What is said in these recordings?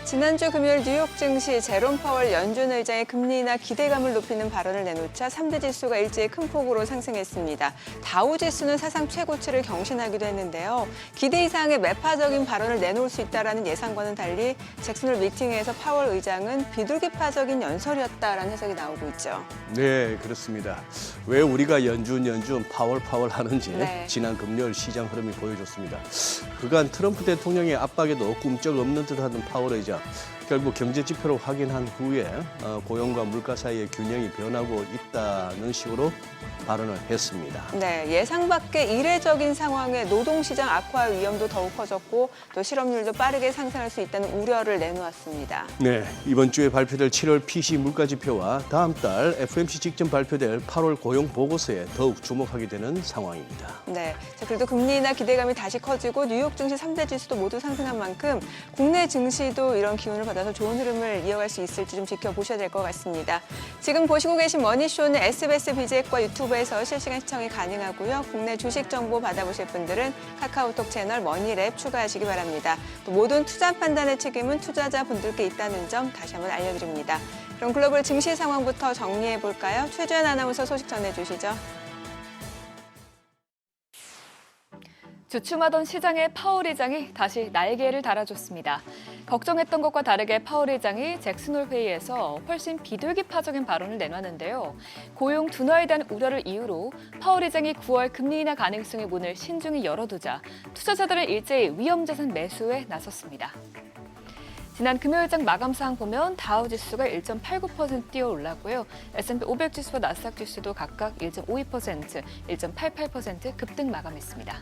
지난주 금요일 뉴욕 증시 제롬 파월 연준 의장의 금리 인하 기대감을 높이는 발언을 내놓자 3대 지수가 일제히 큰 폭으로 상승했습니다. 다우 지수는 사상 최고치를 경신하기도 했는데요. 기대 이상의 매파적인 발언을 내놓을 수 있다는 예상과는 달리 잭슨홀 미팅에서 파월 의장은 비둘기파적인 연설이었다라는 해석이 나오고 있죠. 네, 그렇습니다. 왜 우리가 연준 파월 하는지 지난 금요일 시장 흐름이 보여줬습니다. 그간 트럼프 대통령의 압박에도 꿈쩍없는 듯하던 파월 의장. 결국 경제 지표를 확인한 후에 고용과 물가 사이의 균형이 변하고 있다는 식으로 발언을 했습니다. 네, 예상 밖의 이례적인 상황에 노동시장 악화 위험도 더욱 커졌고 또 실업률도 빠르게 상승할 수 있다는 우려를 내놓았습니다. 네, 이번 주에 발표될 7월 PC 물가 지표와 다음 달 FOMC 직전 발표될 8월 고용 보고서에 더욱 주목하게 되는 상황입니다. 네, 그래도 금리 인하 기대감이 다시 커지고 뉴욕 증시 3대 지수도 모두 상승한 만큼 국내 증시도 이런 기운을 받아서 좋은 흐름을 이어갈 수 있을지 좀 지켜보셔야 될 것 같습니다. 지금 보시고 계신 머니쇼는 SBS 비즈앱과 유튜브에서 실시간 시청이 가능하고요. 국내 주식 정보 받아보실 분들은 카카오톡 채널 머니랩 추가하시기 바랍니다. 또 모든 투자 판단의 책임은 투자자분들께 있다는 점 다시 한번 알려드립니다. 그럼 글로벌 증시 상황부터 정리해 볼까요? 최주연 아나운서 소식 전해주시죠. 주춤하던 시장에 파월 의장이 다시 날개를 달아줬습니다. 걱정했던 것과 다르게 파월 의장이 잭슨홀 회의에서 훨씬 비둘기파적인 발언을 내놨는데요. 고용 둔화에 대한 우려를 이유로 파월 의장이 9월 금리 인하 가능성의 문을 신중히 열어두자 투자자들은 일제히 위험자산 매수에 나섰습니다. 지난 금요일장 마감 사항 보면 다우 지수가 1.89% 뛰어 올랐고요. S&P 500 지수와 나스닥 지수도 각각 1.52%, 1.88% 급등 마감했습니다.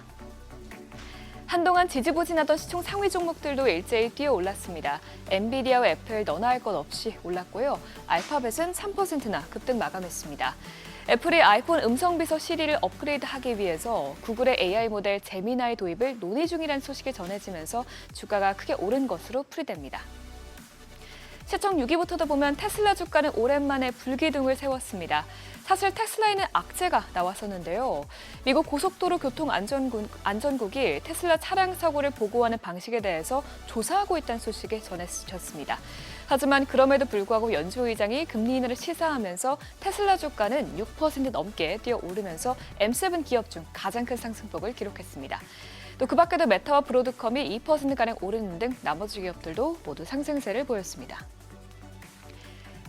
한동안 지지부진하던 시총 상위 종목들도 일제히 뛰어 올랐습니다. 엔비디아와 애플 너나 할 것 없이 올랐고요. 알파벳은 3%나 급등 마감했습니다. 애플이 아이폰 음성비서 시리를 업그레이드하기 위해서 구글의 AI 모델 제미나이 도입을 논의 중이라는 소식이 전해지면서 주가가 크게 오른 것으로 풀이됩니다. 시청 6위부터도 보면 테슬라 주가는 오랜만에 불기둥을 세웠습니다. 사실 테슬라에는 악재가 나왔었는데요. 미국 고속도로 교통안전국이 테슬라 차량 사고를 보고하는 방식에 대해서 조사하고 있다는 소식이 전해졌습니다. 하지만 그럼에도 불구하고 연준 의장이 금리 인하를 시사하면서 테슬라 주가는 6% 넘게 뛰어오르면서 M7 기업 중 가장 큰 상승폭을 기록했습니다. 또 그 밖에도 메타와 브로드컴이 2%가량 오르는 등 나머지 기업들도 모두 상승세를 보였습니다.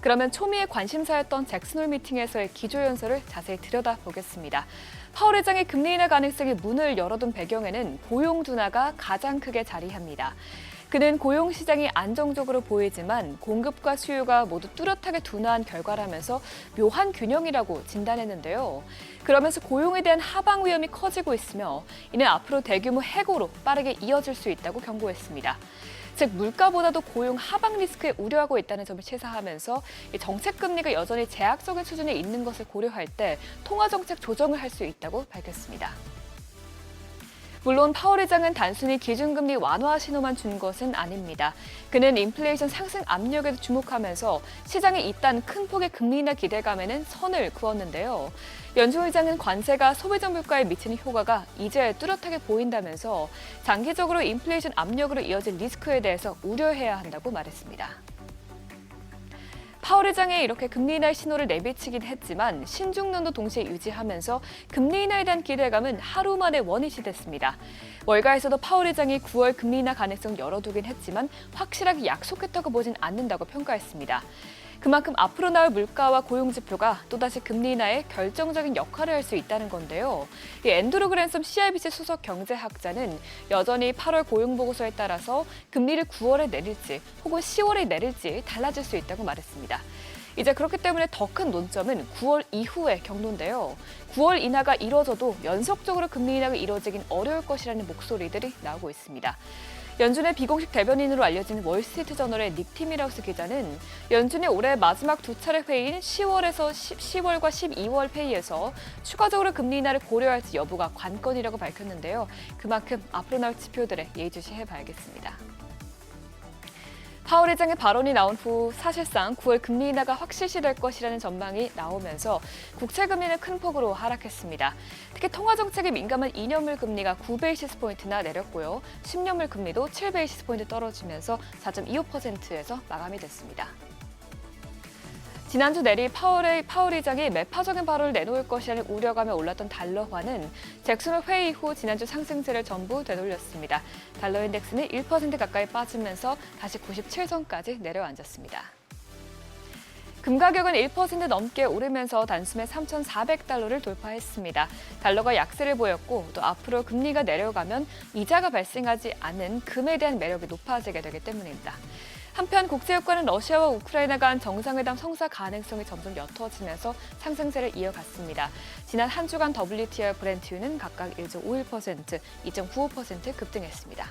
그러면 초미의 관심사였던 잭슨홀 미팅에서의 기조연설을 자세히 들여다보겠습니다. 파월 의장의 금리 인하 가능성의 문을 열어둔 배경에는 고용 둔화가 가장 크게 자리합니다. 그는 고용 시장이 안정적으로 보이지만 공급과 수요가 모두 뚜렷하게 둔화한 결과라면서 묘한 균형이라고 진단했는데요. 그러면서 고용에 대한 하방 위험이 커지고 있으며 이는 앞으로 대규모 해고로 빠르게 이어질 수 있다고 경고했습니다. 즉 물가보다도 고용 하방 리스크에 우려하고 있다는 점을 시사하면서 정책 금리가 여전히 제약적인 수준에 있는 것을 고려할 때 통화정책 조정을 할 수 있다고 밝혔습니다. 물론 파월 의장은 단순히 기준금리 완화 신호만 준 것은 아닙니다. 그는 인플레이션 상승 압력에도 주목하면서 시장에 잇단 큰 폭의 금리 인하 기대감에는 선을 그었는데요. 연준 의장은 관세가 소비자 물가에 미치는 효과가 이제 뚜렷하게 보인다면서 장기적으로 인플레이션 압력으로 이어질 리스크에 대해서 우려해야 한다고 말했습니다. 파월 의장이 이렇게 금리 인하의 신호를 내비치긴 했지만 신중론도 동시에 유지하면서 금리 인하에 대한 기대감은 하루 만에 원위치 됐습니다. 월가에서도 파월 의장이 9월 금리 인하 가능성 열어두긴 했지만 확실하게 약속했다고 보진 않는다고 평가했습니다. 그만큼 앞으로 나올 물가와 고용 지표가 또다시 금리 인하에 결정적인 역할을 할 수 있다는 건데요. 앤드루 그랜섬 CIBC 수석 경제학자는 여전히 8월 고용 보고서에 따라서 금리를 9월에 내릴지 혹은 10월에 내릴지 달라질 수 있다고 말했습니다. 이제 그렇기 때문에 더 큰 논점은 9월 이후의 경로인데요. 9월 인하가 이뤄져도 연속적으로 금리 인하가 이뤄지긴 어려울 것이라는 목소리들이 나오고 있습니다. 연준의 비공식 대변인으로 알려진 월스트리트저널의 닉 티미라우스 기자는 연준이 올해 마지막 두 차례 회의인 10월과 12월 회의에서 추가적으로 금리 인하를 고려할지 여부가 관건이라고 밝혔는데요. 그만큼 앞으로 나올 지표들에 예의주시해 봐야겠습니다. 파월 의장의 발언이 나온 후 사실상 9월 금리 인하가 확실시될 것이라는 전망이 나오면서 국채 금리는 큰 폭으로 하락했습니다. 특히 통화 정책에 민감한 2년물 금리가 9베이시스 포인트나 내렸고요. 10년물 금리도 7베이시스 포인트 떨어지면서 4.25%에서 마감이 됐습니다. 지난주 내리 파월 의장이 매파적인 발언을 내놓을 것이라는 우려감에 올랐던 달러화는 잭슨홀 회의 후 지난주 상승세를 전부 되돌렸습니다. 달러 인덱스는 1% 가까이 빠지면서 다시 97선까지 내려앉았습니다. 금 가격은 1% 넘게 오르면서 단숨에 3,400달러를 돌파했습니다. 달러가 약세를 보였고 또 앞으로 금리가 내려가면 이자가 발생하지 않은 금에 대한 매력이 높아지게 되기 때문입니다. 한편 국제유가는 러시아와 우크라이나 간 정상회담 성사 가능성이 점점 옅어지면서 상승세를 이어갔습니다. 지난 한 주간 WTI 브렌트유는 각각 1.51%, 2.95% 급등했습니다.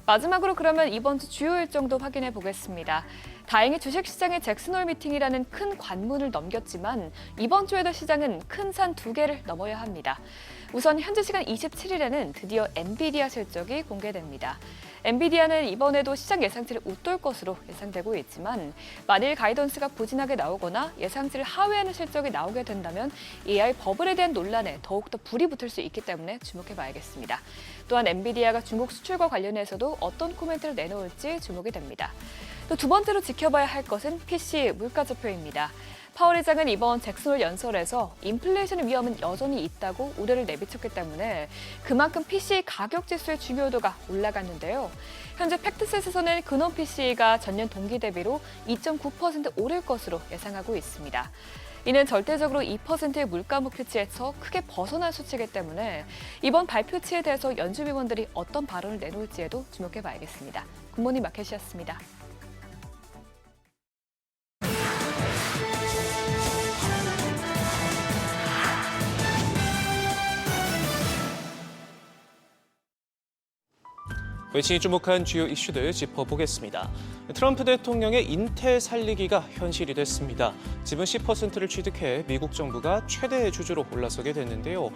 마지막으로 그러면 이번 주 주요 일정도 확인해 보겠습니다. 다행히 주식시장의 잭슨홀 미팅이라는 큰 관문을 넘겼지만 이번 주에도 시장은 큰 산 2개를 넘어야 합니다. 우선 현지 시간 27일에는 드디어 엔비디아 실적이 공개됩니다. 엔비디아는 이번에도 시장 예상치를 웃돌 것으로 예상되고 있지만 만일 가이던스가 부진하게 나오거나 예상치를 하회하는 실적이 나오게 된다면 AI 버블에 대한 논란에 더욱더 불이 붙을 수 있기 때문에 주목해봐야겠습니다. 또한 엔비디아가 중국 수출과 관련해서도 어떤 코멘트를 내놓을지 주목이 됩니다. 또 두 번째로 지켜봐야 할 것은 PC 물가지표입니다. 파월 의장은 이번 잭슨홀 연설에서 인플레이션 위험은 여전히 있다고 우려를 내비쳤기 때문에 그만큼 PC 가격 지수의 중요도가 올라갔는데요. 현재 팩트셋에서는 근원 PC가 전년 동기 대비로 2.9% 오를 것으로 예상하고 있습니다. 이는 절대적으로 2%의 물가 목표치에서 크게 벗어난 수치이기 때문에 이번 발표치에 대해서 연준위원들이 어떤 발언을 내놓을지에도 주목해봐야겠습니다. 굿모닝 마켓이었습니다. 외신이 주목한 주요 이슈들 짚어보겠습니다. 트럼프 대통령의 인텔 살리기가 현실이 됐습니다. 지분 10%를 취득해 미국 정부가 최대 주주로 올라서게 됐는데요.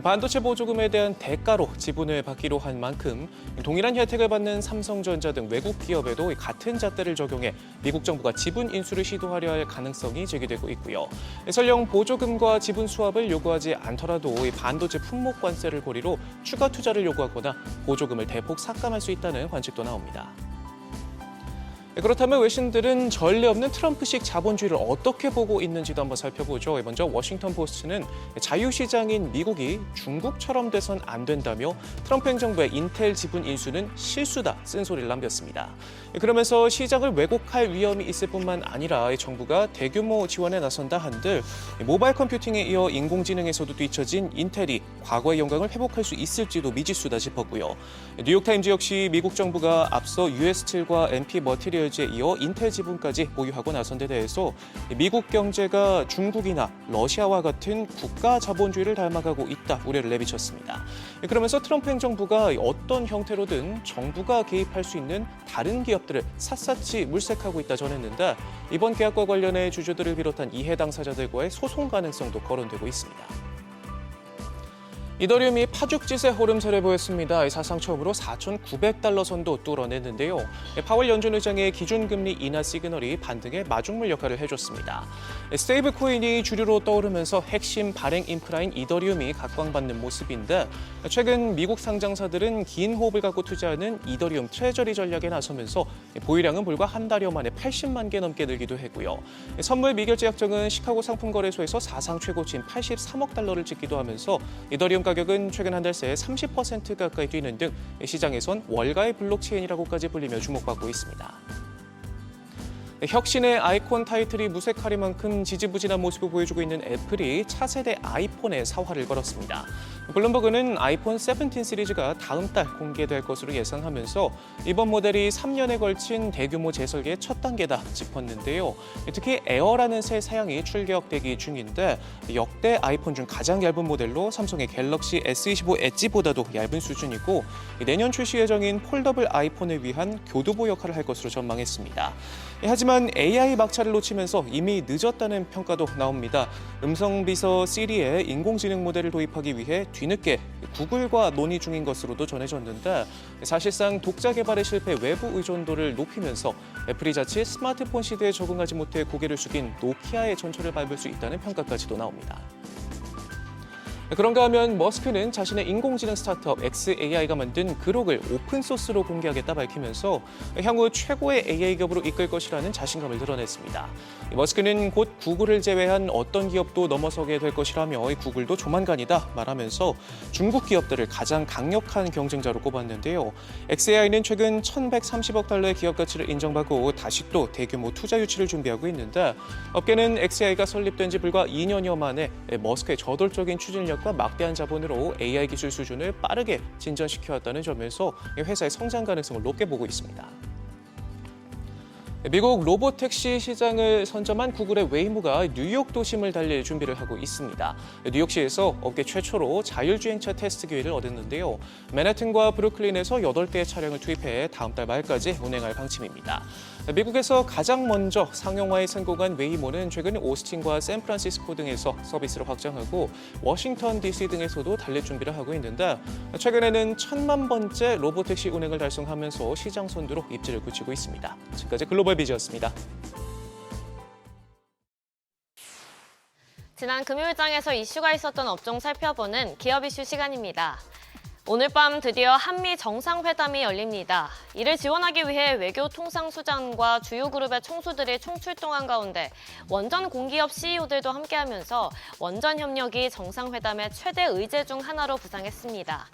반도체 보조금에 대한 대가로 지분을 받기로 한 만큼 동일한 혜택을 받는 삼성전자 등 외국 기업에도 같은 잣대를 적용해 미국 정부가 지분 인수를 시도하려 할 가능성이 제기되고 있고요. 설령 보조금과 지분 수합을 요구하지 않더라도 반도체 품목 관세를 고리로 추가 투자를 요구하거나 보조금을 대폭 삭감할 수 있다는 관측도 나옵니다. 그렇다면 외신들은 전례 없는 트럼프식 자본주의를 어떻게 보고 있는지도 한번 살펴보죠. 먼저 워싱턴 포스트는 자유시장인 미국이 중국처럼 돼선 안 된다며 트럼프 행정부의 인텔 지분 인수는 실수다 쓴소리를 남겼습니다. 그러면서 시장을 왜곡할 위험이 있을 뿐만 아니라 정부가 대규모 지원에 나선다 한들 모바일 컴퓨팅에 이어 인공지능에서도 뒤처진 인텔이 과거의 영광을 회복할 수 있을지도 미지수다 짚었고요. 뉴욕타임즈 역시 미국 정부가 앞서 US-7과 MP 머티리얼즈에 이어 인텔 지분까지 보유하고 나선 데 대해서 미국 경제가 중국이나 러시아와 같은 국가 자본주의를 닮아가고 있다 우려를 내비쳤습니다. 그러면서 트럼프 행정부가 어떤 형태로든 정부가 개입할 수 있는 다른 기업들을 샅샅이 물색하고 있다 전했는데 이번 계약과 관련해 주주들을 비롯한 이해 당사자들과의 소송 가능성도 거론되고 있습니다. 이더리움이 파죽지세 호름세를 보였습니다. 사상 처음으로 4,900달러 선도 뚫어냈는데요. 파월 연준 의장의 기준금리 인하 시그널이 반등의 마중물 역할을 해줬습니다. 스테이블 코인이 주류로 떠오르면서 핵심 발행 인프라인 이더리움이 각광받는 모습인데 최근 미국 상장사들은 긴 호흡을 갖고 투자하는 이더리움 트레저리 전략에 나서면서 보유량은 불과 한 달여 만에 80만 개 넘게 늘기도 했고요. 선물 미결제 약정은 시카고 상품거래소에서 사상 최고치인 83억 달러를 찍기도 하면서 이더리움 가격은 최근 한 달 새에 30% 가까이 뛰는 등 시장에선 월가의 블록체인이라고까지 불리며 주목받고 있습니다. 혁신의 아이콘 타이틀이 무색하리만큼 지지부진한 모습을 보여주고 있는 애플이 차세대 아이폰에 사활을 걸었습니다. 블룸버그는 아이폰 17 시리즈가 다음 달 공개될 것으로 예상하면서 이번 모델이 3년에 걸친 대규모 재설계의 첫 단계다 짚었는데요. 특히 에어라는 새 사양이 출격 대기 중인데 역대 아이폰 중 가장 얇은 모델로 삼성의 갤럭시 S25 엣지보다도 얇은 수준이고 내년 출시 예정인 폴더블 아이폰을 위한 교두보 역할을 할 것으로 전망했습니다. 하지만 AI 막차를 놓치면서 이미 늦었다는 평가도 나옵니다. 음성 비서 시리에 인공지능 모델을 도입하기 위해 뒤늦게 구글과 논의 중인 것으로도 전해졌는데 사실상 독자 개발의 실패 외부 의존도를 높이면서 애플이 자칫 스마트폰 시대에 적응하지 못해 고개를 숙인 노키아의 전철을 밟을 수 있다는 평가까지도 나옵니다. 그런가 하면 머스크는 자신의 인공지능 스타트업 xAI가 만든 그록을 오픈소스로 공개하겠다 밝히면서 향후 최고의 AI 기업으로 이끌 것이라는 자신감을 드러냈습니다. 머스크는 곧 구글을 제외한 어떤 기업도 넘어서게 될 것이라며 구글도 조만간이다 말하면서 중국 기업들을 가장 강력한 경쟁자로 꼽았는데요. xAI는 최근 1,130억 달러의 기업 가치를 인정받고 다시 또 대규모 투자 유치를 준비하고 있는데 업계는 xAI가 설립된 지 불과 2년여 만에 머스크의 저돌적인 추진력 과 막대한 자본으로 AI 기술 수준을 빠르게 진전시켜왔다는 점에서 회사의 성장 가능성을 높게 보고 있습니다. 미국 로보택시 시장을 선점한 구글의 웨이모가 뉴욕 도심을 달릴 준비를 하고 있습니다. 뉴욕시에서 업계 최초로 자율주행차 테스트 기회를 얻었는데요. 맨해튼과 브루클린에서 8대의 차량을 투입해 다음 달 말까지 운행할 방침입니다. 미국에서 가장 먼저 상용화에 성공한 웨이모는 최근 오스틴과 샌프란시스코 등에서 서비스를 확장하고 워싱턴 DC 등에서도 달릴 준비를 하고 있는데 최근에는 1,000만 번째 로보택시 운행을 달성하면서 시장 선두로 입지를 굳히고 있습니다. 지금까지 글로벌 비즈였습니다. 지난 금요일장에서 이슈가 있었던 업종 살펴보는 기업 이슈 시간입니다. 오늘 밤 드디어 한미 정상회담이 열립니다. 이를 지원하기 위해 외교통상수장과 주요 그룹의 총수들이 총출동한 가운데 원전 공기업 CEO들도 함께하면서 원전 협력이 정상회담의 최대 의제 중 하나로 부상했습니다.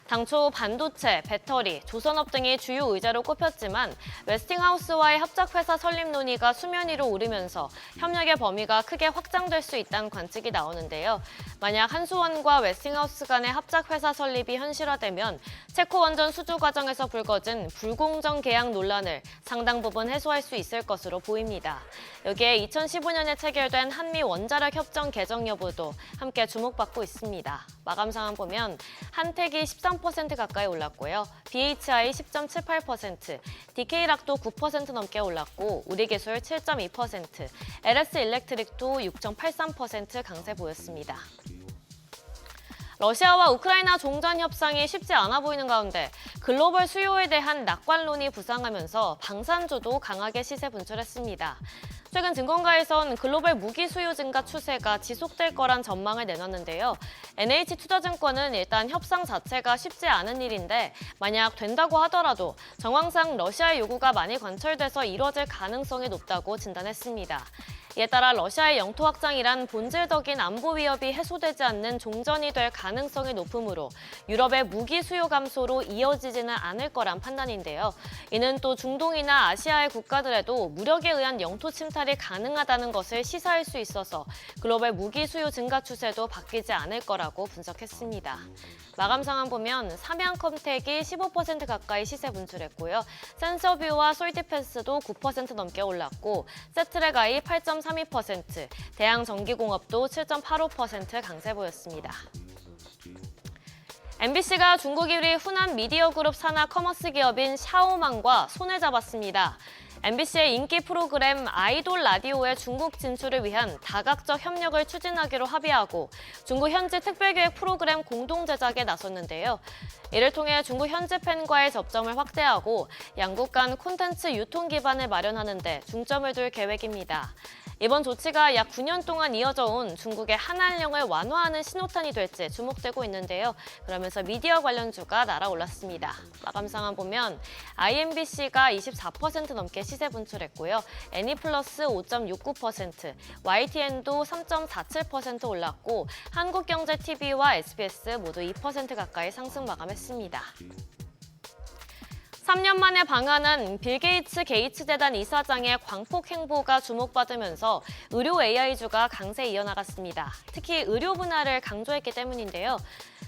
당초 반도체, 배터리, 조선업 등이 주요 의제로 꼽혔지만 웨스팅하우스와의 합작회사 설립 논의가 수면 위로 오르면서 협력의 범위가 크게 확장될 수 있다는 관측이 나오는데요. 만약 한수원과 웨스팅하우스 간의 합작회사 설립이 현실화되면 체코 원전 수주 과정에서 불거진 불공정 계약 논란을 상당 부분 해소할 수 있을 것으로 보입니다. 여기에 2015년에 체결된 한미 원자력 협정 개정 여부도 함께 주목받고 있습니다. 마감 상황 보면 한택이 13% 가까이 올랐고요. BHI 10.78%, DK락도 9% 넘게 올랐고 우리기술 7.2%, LS일렉트릭도 6.83% 강세 보였습니다. 러시아와 우크라이나 종전 협상이 쉽지 않아 보이는 가운데 글로벌 수요에 대한 낙관론이 부상하면서 방산주도 강하게 시세 분출했습니다. 최근 증권가에선 글로벌 무기 수요 증가 추세가 지속될 거란 전망을 내놨는데요. NH투자증권은 일단 협상 자체가 쉽지 않은 일인데 만약 된다고 하더라도 정황상 러시아의 요구가 많이 관철돼서 이뤄질 가능성이 높다고 진단했습니다. 이에 따라 러시아의 영토 확장이란 본질적인 안보 위협이 해소되지 않는 종전이 될 가능성이 높으므로 유럽의 무기 수요 감소로 이어지지는 않을 거란 판단인데요. 이는 또 중동이나 아시아의 국가들에도 무력에 의한 영토 침탈이 가능하다는 것을 시사할 수 있어서 글로벌 무기 수요 증가 추세도 바뀌지 않을 거라고 분석했습니다. 마감 상황 보면 삼양컴텍이 15% 가까이 시세 분출했고요. 센서뷰와 솔디펜스도 9% 넘게 올랐고 세트랙아이 8.32%, 대양전기공업도 7.85% 강세 보였습니다. MBC가 중국 1위 후난 미디어 그룹 산하 커머스 기업인 샤오망과 손을 잡았습니다. MBC의 인기 프로그램 아이돌 라디오의 중국 진출을 위한 다각적 협력을 추진하기로 합의하고 중국 현지 특별기획 프로그램 공동 제작에 나섰는데요. 이를 통해 중국 현지 팬과의 접점을 확대하고 양국 간 콘텐츠 유통 기반을 마련하는 데 중점을 둘 계획입니다. 이번 조치가 약 9년 동안 이어져 온 중국의 한한령을 완화하는 신호탄이 될지 주목되고 있는데요. 그러면서 미디어 관련주가 날아올랐습니다. 마감 상황 보면 IMBC가 24% 넘게 시세 분출했고요. 애니플러스 5.69%, YTN도 3.47% 올랐고 한국경제TV와 SBS 모두 2% 가까이 상승 마감했습니다. 3년 만에 방한한 빌 게이츠 게이츠재단 이사장의 광폭 행보가 주목받으면서 의료 AI주가 강세 이어나갔습니다. 특히 의료 분야를 강조했기 때문인데요.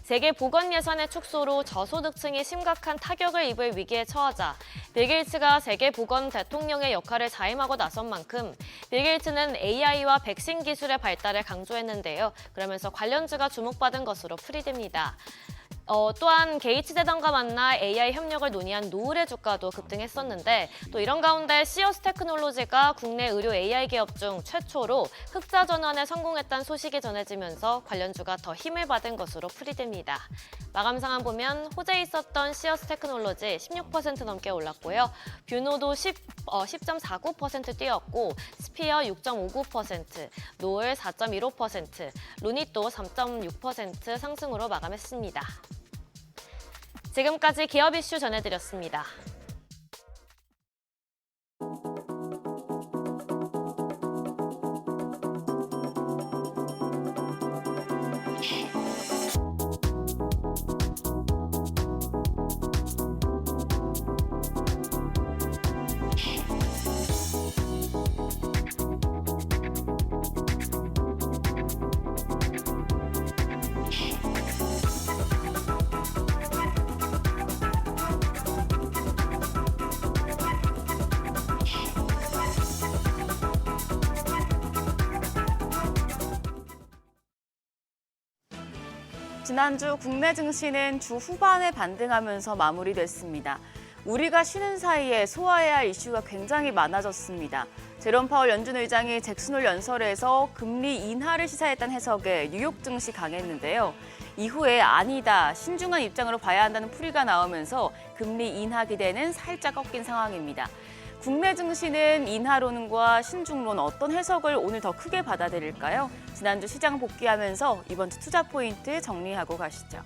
세계 보건 예산의 축소로 저소득층이 심각한 타격을 입을 위기에 처하자 빌 게이츠가 세계 보건 대통령의 역할을 자임하고 나선 만큼 빌 게이츠는 AI와 백신 기술의 발달을 강조했는데요. 그러면서 관련주가 주목받은 것으로 풀이됩니다. 또한 게이츠재단과 만나 AI 협력을 논의한 노을의 주가도 급등했었는데 또 이런 가운데 시어스 테크놀로지가 국내 의료 AI 기업 중 최초로 흑자 전환에 성공했다는 소식이 전해지면서 관련주가 더 힘을 받은 것으로 풀이됩니다. 마감 상황 보면 호재에 있었던 시어스 테크놀로지 16% 넘게 올랐고요. 뷰노도 10.49% 뛰었고 스피어 6.59%, 노을 4.15%, 루닛도 3.6% 상승으로 마감했습니다. 지금까지 기업 이슈 전해드렸습니다. 지난주 국내 증시는 주 후반에 반등하면서 마무리됐습니다. 우리가 쉬는 사이에 소화해야 할 이슈가 굉장히 많아졌습니다. 제롬 파월 연준 의장이 잭슨홀 연설에서 금리 인하를 시사했다는 해석에 뉴욕 증시 강했는데요. 이후에 아니다, 신중한 입장으로 봐야 한다는 풀이가 나오면서 금리 인하 기대는 살짝 꺾인 상황입니다. 국내 증시는 인하론과 신중론 어떤 해석을 오늘 더 크게 받아들일까요? 지난주 시장 복귀하면서 이번 주 투자 포인트 정리하고 가시죠.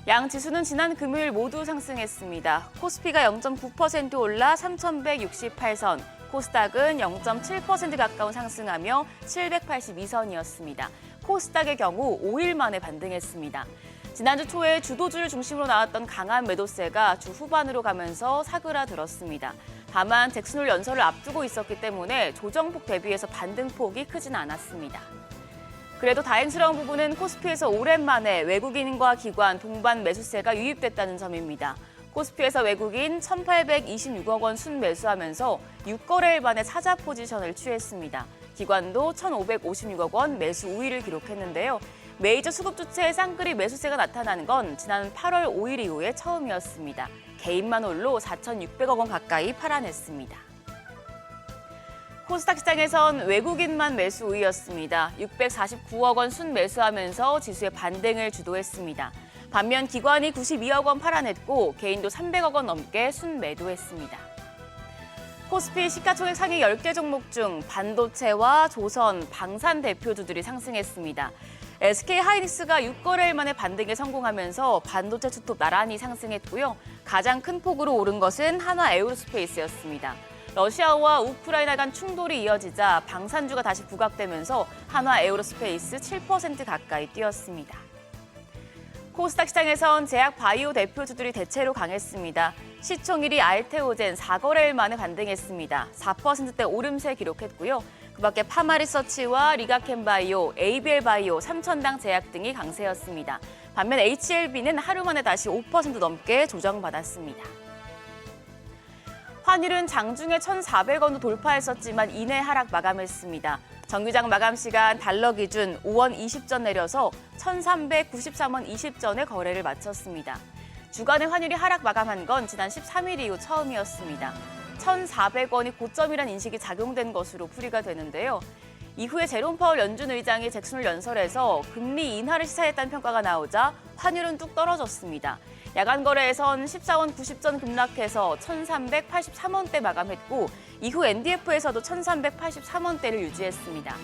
양 지수는 지난 금요일 모두 상승했습니다. 코스피가 0.9% 올라 3,168선, 코스닥은 0.7% 가까운 상승하며 782선이었습니다. 코스닥의 경우 5일 만에 반등했습니다. 지난주 초에 주도주를 중심으로 나왔던 강한 매도세가 주 후반으로 가면서 사그라들었습니다. 다만 잭슨홀 연설을 앞두고 있었기 때문에 조정폭 대비해서 반등폭이 크진 않았습니다. 그래도 다행스러운 부분은 코스피에서 오랜만에 외국인과 기관 동반 매수세가 유입됐다는 점입니다. 코스피에서 외국인 1,826억 원 순매수하면서 6거래일 만에 사자 포지션을 취했습니다. 기관도 1,556억 원 매수 우위를 기록했는데요. 메이저 수급 주체의 쌍끌이 매수세가 나타나는 건 지난 8월 5일 이후에 처음이었습니다. 개인만 홀로 4,600억 원 가까이 팔아냈습니다. 코스닥 시장에선 외국인만 매수 우위였습니다. 649억 원 순매수하면서 지수의 반등을 주도했습니다. 반면 기관이 92억 원 팔아냈고 개인도 300억 원 넘게 순매도했습니다. 코스피 시가총액 상위 10개 종목 중 반도체와 조선, 방산 대표주들이 상승했습니다. SK하이닉스가 6거래일 만에 반등에 성공하면서 반도체 투톱 나란히 상승했고요. 가장 큰 폭으로 오른 것은 한화에어로스페이스였습니다. 러시아와 우크라이나 간 충돌이 이어지자 방산주가 다시 부각되면서 한화에어로스페이스 7% 가까이 뛰었습니다. 코스닥 시장에선 제약 바이오 대표주들이 대체로 강했습니다. 시총일이 알테오젠 4거래일 만에 반등했습니다. 4%대 오름세 기록했고요. 그밖에 파마리서치와 리가켄바이오, ABL바이오, 삼천당 제약 등이 강세였습니다. 반면 HLB는 하루 만에 다시 5% 넘게 조정받았습니다. 환율은 장중에 1,400원도 돌파했었지만 이내 하락 마감했습니다. 정규장 마감 시간 달러 기준 5원 20전 내려서 1,393원 20전에 거래를 마쳤습니다. 주간의 환율이 하락 마감한 건 지난 13일 이후 처음이었습니다. 1,400원이 고점이란 인식이 작용된 것으로 풀이가 되는데요. 이후에 제롬 파월 연준 의장이 잭슨홀 연설에서 금리 인하를 시사했다는 평가가 나오자 환율은 뚝 떨어졌습니다. 야간 거래에선 14원 90전 급락해서 1,383원대 마감했고 이후 NDF에서도 1,383원대를 유지했습니다.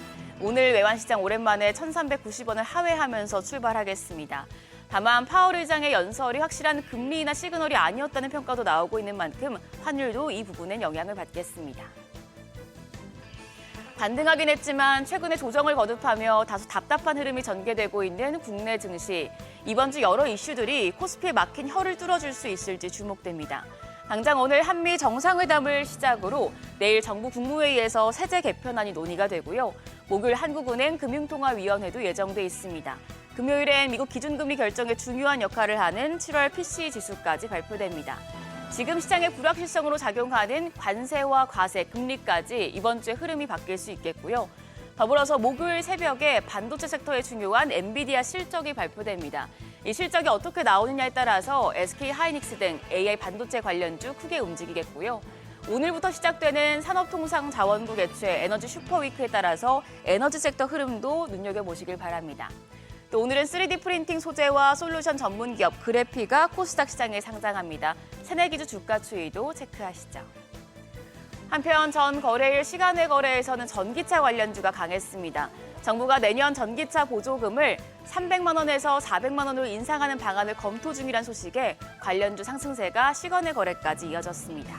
오늘 외환시장 오랜만에 1,390원을 하회하면서 출발하겠습니다. 다만 파월 의장의 연설이 확실한 금리 인하 시그널이 아니었다는 평가도 나오고 있는 만큼 환율도 이 부분엔 영향을 받겠습니다. 반등하긴 했지만 최근에 조정을 거듭하며 다소 답답한 흐름이 전개되고 있는 국내 증시. 이번 주 여러 이슈들이 코스피에 막힌 혀를 뚫어줄 수 있을지 주목됩니다. 당장 오늘 한미 정상회담을 시작으로 내일 정부 국무회의에서 세제 개편안이 논의가 되고요. 목요일 한국은행 금융통화위원회도 예정돼 있습니다. 금요일엔 미국 기준금리 결정에 중요한 역할을 하는 7월 PCE 지수까지 발표됩니다. 지금 시장의 불확실성으로 작용하는 관세와 과세, 금리까지 이번 주에 흐름이 바뀔 수 있겠고요. 더불어서 목요일 새벽에 반도체 섹터에 중요한 엔비디아 실적이 발표됩니다. 이 실적이 어떻게 나오느냐에 따라서 SK 하이닉스 등 AI 반도체 관련주 크게 움직이겠고요. 오늘부터 시작되는 산업통상자원부 개최 에너지 슈퍼위크에 따라서 에너지 섹터 흐름도 눈여겨보시길 바랍니다. 또 오늘은 3D 프린팅 소재와 솔루션 전문 기업 그래피가 코스닥 시장에 상장합니다. 새내기주 주가 추이도 체크하시죠. 한편 전 거래일 시간외 거래에서는 전기차 관련주가 강했습니다. 정부가 내년 전기차 보조금을 300만 원에서 400만 원으로 인상하는 방안을 검토 중이란 소식에 관련주 상승세가 시간외 거래까지 이어졌습니다.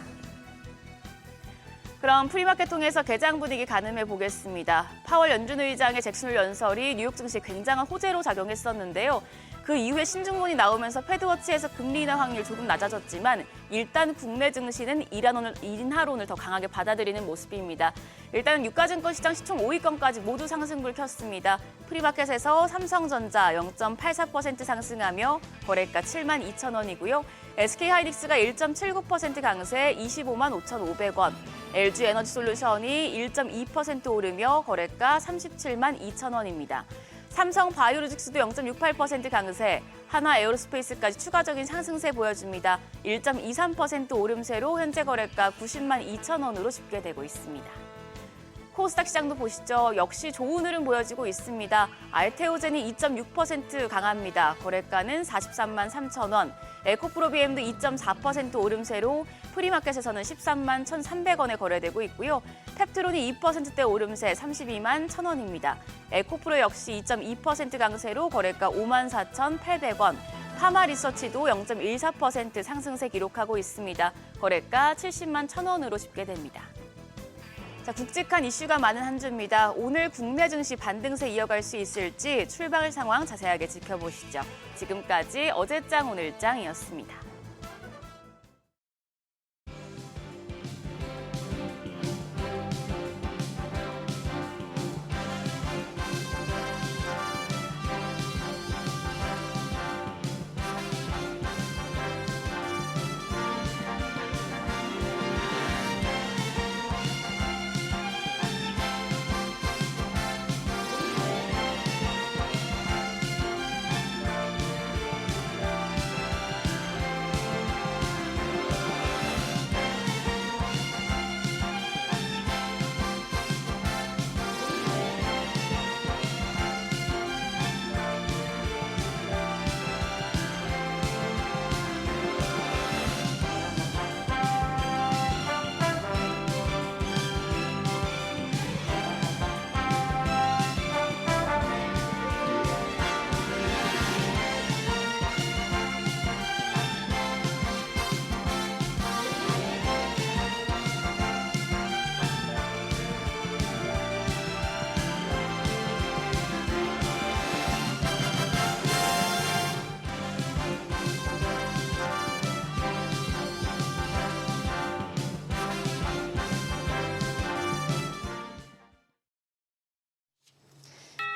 그럼 프리마켓 통해서 개장 분위기 가늠해 보겠습니다. 파월 연준 의장의 잭슨홀 연설이 뉴욕 증시에 굉장한 호재로 작용했었는데요. 그 이후에 신중론이 나오면서 패드워치에서 금리 인하 확률 조금 낮아졌지만 일단 국내 증시는 인하론을 더 강하게 받아들이는 모습입니다. 일단은 유가증권 시장 시총 5위권까지 모두 상승불 켰습니다. 프리마켓에서 삼성전자 0.84% 상승하며 거래가 7만 2천 원이고요. SK하이닉스가 1.79% 강세 25만 5,500원. LG에너지솔루션이 1.2% 오르며 거래가 37만 2천 원입니다. 삼성 바이오로직스도 0.68% 강세, 하나 에어로스페이스까지 추가적인 상승세 보여줍니다. 1.23% 오름세로 현재 거래가 90만 2천 원으로 집계되고 있습니다. 코스닥 시장도 보시죠. 역시 좋은 흐름 보여지고 있습니다. 알테오젠이 2.6% 강합니다. 거래가는 43만 3천 원. 에코프로비엠도 2.4% 오름세로 프리마켓에서는 13만 1,300원에 거래되고 있고요. 펩트론이 2%대 오름세 32만 1,000원입니다. 에코프로 역시 2.2% 강세로 거래가 5만 4,800원. 파마리서치도 0.14% 상승세 기록하고 있습니다. 거래가 70만 1,000원으로 집계됩니다. 자, 굵직한 이슈가 많은 한 주입니다. 오늘 국내 증시 반등세 이어갈 수 있을지 출발 상황 자세하게 지켜보시죠. 지금까지 어제장 오늘장이었습니다.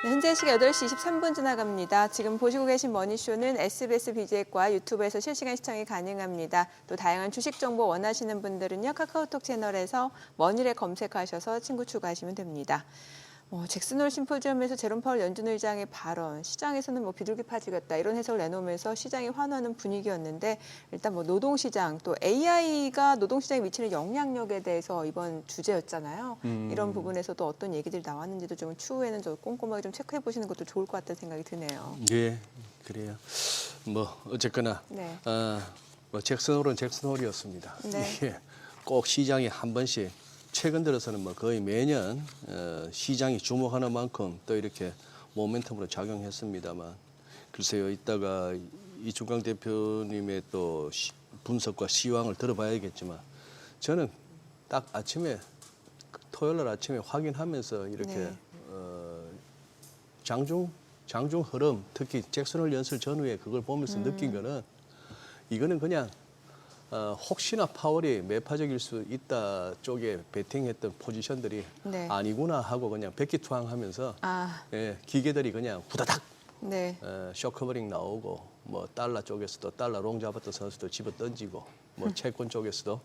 네, 현재 시각 8시 23분 지나갑니다. 지금 보시고 계신 머니쇼는 SBS BJ과 유튜브에서 실시간 시청이 가능합니다. 또 다양한 주식 정보 원하시는 분들은요, 카카오톡 채널에서 머니를 검색하셔서 친구 추가하시면 됩니다. 잭슨홀 심포지엄에서 제롬 파월 연준 의장의 발언, 시장에서는 비둘기 파지겠다 이런 해석을 내놓으면서 시장이 환호하는 분위기였는데 일단 노동시장 또 AI가 노동시장에 미치는 영향력에 대해서 이번 주제였잖아요. 이런 부분에서도 어떤 얘기들이 나왔는지도 좀 추후에는 좀 꼼꼼하게 좀 체크해 보시는 것도 좋을 것 같다는 생각이 드네요. 예, 그래요. 어쨌거나 네. 잭슨홀은 잭슨홀이었습니다. 네. 이게 꼭 시장이 한 번씩 최근 들어서는 거의 매년 시장이 주목하는 만큼 또 이렇게 모멘텀으로 작용했습니다만 글쎄요, 이따가 이충강 대표님의 또 분석과 시황을 들어봐야겠지만 저는 딱 아침에 토요일 날 아침에 확인하면서 이렇게 네. 장중 흐름, 특히 잭슨홀 연설 전후에 그걸 보면서 느낀 거는 이거는 그냥 혹시나 파월이 매파적일 수 있다 쪽에 베팅했던 포지션들이 네. 아니구나 하고 그냥 백기투항하면서 예, 기계들이 그냥 후다닥 네. 쇼커버링 나오고 달러 쪽에서도 달러 롱 잡았던 선수도 집어 던지고 채권 쪽에서도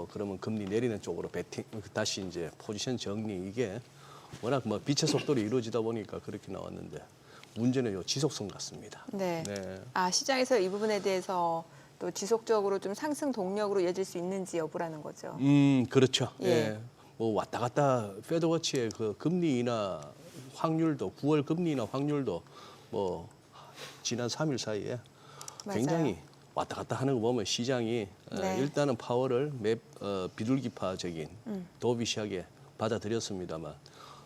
그러면 금리 내리는 쪽으로 베팅 다시 이제 포지션 정리 이게 워낙 빛의 속도로 이루어지다 보니까 그렇게 나왔는데 문제는 요 지속성 같습니다. 네. 네. 시장에서 이 부분에 대해서 또 지속적으로 좀 상승 동력으로 이어질 수 있는지 여부라는 거죠. 그렇죠. 예. 예. 뭐 왔다 갔다 페드워치의 그 금리 인하 확률도 9월 금리 인하 확률도 뭐 지난 3일 사이에 맞아요. 굉장히 왔다 갔다 하는 거 보면 시장이 네. 일단은 파월을 비둘기파적인 도비시하게 받아들였습니다만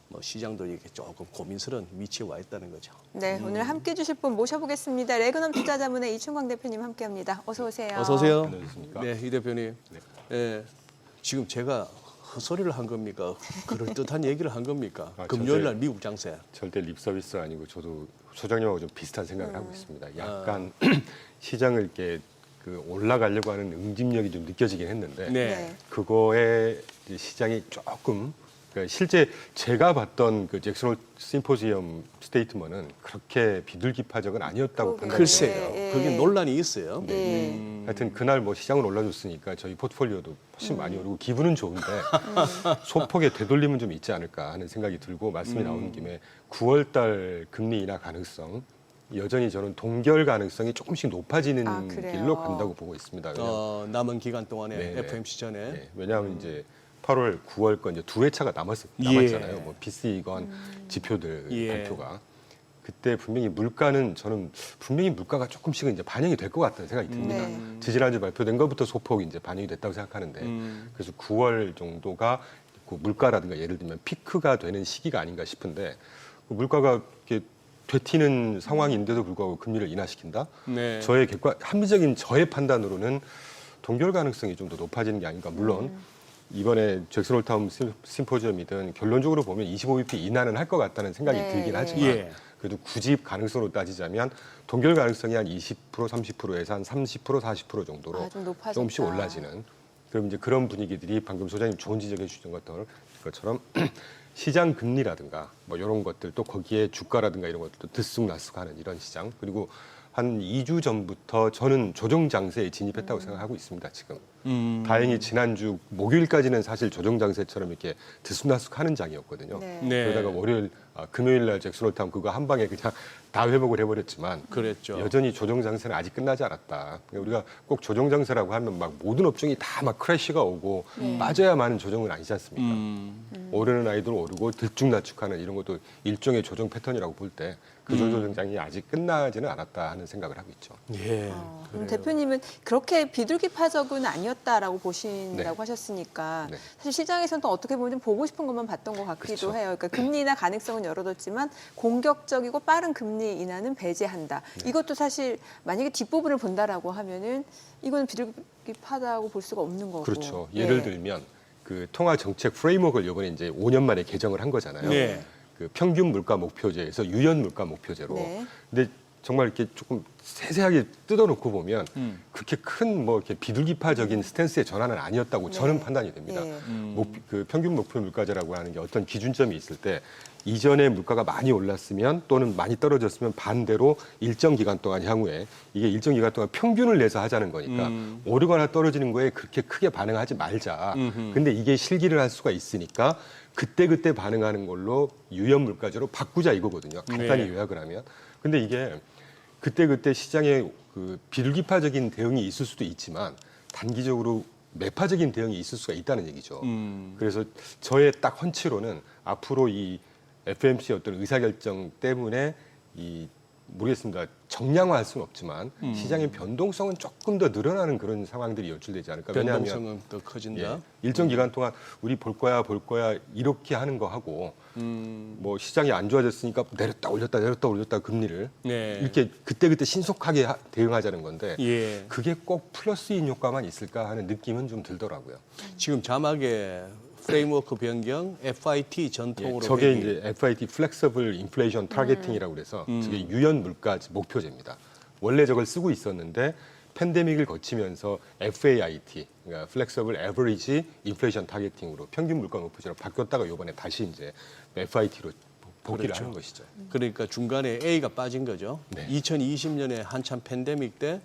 뭐 시장도 이렇게 조금 고민스러운 위치에 와 있다는 거죠. 네, 오늘 함께 해주실 분 모셔보겠습니다. 레그넘 투자자문의 이춘광 대표님 함께합니다. 어서 오세요. 어서 오세요. 안녕하십니까. 네, 이 대표님. 예, 지금 제가 헛소리를 한 겁니까? 그럴 듯한 얘기를 한 겁니까? 금요일 날 미국 장세. 절대 립서비스 아니고 저도 소장님하고 좀 비슷한 생각을 하고 있습니다. 약간 시장을 이렇게 그 올라가려고 하는 응집력이 좀 느껴지긴 했는데 네. 그거에 이제 시장이 조금 그러니까 실제 제가 봤던 그 잭슨홀 심포지엄 스테이트먼은 그렇게 비둘기파적은 아니었다고 판단해요. 글쎄요. 예. 그게 논란이 있어요. 예. 하여튼 그날 뭐 시장은 올라줬으니까 저희 포트폴리오도 훨씬 많이 오르고 기분은 좋은데 소폭의 되돌림은 좀 있지 않을까 하는 생각이 들고 말씀이 나오는 김에 9월달 금리 인하 가능성 여전히 저는 동결 가능성이 조금씩 높아지는 그래요? 길로 간다고 보고 있습니다. 왜냐하면, 남은 기간 동안에 네. FOMC 전에 네, 왜냐하면 이제 8월, 9월 건 이제 두 회차가 남았잖아요. 예. 뭐 PC건 지표들 예. 발표가. 그때 분명히 물가는 저는 분명히 물가가 조금씩은 이제 반영이 될 것 같다는 생각이 듭니다. 네. 지지난주 발표된 것부터 소폭 이제 반영이 됐다고 생각하는데 그래서 9월 정도가 그 물가라든가 예를 들면 피크가 되는 시기가 아닌가 싶은데 그 물가가 이렇게 되튀는 상황인데도 불구하고 금리를 인하시킨다. 네. 저의 합리적인 저의 판단으로는 동결 가능성이 좀 더 높아지는 게 아닌가. 물론 이번에 잭슨홀타운 심포지엄이든 결론적으로 보면 25bp 인하는 할 것 같다는 생각이 네. 들긴 하지만 예. 그래도 굳이 가능성으로 따지자면 동결 가능성이 한 20%, 30%에서 한 30%, 40% 정도로 좀 높아졌다. 조금씩 올라지는 그럼 이제 그런 분위기들이 방금 소장님 좋은 지적해 주신 것처럼 시장 금리라든가 뭐 이런 것들 또 거기에 주가라든가 이런 것들도 들쑥날쑥하는 이런 시장 그리고 한 2주 전부터 저는 조정 장세에 진입했다고 생각하고 있습니다. 지금 다행히 지난주 목요일까지는 사실 조정 장세처럼 이렇게 들쑥날쑥하는 장이었거든요. 네. 네. 그러다가 월요일 금요일 날 잭슨홀타운 그거 한 방에 그냥 다 회복을 해버렸지만 그랬죠. 여전히 조정 장세는 아직 끝나지 않았다. 그러니까 우리가 꼭 조정 장세라고 하면 막 모든 업종이 다 막 크래시가 오고 빠져야만 조정은 아니지 않습니까? 오르는 아이들 오르고 들쭉날쭉하는 이런 것도 일종의 조정 패턴이라고 볼 때 그 조정장이 아직 끝나지는 않았다 하는 생각을 하고 있죠. 예. 그럼 대표님은 그렇게 비둘기파적은 아니었다라고 보신다고 네. 하셨으니까 네. 사실 시장에서는 또 어떻게 보면 좀 보고 싶은 것만 봤던 것 같기도 그렇죠. 해요. 그러니까 금리 인하 가능성은 열어뒀지만 공격적이고 빠른 금리 인하는 배제한다. 네. 이것도 사실 만약에 뒷부분을 본다라고 하면은 이거는 비둘기파다고 볼 수가 없는 거고. 그렇죠. 예. 예를 들면 그 통화 정책 프레임워크를 이번에 이제 5년 만에 개정을 한 거잖아요. 네. 그 평균 물가 목표제에서 유연 물가 목표제로. 네. 근데 정말 이렇게 조금 세세하게 뜯어놓고 보면 그렇게 큰 뭐 이렇게 비둘기파적인 스탠스의 전환은 아니었다고 저는 판단이 됩니다. 예. 그 평균 목표 물가제라고 하는 게 어떤 기준점이 있을 때 이전에 물가가 많이 올랐으면 또는 많이 떨어졌으면 반대로 일정 기간 동안 향후에 이게 일정 기간 동안 평균을 내서 하자는 거니까 오르거나 떨어지는 거에 그렇게 크게 반응하지 말자. 근데 이게 실기를 할 수가 있으니까 그때그때 반응하는 걸로 유연 물가제로 바꾸자 이거거든요. 간단히 네. 요약을 하면. 근데 이게 그때그때 시장에 그 비둘기파적인 대응이 있을 수도 있지만 단기적으로 매파적인 대응이 있을 수가 있다는 얘기죠. 그래서 저의 딱 헌치로는 앞으로 이 FOMC 어떤 의사결정 때문에 이 모르겠습니다. 정량화할 수는 없지만 시장의 변동성은 조금 더 늘어나는 그런 상황들이 연출되지 않을까. 왜냐하면 변동성은 더 커진다. 예, 일정 기간 동안 우리 볼 거야 이렇게 하는 거 하고 뭐 시장이 안 좋아졌으니까 내렸다 올렸다 금리를 네. 이렇게 그때그때 신속하게 대응하자는 건데 예. 그게 꼭 플러스인 효과만 있을까 하는 느낌은 좀 들더라고요. 지금 자막에 프레임워크 변경, FIT 전통으로 예, 저게 회귀. 이제 FIT Flexible Inflation Targeting이라고 그래서 저게 유연 물가 목표제입니다. 원래 저걸 쓰고 있었는데 팬데믹을 거치면서 FAIT, 그러니까 Flexible Average Inflation Targeting으로 평균 물가 목표제로 바뀌었다가 이번에 다시 이제 FIT로 복귀를 그렇죠. 하는 것이죠. 그러니까 중간에 A가 빠진 거죠. 네. 2020년에 한참 팬데믹 때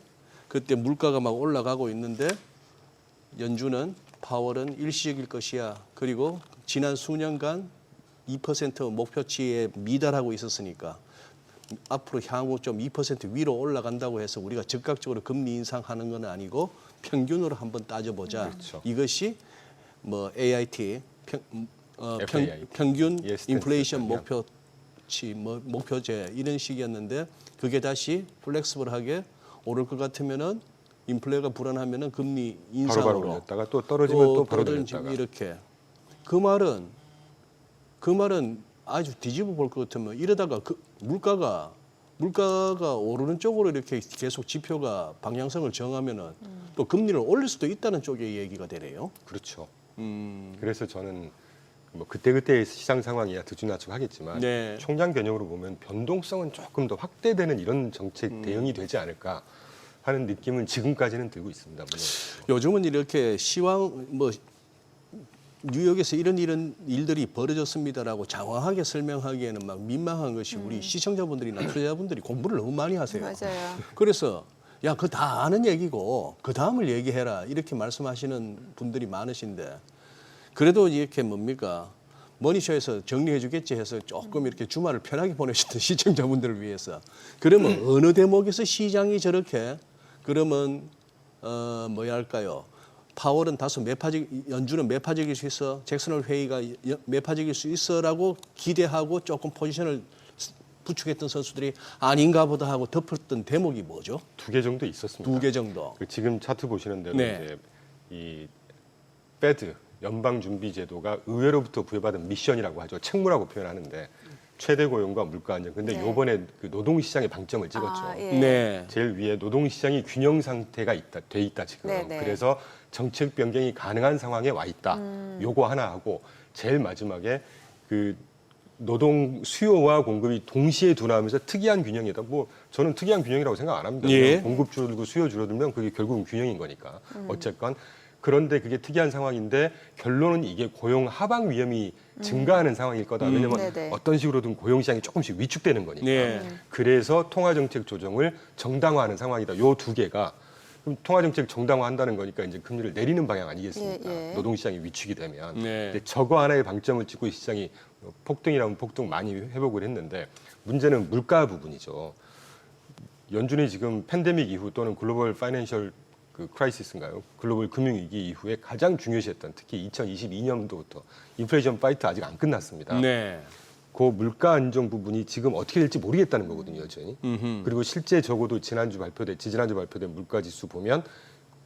그때 물가가 막 올라가고 있는데 연준은 파월은 일시적일 것이야. 그리고 지난 수년간 2% 목표치에 미달하고 있었으니까 앞으로 향후 좀 2% 위로 올라간다고 해서 우리가 즉각적으로 금리 인상하는 건 아니고 평균으로 한번 따져보자. 그렇죠. 이것이 뭐 AIT FAIT. 평균 예, 스탠스 인플레이션 방향. 목표치 목표제 이런 식이었는데 그게 다시 플렉스블하게 오를 것 같으면은 인플레가 불안하면은 금리 인상으로 바로바로 올렸다가 또 떨어지면 또 바로 떨어지고 올렸다가. 이렇게 그 말은 아주 뒤집어 볼 것 같으면 이러다가 그 물가가 오르는 쪽으로 이렇게 계속 지표가 방향성을 정하면은 또 금리를 올릴 수도 있다는 쪽의 얘기가 되네요. 그렇죠. 그래서 저는 뭐 그때그때의 시장 상황이야 들쭉날쭉하겠지만 네. 총량 개념으로 보면 변동성은 조금 더 확대되는 이런 정책 대응이 되지 않을까 하는 느낌은 지금까지는 들고 있습니다. 물론. 요즘은 이렇게 시황 뭐 뉴욕에서 이런 일들이 벌어졌습니다라고 장황하게 설명하기에는 막 민망한 것이 우리 시청자분들이나 투자자분들이 공부를 너무 많이 하세요. 맞아요. 그래서 야, 그거 다 아는 얘기고 그 다음을 얘기해라 이렇게 말씀하시는 분들이 많으신데 그래도 이렇게 뭡니까 머니쇼에서 정리해 주겠지 해서 조금 이렇게 주말을 편하게 보내셨던 시청자분들을 위해서 그러면 어느 대목에서 시장이 저렇게 그러면 뭐야 할까요? 파월은 다소 연준은 매파적일 수 있어, 잭슨홀 회의가 매파적일 수 있어라고 기대하고 조금 포지션을 부축했던 선수들이 아닌가 보다 하고 덮었던 대목이 뭐죠? 2개 정도 있었습니다. 2개 정도. 그 지금 차트 보시는 대로 네. 이제 이 페드 연방준비제도가 의회로부터 부여받은 미션이라고 하죠. 책무라고 표현하는데 최대 고용과 물가 안정. 근데 네. 이번에 그 노동시장의 방점을 찍었죠. 아, 예. 네. 제일 위에 노동시장이 균형 상태가 돼 있다 지금. 네, 네. 그래서 정책 변경이 가능한 상황에 와 있다. 요거 하나 하고 제일 마지막에 그 노동 수요와 공급이 동시에 둔화하면서 특이한 균형이다. 뭐 저는 특이한 균형이라고 생각 안 합니다. 예. 그냥 공급 줄고 수요 줄어들면 그게 결국은 균형인 거니까. 어쨌건 그런데 그게 특이한 상황인데 결론은 이게 고용 하방 위험이 증가하는 상황일 거다. 왜냐하면 네네. 어떤 식으로든 고용 시장이 조금씩 위축되는 거니까. 네. 그래서 통화정책 조정을 정당화하는 상황이다. 요 2개가 그럼 통화정책 정당화한다는 거니까 이제 금리를 내리는 방향 아니겠습니까? 예, 예. 노동시장이 위축이 되면. 네. 근데 저거 하나의 방점을 찍고 시장이 폭등이라면 폭등 많이 회복을 했는데 문제는 물가 부분이죠. 연준이 지금 팬데믹 이후 또는 글로벌 파이낸셜 그 크라이시스인가요? 글로벌 금융위기 이후에 가장 중요시했던 특히 2022년도부터 인플레이션 파이트 아직 안 끝났습니다. 네. 그 물가 안정 부분이 지금 어떻게 될지 모르겠다는 거거든요, 여전히. 그리고 실제 적어도 지지난주 발표된 물가 지수 보면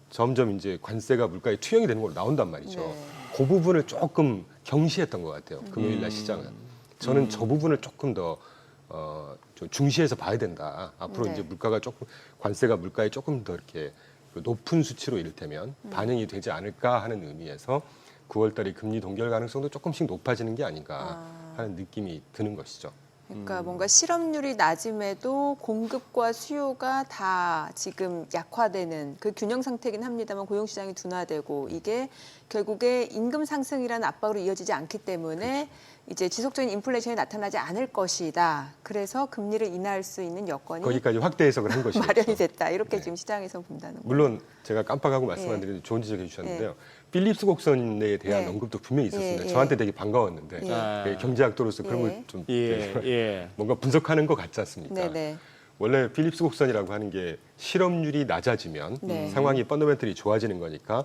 점점 이제 관세가 물가에 투영이 되는 걸로 나온단 말이죠. 네. 그 부분을 조금 경시했던 것 같아요. 금요일 날 시장은. 저는 저 부분을 조금 더 좀 중시해서 봐야 된다. 앞으로 네. 이제 물가가 조금 관세가 물가에 조금 더 이렇게 높은 수치로 이를테면 반영이 되지 않을까 하는 의미에서 9월달에 금리 동결 가능성도 조금씩 높아지는 게 아닌가 하는 느낌이 드는 것이죠. 그러니까 뭔가 실업률이 낮음에도 공급과 수요가 다 지금 약화되는 그 균형 상태긴 합니다만 고용시장이 둔화되고 이게 결국에 임금 상승이라는 압박으로 이어지지 않기 때문에 이제 지속적인 인플레이션이 나타나지 않을 것이다. 그래서 금리를 인하할 수 있는 여건이 거기까지 확대 해석을 한 것이죠. 마련이 됐다. 이렇게 네. 지금 시장에서 본다는 거예요. 물론 제가 깜빡하고 말씀 안 드리는데 좋은 지적해 주셨는데요. 필립스 곡선에 대한 네. 언급도 분명히 있었습니다. 예, 예. 저한테 되게 반가웠는데 예. 네, 경제학도로서 그런 예. 걸 좀 예. 뭔가 분석하는 것 같지 않습니까? 네네. 원래 필립스 곡선이라고 하는 게 실업률이 낮아지면 네. 상황이 펀더멘털이 좋아지는 거니까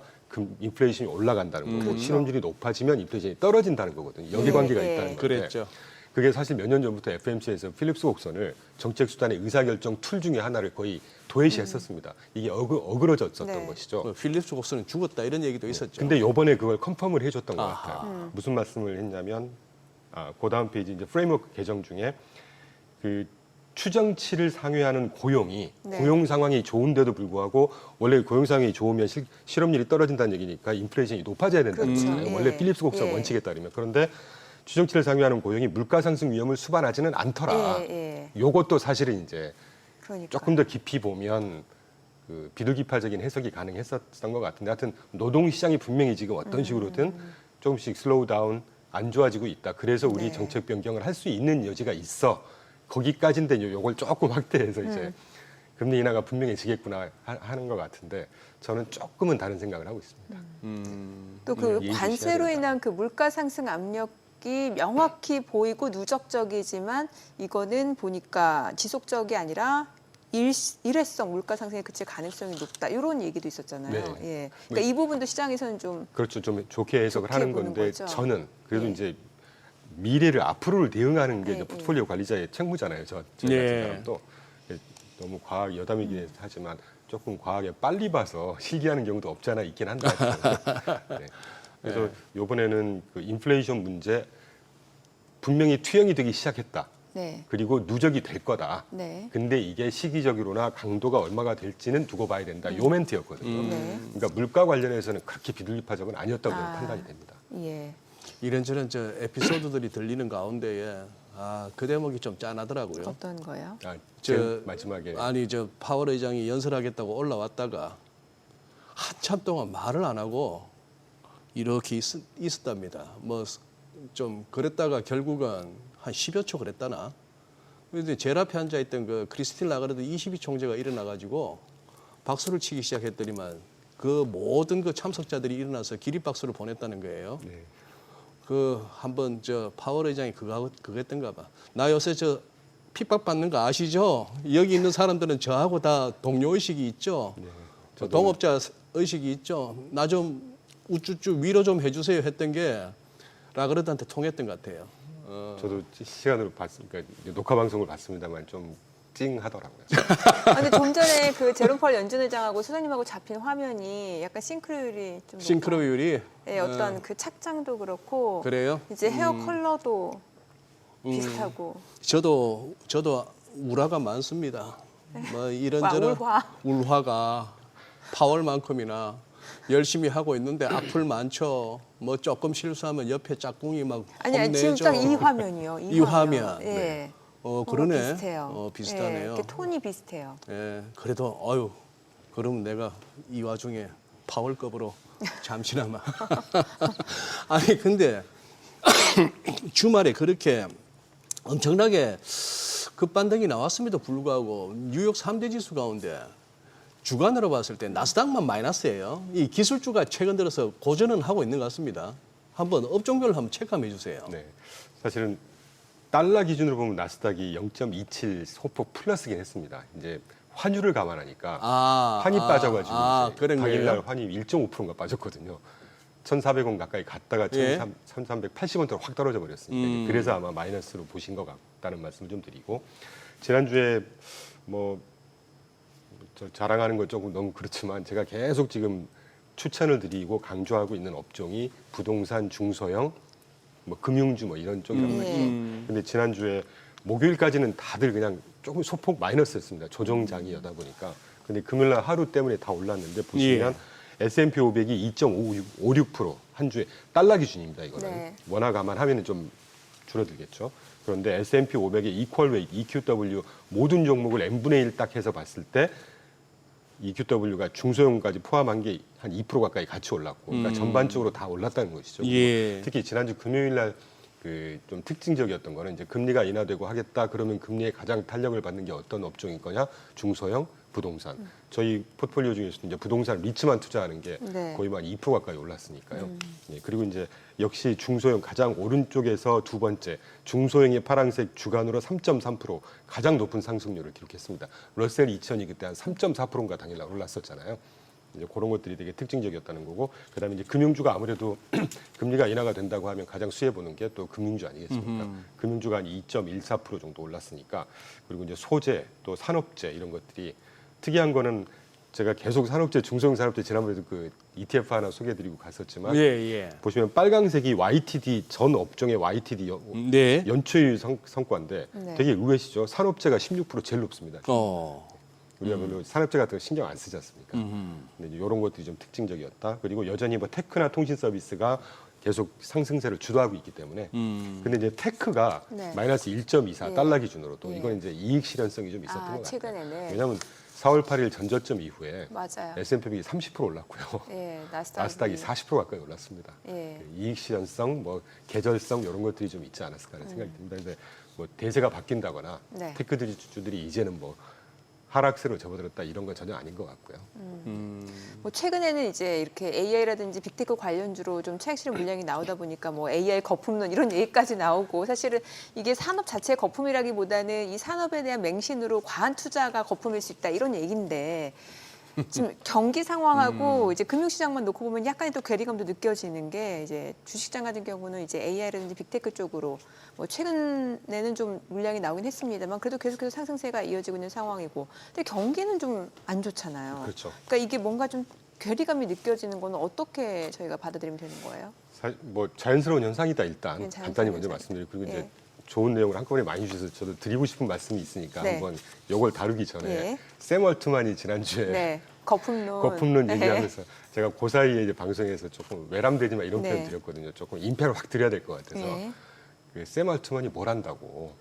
인플레이션이 올라간다는 거고 실업률이 높아지면 인플레이션이 떨어진다는 거거든요. 연계관계가 예, 있다는 예. 건데 그랬죠. 그게 사실 몇 년 전부터 FMC에서 필립스 곡선을 정책 수단의 의사결정 툴 중에 하나를 거의 도외시했었습니다. 이게 어그러졌었던 네. 것이죠. 뭐 필립스 곡선은 죽었다 이런 얘기도 있었죠. 근데 요번에 그걸 컨펌을 해줬던 것 아하. 같아요. 무슨 말씀을 했냐면 그 다음 페이지 이제 프레임워크 개정 중에 그 추정치를 상회하는 고용이 네. 고용 상황이 좋은데도 불구하고 원래 고용 상황이 좋으면 실업률이 떨어진다는 얘기니까 인플레이션이 높아져야 된다는 그렇죠. 거잖아요. 예. 원래 필립스 곡선 예. 원칙에 따르면. 그런데 추정치를 상회하는 고용이 물가 상승 위험을 수반하지는 않더라. 예. 요것도 사실은 이제 그러니까. 조금 더 깊이 보면 그 비둘기파적인 해석이 가능했었던 것 같은데 하여튼 노동시장이 분명히 지금 어떤 식으로든 조금씩 슬로우 다운 안 좋아지고 있다. 그래서 우리 네. 정책 변경을 할 수 있는 여지가 있어. 거기까지인데 요걸 조금 확대해서 이제 금리 인하가 분명히 지겠구나 하는 것 같은데 저는 조금은 다른 생각을 하고 있습니다. 또 그 예의주시해야 관세로 된다. 인한 그 물가 상승 압력 흔적이 명확히 보이고 누적적이지만 이거는 보니까 지속적이 아니라 일회성 물가 상승에 그칠 가능성이 높다. 이런 얘기도 있었잖아요. 네. 예. 그러니까 이 부분도 시장에서는 좀 그렇죠. 좀 좋게 해석을 좋게 하는 보는 건데 거죠. 저는 그래도 예. 이제 미래를 앞으로를 대응하는 게 예, 이제 예. 포트폴리오 관리자의 책무잖아요. 저희 예. 같은 사람도 너무 과학 여담이긴 하지만 조금 과하게 빨리 봐서 실기하는 경우도 없잖아 있긴 한다. 네. 그래서 이번에는 그 인플레이션 문제 분명히 투영이 되기 시작했다. 네. 그리고 누적이 될 거다. 네. 근데 이게 시기적으로나 강도가 얼마가 될지는 두고 봐야 된다. 요 멘트였거든요. 네. 그러니까 물가 관련해서는 그렇게 비둘기파적은 아니었다고 아. 판단이 됩니다. 예. 이런저런 저 에피소드들이 들리는 가운데에 그 대목이 좀 짠하더라고요. 어떤 거요? 아, 저 제일 마지막에 아니 저 파월 의장이 연설하겠다고 올라왔다가 한참 동안 말을 안 하고 이렇게 있었답니다. 뭐 좀 그랬다가 결국은 한 10여 초 그랬다나. 근데 제일 앞에 앉아 있던 그 크리스틴 라가르드 22 총재가 일어나 가지고 박수를 치기 시작했더니만 그 모든 그 참석자들이 일어나서 기립박수를 보냈다는 거예요. 네. 그 한번 저 파월 의장이 그거 했던가 봐. 나 요새 저 핍박받는 거 아시죠? 여기 있는 사람들은 저하고 다 동료 의식이 있죠. 네, 동업자 의식이 있죠. 나 좀 우쭈쭈 위로 좀 해주세요 했던 게 라그르드한테 통했던 것 같아요. 저도 시간으로 봤으니까 녹화 방송을 봤습니다만 좀 찡하더라고요. 근데 좀 전에 그 제롬 파월 연준 의장하고 소장님하고 잡힌 화면이 약간 싱크로율이 좀 싱크로율이 네, 어떤 그 착장도 그렇고 그래요? 이제 헤어 컬러도 비슷하고 저도 울화가 많습니다. 뭐 와, 이런저런 울화. 울화가 파월만큼이나 열심히 하고 있는데 악플 많죠. 뭐 조금 실수하면 옆에 짝꿍이 막 아니 지금 혼내죠. 딱 이 화면이요. 이 화면. 예. 네. 그러네. 비슷해요. 비슷하네요. 예, 이렇게 톤이 비슷해요. 예, 그래도 그럼 내가 이 와중에 파월급으로 잠시나마. 아니 근데 주말에 그렇게 엄청나게 급반등이 나왔음에도 불구하고 뉴욕 3대 지수 가운데 주간으로 봤을 때 나스닥만 마이너스예요. 이 기술주가 최근 들어서 고전은 하고 있는 것 같습니다. 한번 업종별로 한번 체크해 주세요. 네. 사실은 달러 기준으로 보면 나스닥이 0.27 소폭 플러스긴 했습니다. 이제 환율을 감안하니까 환이 빠져가지고 이제 그런 당일날 거예요? 환이 1.5%가 빠졌거든요. 1,400원 가까이 갔다가 예. 1,380원대로 확 떨어져 버렸습니다. 음. 그래서 아마 마이너스로 보신 것 같다는 말씀을 좀 드리고 지난주에 뭐 저 자랑하는 건 조금 너무 그렇지만 제가 계속 지금 추천을 드리고 강조하고 있는 업종이 부동산 중소형 뭐 금융주 뭐 이런 쪽이란 말이죠. 근데 지난주에 목요일까지는 다들 그냥 조금 소폭 마이너스였습니다. 조정장이다 보니까. 근데 금요일 날 하루 때문에 다 올랐는데 보시면 S&P 500이 2.56% 한 주에 달러 기준입니다. 이거는 네. 원화 감안하면은 좀 줄어들겠죠. 그런데 S&P 500의 이퀄 웨이트 EQW 모든 종목을 n분의 1 딱 해서 봤을 때 EQW가 중소형까지 포함한 게 한 2% 가까이 같이 올랐고, 그러니까 전반적으로 다 올랐다는 것이죠. 예. 특히 지난주 금요일 날 그 좀 특징적이었던 거는 이제 금리가 인하되고 하겠다 그러면 금리에 가장 탄력을 받는 게 어떤 업종일 거냐? 중소형, 부동산. 저희 포트폴리오 중에서도 이제 부동산 리츠만 투자하는 게 네. 거의 한 2% 가까이 올랐으니까요. 예, 그리고 이제 역시 중소형 가장 오른쪽에서 두 번째 중소형의 파란색 주간으로 3.3% 가장 높은 상승률을 기록했습니다. 러셀 2000이 그때 한 3.4%인가 당일날 올랐었잖아요. 이제 그런 것들이 되게 특징적이었다는 거고, 그다음에 이제 금융주가 아무래도 금리가 인하가 된다고 하면 가장 수혜 보는 게 또 금융주 아니겠습니까? 금융주가 한 2.14% 정도 올랐으니까, 그리고 이제 소재 또 산업재 이런 것들이 특이한 거는 제가 계속 산업재, 중소형 산업재 지난번에도 그 ETF 하나 소개해드리고 갔었지만 예. 보시면 빨강색이 YTD 전 업종의 YTD 네. 연초율 성과인데 네. 되게 의외시죠. 산업재가 16% 제일 높습니다. 우리가 별로 산업재 같은 거 신경 안 쓰지 않습니까? 근데 이런 것들이 좀 특징적이었다. 그리고 여전히 뭐 테크나 통신 서비스가 계속 상승세를 주도하고 있기 때문에. 근데 이제 테크가 네. 마이너스 1.24 예. 달러 기준으로 또 예. 이건 이제 이익 실현성이 좀 있었던 것 같아요. 최근에는 왜냐하면 4월 8일 전저점 이후에 맞아요. S&P 30% 올랐고요. 예, 나스닥이 40% 가까이 올랐습니다. 예. 이익 실현성, 뭐 계절성 이런 것들이 좀 있지 않았을까 하는 생각이 듭니다. 근데 뭐 대세가 바뀐다거나 네. 테크주들이 이제는 뭐 하락세로 접어들었다 이런 건 전혀 아닌 것 같고요. 뭐 최근에는 이제 이렇게 AI라든지 빅테크 관련주로 좀 차익 실현 물량이 나오다 보니까 뭐 AI 거품론 이런 얘기까지 나오고 사실은 이게 산업 자체의 거품이라기보다는 이 산업에 대한 맹신으로 과한 투자가 거품일 수 있다 이런 얘기인데 지금 경기 상황하고 이제 금융시장만 놓고 보면 약간의 또 괴리감도 느껴지는 게 이제 주식시장 같은 경우는 이제 AI라든지 빅테크 쪽으로 뭐 최근에는 좀 물량이 나오긴 했습니다만 그래도 계속해서 상승세가 이어지고 있는 상황이고 근데 경기는 좀 안 좋잖아요. 그렇죠. 그러니까 이게 뭔가 좀 괴리감이 느껴지는 거는 어떻게 저희가 받아들이면 되는 거예요? 뭐 자연스러운 현상이다 일단 네, 자연스러운 간단히 먼저 현상. 말씀드리고 그리고 예. 이제 좋은 내용을 한꺼번에 많이 주셔서 저도 드리고 싶은 말씀이 있으니까 네. 한번 이걸 다루기 전에 예. 샘 얼트만이 지난주에 네, 거품론. 거품론 네. 얘기하면서 제가 그 사이에 이제 방송에서 조금 외람되지 마 이런 네. 표현 드렸거든요. 조금 임팩을 확 드려야 될 것 같아서 예. 샘 얼트만이 뭘 한다고.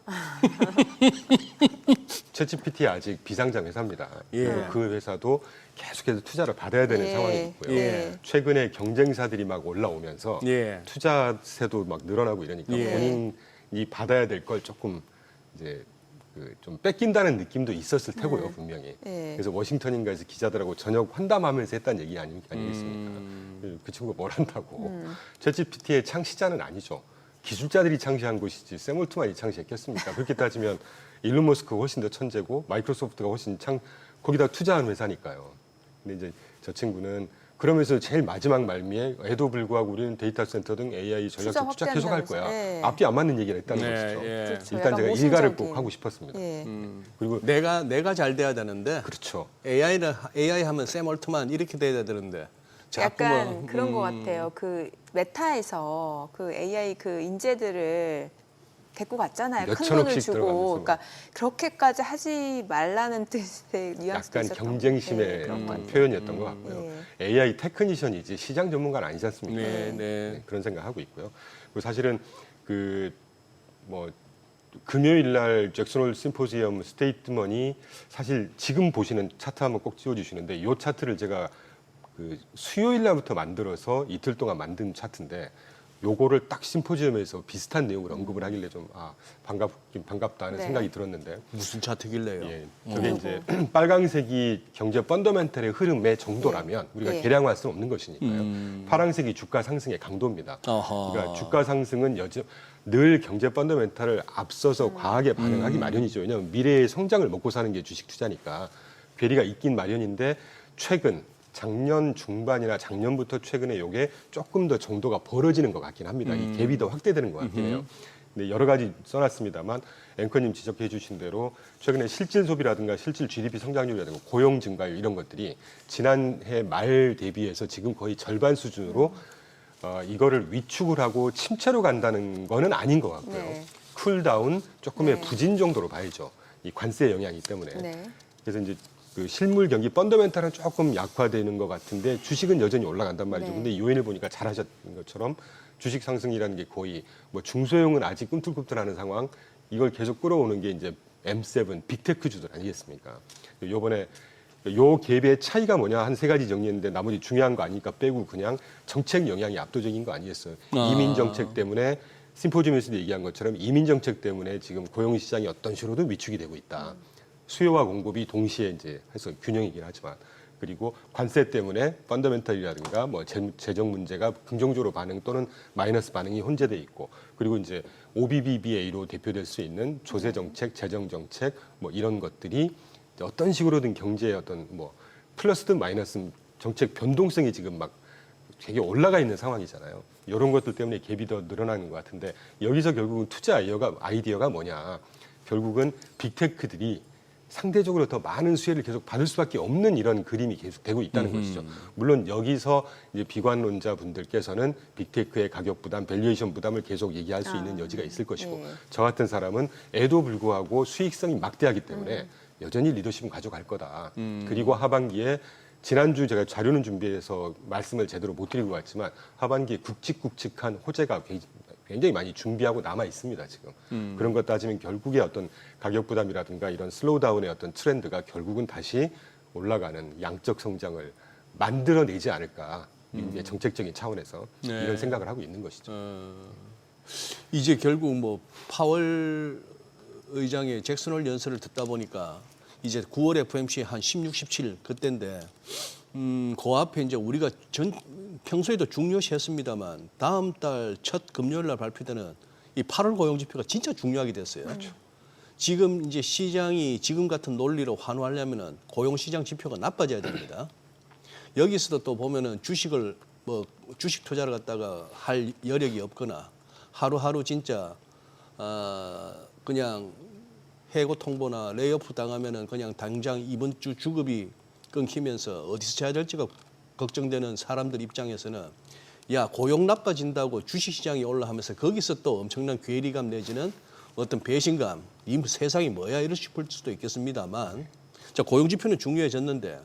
챗GPT 아직 비상장 회사입니다. 예. 그리고 그 회사도 계속해서 투자를 받아야 되는 예. 상황이고요. 예. 최근에 경쟁사들이 막 올라오면서 예. 투자세도 막 늘어나고 이러니까 예. 본인이 받아야 될 걸 조금 이제 좀 뺏긴다는 느낌도 있었을 테고요, 분명히. 예. 그래서 워싱턴인가에서 기자들하고 저녁 환담하면서 했다는 얘기 아니겠습니까? 그 친구가 뭘 한다고. 챗GPT의 창시자는 아니죠. 기술자들이 창시한 곳이지 샘 올트만이 창시했겠습니까? 그렇게 따지면 일론 머스크가 훨씬 더 천재고 마이크로소프트가 훨씬 거기다 투자한 회사니까요. 근데 이제 저 친구는 그러면서 제일 마지막 말미에에도 불구하고 우리는 데이터 센터 등 AI 전략적 투자 계속 할 거야. 네. 앞뒤 안 맞는 얘기를 했다는 네, 것이죠. 예. 그렇죠. 일단 약간 제가 일가를 모순적인. 꼭 하고 싶었습니다. 예. 그리고 내가 잘 돼야 되는데 그렇죠. AI 하면 샘 얼트만 이렇게 돼야 되는데 자꾸 약간 뭐, 그런 것 같아요. 그 메타에서 그 AI 그 인재들을 데리고 갔잖아요. 몇 큰 천억씩 돈을 주고. 들어가면서. 그러니까 그렇게까지 하지 말라는 뜻의 뉘앙스도 약간 있었던 경쟁심의 네, 그런 것 어떤 같아요. 표현이었던 것 같고요. AI 테크니션이지 시장 전문가는 아니지 않습니까? 네, 네. 그런 생각하고 있고요. 그리고 사실은 그 뭐 금요일 날 잭슨홀 심포지엄 스테이트먼이 사실 지금 보시는 차트 한번 꼭 찍어주시는데 이 차트를 제가 그 수요일 날부터 만들어서 이틀 동안 만든 차트인데 요거를 딱 심포지엄에서 비슷한 내용을 언급을 하길래 좀 반갑다 하는 네. 생각이 들었는데 무슨 차트길래요? 예, 저게 이제 빨강색이 경제 펀더멘털의 흐름의 정도라면 우리가 예. 계량할 수는 없는 것이니까요. 파란색이 주가 상승의 강도입니다. 어허. 그러니까 주가 상승은 늘 경제 펀더멘털을 앞서서 과하게 반응하기 마련이죠. 왜냐하면 미래의 성장을 먹고 사는 게 주식 투자니까 괴리가 있긴 마련인데 최근 작년 중반이나 작년부터 최근에 이게 조금 더 정도가 벌어지는 것 같긴 합니다. 이 갭이 더 확대되는 것 같긴 해요. 근데 여러 가지 써놨습니다만 앵커님 지적해 주신 대로 최근에 실질 소비라든가 실질 GDP 성장률이라든가 고용 증가율 이런 것들이 지난해 말 대비해서 지금 거의 절반 수준으로 이거를 위축을 하고 침체로 간다는 거는 아닌 것 같고요. 네. 쿨다운 조금의 네. 부진 정도로 봐야죠. 이 관세 영향이기 때문에. 네. 그래서 이제 그 실물 경기 펀더멘탈은 조금 약화되는 것 같은데 주식은 여전히 올라간단 말이죠. 네. 근데 요인을 보니까 잘하셨던 것처럼 주식 상승이라는 게 거의 뭐 중소형은 아직 꿈틀꿈틀하는 상황 이걸 계속 끌어오는 게 이제 M7 빅테크주들 아니겠습니까? 요번에 요 갭의 차이가 뭐냐 한 세 가지 정리했는데 나머지 중요한 거 아니니까 빼고 그냥 정책 영향이 압도적인 거 아니겠어요? 이민 정책 때문에 심포지엄에서도 얘기한 것처럼 이민 정책 때문에 지금 고용 시장이 어떤 식으로든 위축이 되고 있다. 수요와 공급이 동시에 이제 해서 균형이긴 하지만 그리고 관세 때문에 펀더멘털이라든가 뭐 재정 문제가 긍정적으로 반응 또는 마이너스 반응이 혼재돼 있고 그리고 이제 OBBBA로 대표될 수 있는 조세 정책, 재정 정책 뭐 이런 것들이 어떤 식으로든 경제의 어떤 뭐 플러스든 마이너스 정책 변동성이 지금 막 되게 올라가 있는 상황이잖아요. 이런 것들 때문에 갭이 더 늘어나는 것 같은데 여기서 결국은 투자 아이디어가 뭐냐. 결국은 빅테크들이 상대적으로 더 많은 수혜를 계속 받을 수밖에 없는 이런 그림이 계속 되고 있다는 것이죠. 물론 여기서 이제 비관론자 분들께서는 빅테크의 가격 부담, 밸류에이션 부담을 계속 얘기할 수 있는 여지가 있을 것이고 예. 저 같은 사람은 에도 불구하고 수익성이 막대하기 때문에 여전히 리더십은 가져갈 거다. 그리고 하반기에 지난주 제가 자료는 준비해서 말씀을 제대로 못 드리고 왔지만 하반기에 굵직굵직한 호재가 굉장히 많이 준비하고 남아 있습니다 지금. 그런 것 따지면 결국에 어떤 가격 부담이라든가 이런 슬로우다운의 어떤 트렌드가 결국은 다시 올라가는 양적 성장을 만들어내지 않을까. 미국의 정책적인 차원에서 네. 이런 생각을 하고 있는 것이죠. 이제 결국 뭐 파월 의장의 잭슨홀 연설을 듣다 보니까 이제 9월 FOMC 한 16, 17 그때인데 그 앞에 이제 우리가 평소에도 중요시했습니다만 다음 달 첫 금요일 날 발표되는 이 8월 고용 지표가 진짜 중요하게 됐어요. 지금 이제 시장이 지금 같은 논리로 환호하려면은 고용 시장 지표가 나빠져야 됩니다. 여기서도 또 보면은 주식을 뭐 주식 투자를 갖다가 할 여력이 없거나 하루하루 진짜 그냥 해고 통보나 레이오프 당하면은 그냥 당장 이번 주 주급이 끊기면서 어디서 자야 될지가 걱정되는 사람들 입장에서는 야 고용 나빠진다고 주식시장이 올라하면서 거기서 또 엄청난 괴리감 내지는 어떤 배신감, 이 세상이 뭐야 이럴 싶을 수도 있겠습니다만 자 고용 지표는 중요해졌는데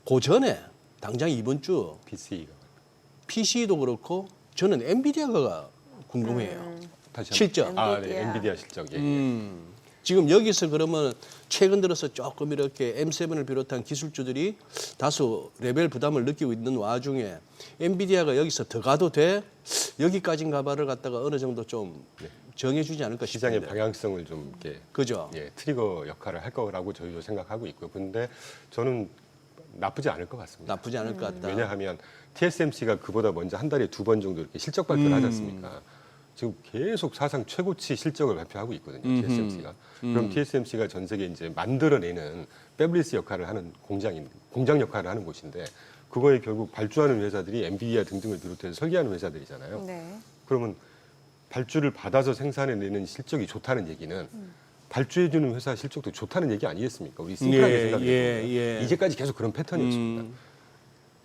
그 전에 당장 이번 주 PC가 PC도 그렇고 저는 엔비디아가 궁금해요. 다시 실적. 네, 엔비디아 실적. 예. 지금 여기서 그러면 최근 들어서 조금 이렇게 M7을 비롯한 기술주들이 다소 레벨 부담을 느끼고 있는 와중에 엔비디아가 여기서 더 가도 돼? 여기까지인가봐를 갖다가 어느 정도 좀 정해주지 않을까 시장의 싶은데. 방향성을 좀 이렇게 그죠? 트리거 역할을 할 거라고 저희도 생각하고 있고요. 근데 저는 나쁘지 않을 것 같습니다. 나쁘지 않을 것 같다. 왜냐하면 TSMC가 그보다 먼저 한 달에 2번 정도 이렇게 실적 발표를 하지 않습니까? 지금 계속 사상 최고치 실적을 발표하고 있거든요. TSMC가. 그럼 TSMC가 전 세계 이제 만들어내는 패블리스 역할을 하는 공장 역할을 하는 곳인데 그거에 결국 발주하는 회사들이 엔비디아 등등을 비롯해서 설계하는 회사들이잖아요. 네. 그러면 발주를 받아서 생산해내는 실적이 좋다는 얘기는 발주해주는 회사 실적도 좋다는 얘기 아니겠습니까? 우리 심플하게 생각해보면 이제까지 계속 그런 패턴이었습니다.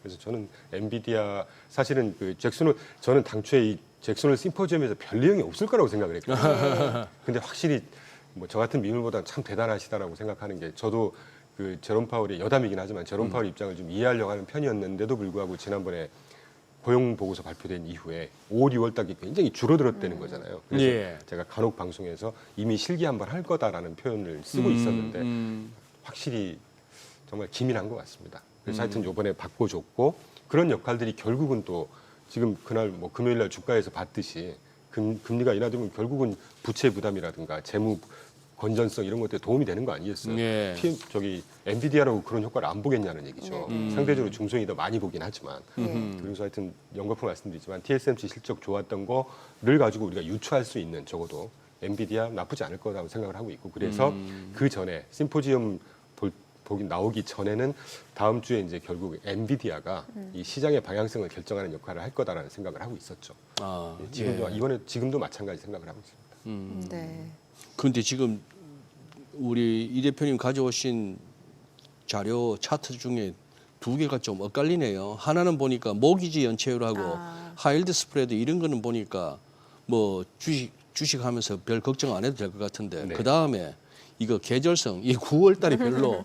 그래서 저는 엔비디아 사실은 그 잭슨홀 저는 당초에 이 잭슨홀 심포지엄에서 별 내용이 없을 거라고 생각을 했거든요. 근데 확실히 뭐 저 같은 미물보다 참 대단하시다라고 생각하는 게 저도 그 제롬 파월의 여담이긴 하지만 제롬 파월 입장을 좀 이해하려고 하는 편이었는데도 불구하고 지난번에 고용 보고서 발표된 이후에 5월, 6월 달에 굉장히 줄어들었다는 거잖아요. 그래서 제가 간혹 방송에서 이미 실기 한번 할 거다라는 표현을 쓰고 있었는데 확실히 정말 기민한 것 같습니다. 그래서 하여튼 이번에 바꿔줬고 그런 역할들이 결국은 또 지금 그날 뭐 금요일 날 주가에서 봤듯이 금리가 인하되면 결국은 부채 부담이라든가 재무 건전성 이런 것들에 도움이 되는 거 아니겠어요? 저기 엔비디아라고 그런 효과를 안 보겠냐는 얘기죠. 상대적으로 중소형이 더 많이 보긴 하지만 그래서 하여튼 연거푸 말씀드리지만 TSMC 실적 좋았던 거를 가지고 우리가 유추할 수 있는 적어도 엔비디아 나쁘지 않을 거라고 생각을 하고 있고 그래서 그 전에 심포지엄 보기 나오기 전에는 다음 주에 이제 결국 엔비디아가 이 시장의 방향성을 결정하는 역할을 할 거다라는 생각을 하고 있었죠. 지금도 마찬가지 생각을 하고 있습니다. 네. 그런데 지금 우리 이 대표님 가져오신 자료 차트 중에 두 개가 좀 엇갈리네요. 하나는 보니까 모기지 연체율하고 하이힐드 스프레드 이런 거는 보니까 뭐 주식하면서 별 걱정 안 해도 될 것 같은데 그 다음에 이거 계절성 이 9월 달이 별로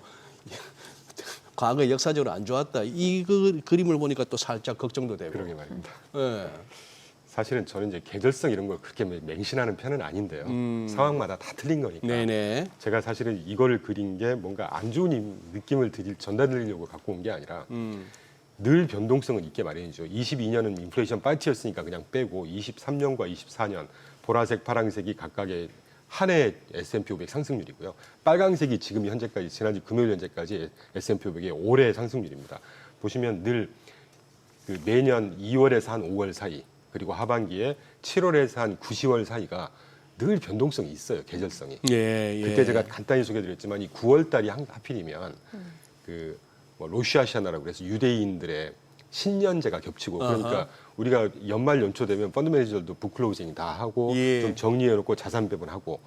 과거에 역사적으로 안 좋았다. 이 그림을 보니까 또 살짝 걱정도 되고. 그러게 말입니다. 네. 사실은 저는 이제 계절성 이런 걸 그렇게 맹신하는 편은 아닌데요. 상황마다 다 틀린 거니까. 네네. 제가 사실은 이거를 그린 게 뭔가 안 좋은 느낌을 전달드리려고 갖고 온 게 아니라 늘 변동성은 있게 마련이죠. 22년은 인플레이션 파이트였으니까 그냥 빼고 23년과 24년 보라색, 파란색이 각각의 한 해 S&P 500 상승률이고요. 빨강색이 지금 현재까지 지난주 금요일 현재까지 S&P 500의 올해 상승률입니다. 보시면 늘 그 매년 2월에서 한 5월 사이 그리고 하반기에 7월에서 한 9, 10월 사이가 늘 변동성이 있어요. 계절성이. 그때 제가 간단히 소개드렸지만 이 9월 달이 하필이면 그 뭐 로시아시아나라고 그래서 유대인들의 신년제가 겹치고 그러니까 우리가 연말 연초 되면 펀드 매니저들도 북클로징 다 하고 좀 정리해놓고 자산 배분하고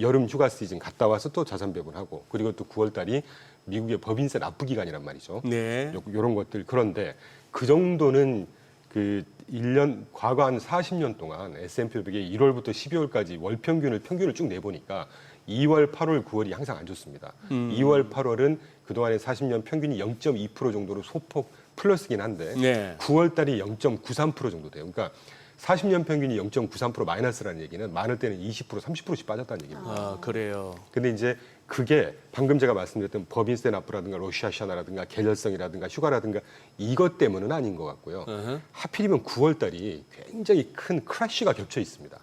여름 휴가 시즌 갔다 와서 또 자산 배분하고 그리고 또 9월 달이 미국의 법인세 납부 기간이란 말이죠. 이런 것들 그런데 그 정도는 그 1년 과거 한 40년 동안 S&P 500의 1월부터 12월까지 월 평균을 쭉 내보니까 2월, 8월, 9월이 항상 안 좋습니다. 2월, 8월은 그동안의 40년 평균이 0.2% 정도로 소폭 플러스긴 한데 9월 달이 0.93% 정도 돼요. 그러니까 40년 평균이 0.93% 마이너스라는 얘기는 많을 때는 20%, 30%씩 빠졌다는 얘기입니다. 아, 그래요. 근데 이제 그게 방금 제가 말씀드렸던 법인세 납부라든가 로시아시아나라든가 계절성이라든가 휴가라든가 이것 때문은 아닌 것 같고요. 하필이면 9월 달이 굉장히 큰 크래쉬가 겹쳐 있습니다.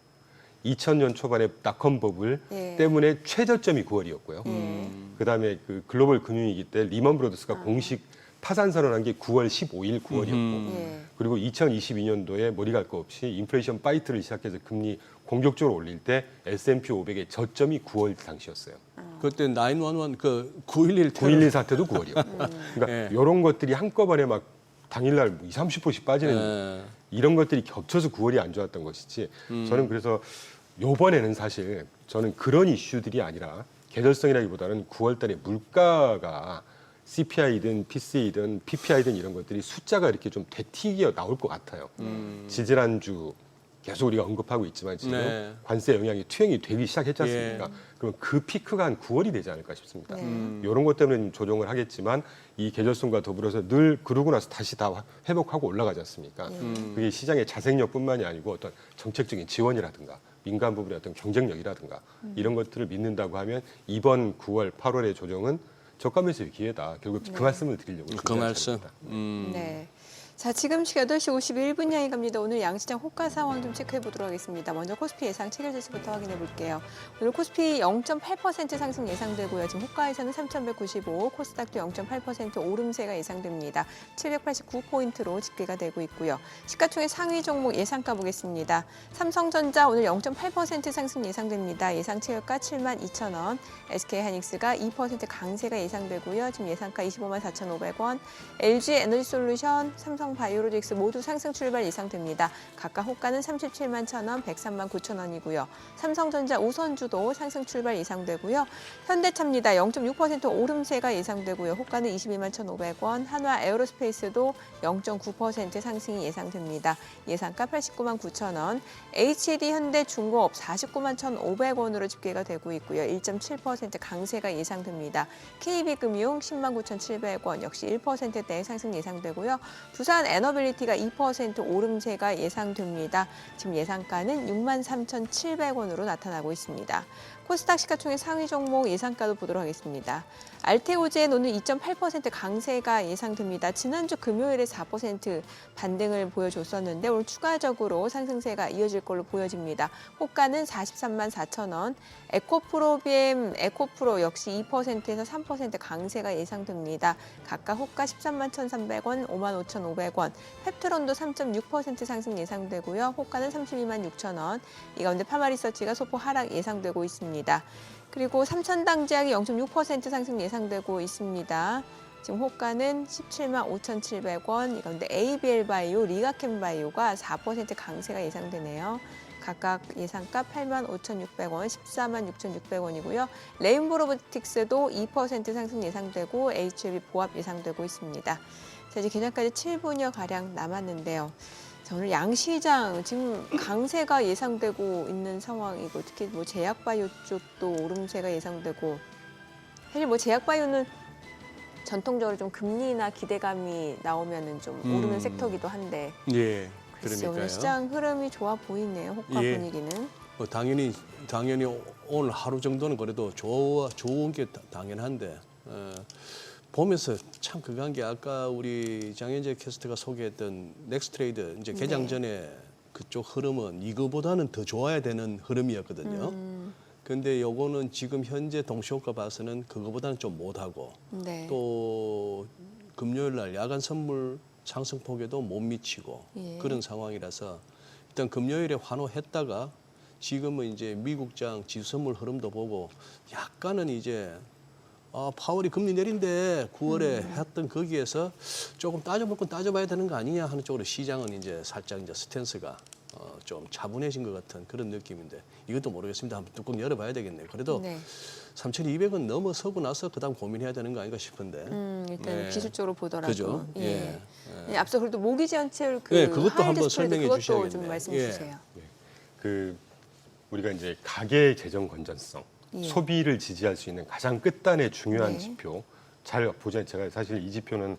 2000년 초반에 닷컴 버블 때문에 최저점이 9월이었고요. 그다음에 그 글로벌 금융위기 때 리먼 브로더스가 공식 파산 선언한 게 9월 15일 9월이었고 예. 그리고 2022년도에 머리 갈 거 없이 인플레이션 파이트를 시작해서 금리 공격적으로 올릴 때 S&P 500의 저점이 9월 당시였어요. 그때 911 그 911 9.11 사태도 9월이었고. 그러니까 예. 이런 것들이 한꺼번에 막 당일날 20, 30%씩 빠지는 예. 이런 것들이 겹쳐서 9월이 안 좋았던 것이지. 저는 그래서 요번에는 사실 저는 그런 이슈들이 아니라 계절성이라기보다는 9월 달에 물가가 CPI든 PCE든 PPI든 이런 것들이 숫자가 이렇게 좀 되튀겨 나올 것 같아요. 지지난주 계속 우리가 언급하고 있지만 지금 네. 관세 영향이 투영이 되기 시작했지 않습니까? 예. 그럼 그 피크가 한 9월이 되지 않을까 싶습니다. 네. 이런 것 때문에 좀 조정을 하겠지만 이 계절성과 더불어서 늘 그러고 나서 다시 다 회복하고 올라가지 않습니까? 그게 시장의 자생력뿐만이 아니고 어떤 정책적인 지원이라든가 민간 부분의 어떤 경쟁력이라든가 이런 것들을 믿는다고 하면 이번 9월, 8월의 조정은 저가 매수의 기회다. 결국 그 말씀을 드리려고 그 말씀. 네. 자, 지금 시각 8시 51분 향해 갑니다. 오늘 양시장 호가 상황 좀 체크해 보도록 하겠습니다. 먼저 코스피 예상 체결지수부터 확인해 볼게요. 오늘 코스피 0.8% 상승 예상되고요. 지금 호가에서는 3,195, 코스닥도 0.8% 오름세가 예상됩니다. 789포인트로 집계가 되고 있고요. 시가총액 상위 종목 예상가 보겠습니다. 삼성전자 오늘 0.8% 상승 예상됩니다. 예상 체결가 72,000원. SK하이닉스가 2% 강세가 예상되고요. 지금 예상가 254,500원. LG에너지솔루션, 삼성바이오로직스 모두 상승 출발 예상됩니다. 각각 호가는 37만 1,000원, 103만 9천 원이고요. 삼성전자 우선주도 상승 출발 예상되고요. 현대차입니다. 0.6% 오름세가 예상되고요. 호가는 22만 1,500원. 한화 에어로스페이스도 0.9% 상승이 예상됩니다. 예상가 89만 9천 원. HD 현대중공업 49만 1,500원으로 집계가 되고 있고요. 1.7% 강세가 예상됩니다. KB금융 10만 9,700원 역시 1%대 상승 예상되고요. 부산 에너빌리티가 2% 오름세가 예상됩니다. 지금 예상가는 6만 3,700원으로 나타나고 있습니다. 코스닥 시가총액 상위 종목 예상가도 보도록 하겠습니다. 알테오젠 오늘 2.8% 강세가 예상됩니다. 지난주 금요일에 4% 반등을 보여줬었는데 오늘 추가적으로 상승세가 이어질 걸로 보여집니다. 호가는 43만 4천 원. 에코프로비엠, 에코프로 역시 2%에서 3% 강세가 예상됩니다. 각각 호가 13만 1,300원, 5만 5,500원. 펩트론도 3.6% 상승 예상되고요. 호가는 32만 6천 원. 이 가운데 파마리서치가 소폭 하락 예상되고 있습니다. 그리고 삼천당제약이 0.6% 상승 예상되고 있습니다. 지금 호가는 17만 5,700원. 이 가운데 ABL바이오, 리가캠바이오가 4% 강세가 예상되네요. 각각 예상가 8만 5,600원, 14만 6,600원이고요. 레인보로보틱스도 2% 상승 예상되고 HLB 보합 예상되고 있습니다. 자, 이제 개장까지 7분여 가량 남았는데요. 자, 오늘 양시장 지금 강세가 예상되고 있는 상황이고 특히 뭐 제약바이오 쪽도 오름세가 예상되고 사실 뭐 제약바이오는 전통적으로 좀 금리나 기대감이 나오면은 좀 오르는 섹터기도 한데 예. 글쎄, 오늘 그러니까요. 시장 흐름이 좋아 보이네요. 호가 예. 분위기는. 뭐 당연히 오늘 하루 정도는 그래도 좋은 게 당연한데 보면서 참 그간 게 아까 우리 장현재 캐스터가 소개했던 넥스트레이드 이제 개장 네. 전에 그쪽 흐름은 이거보다는 더 좋아야 되는 흐름이었거든요. 근데 요거는 지금 현재 동시효과 봐서는 그거보다는 좀 못하고 네. 또 금요일 날 야간 선물 상승폭에도 못 미치고 예. 그런 상황이라서 일단 금요일에 환호했다가 지금은 이제 미국장 지수 선물 흐름도 보고 약간은 이제 파월이 금리 내린데 9월에 했던 거기에서 조금 따져볼 건 따져봐야 되는 거 아니냐 하는 쪽으로 시장은 이제 살짝 이제 스탠스가 좀 차분해진 것 같은 그런 느낌인데 이것도 모르겠습니다. 한번 뚜껑 열어봐야 되겠네요. 그래도 네. 3,200원 넘어서고 나서 그다음 고민해야 되는 거 아닌가 싶은데. 일단 네. 기술적으로 보더라도. 그죠? 예. 예. 예, 앞서 그래도 모기지연체율 그 네, 그것도 하이드 한번 스프레드 설명해 그것도 주셔야겠네요. 좀 말씀해 예. 주세요. 그 우리가 이제 가계 재정 건전성, 예. 소비를 지지할 수 있는 가장 끝단의 중요한 네. 지표. 잘 보자. 제가 사실 이 지표는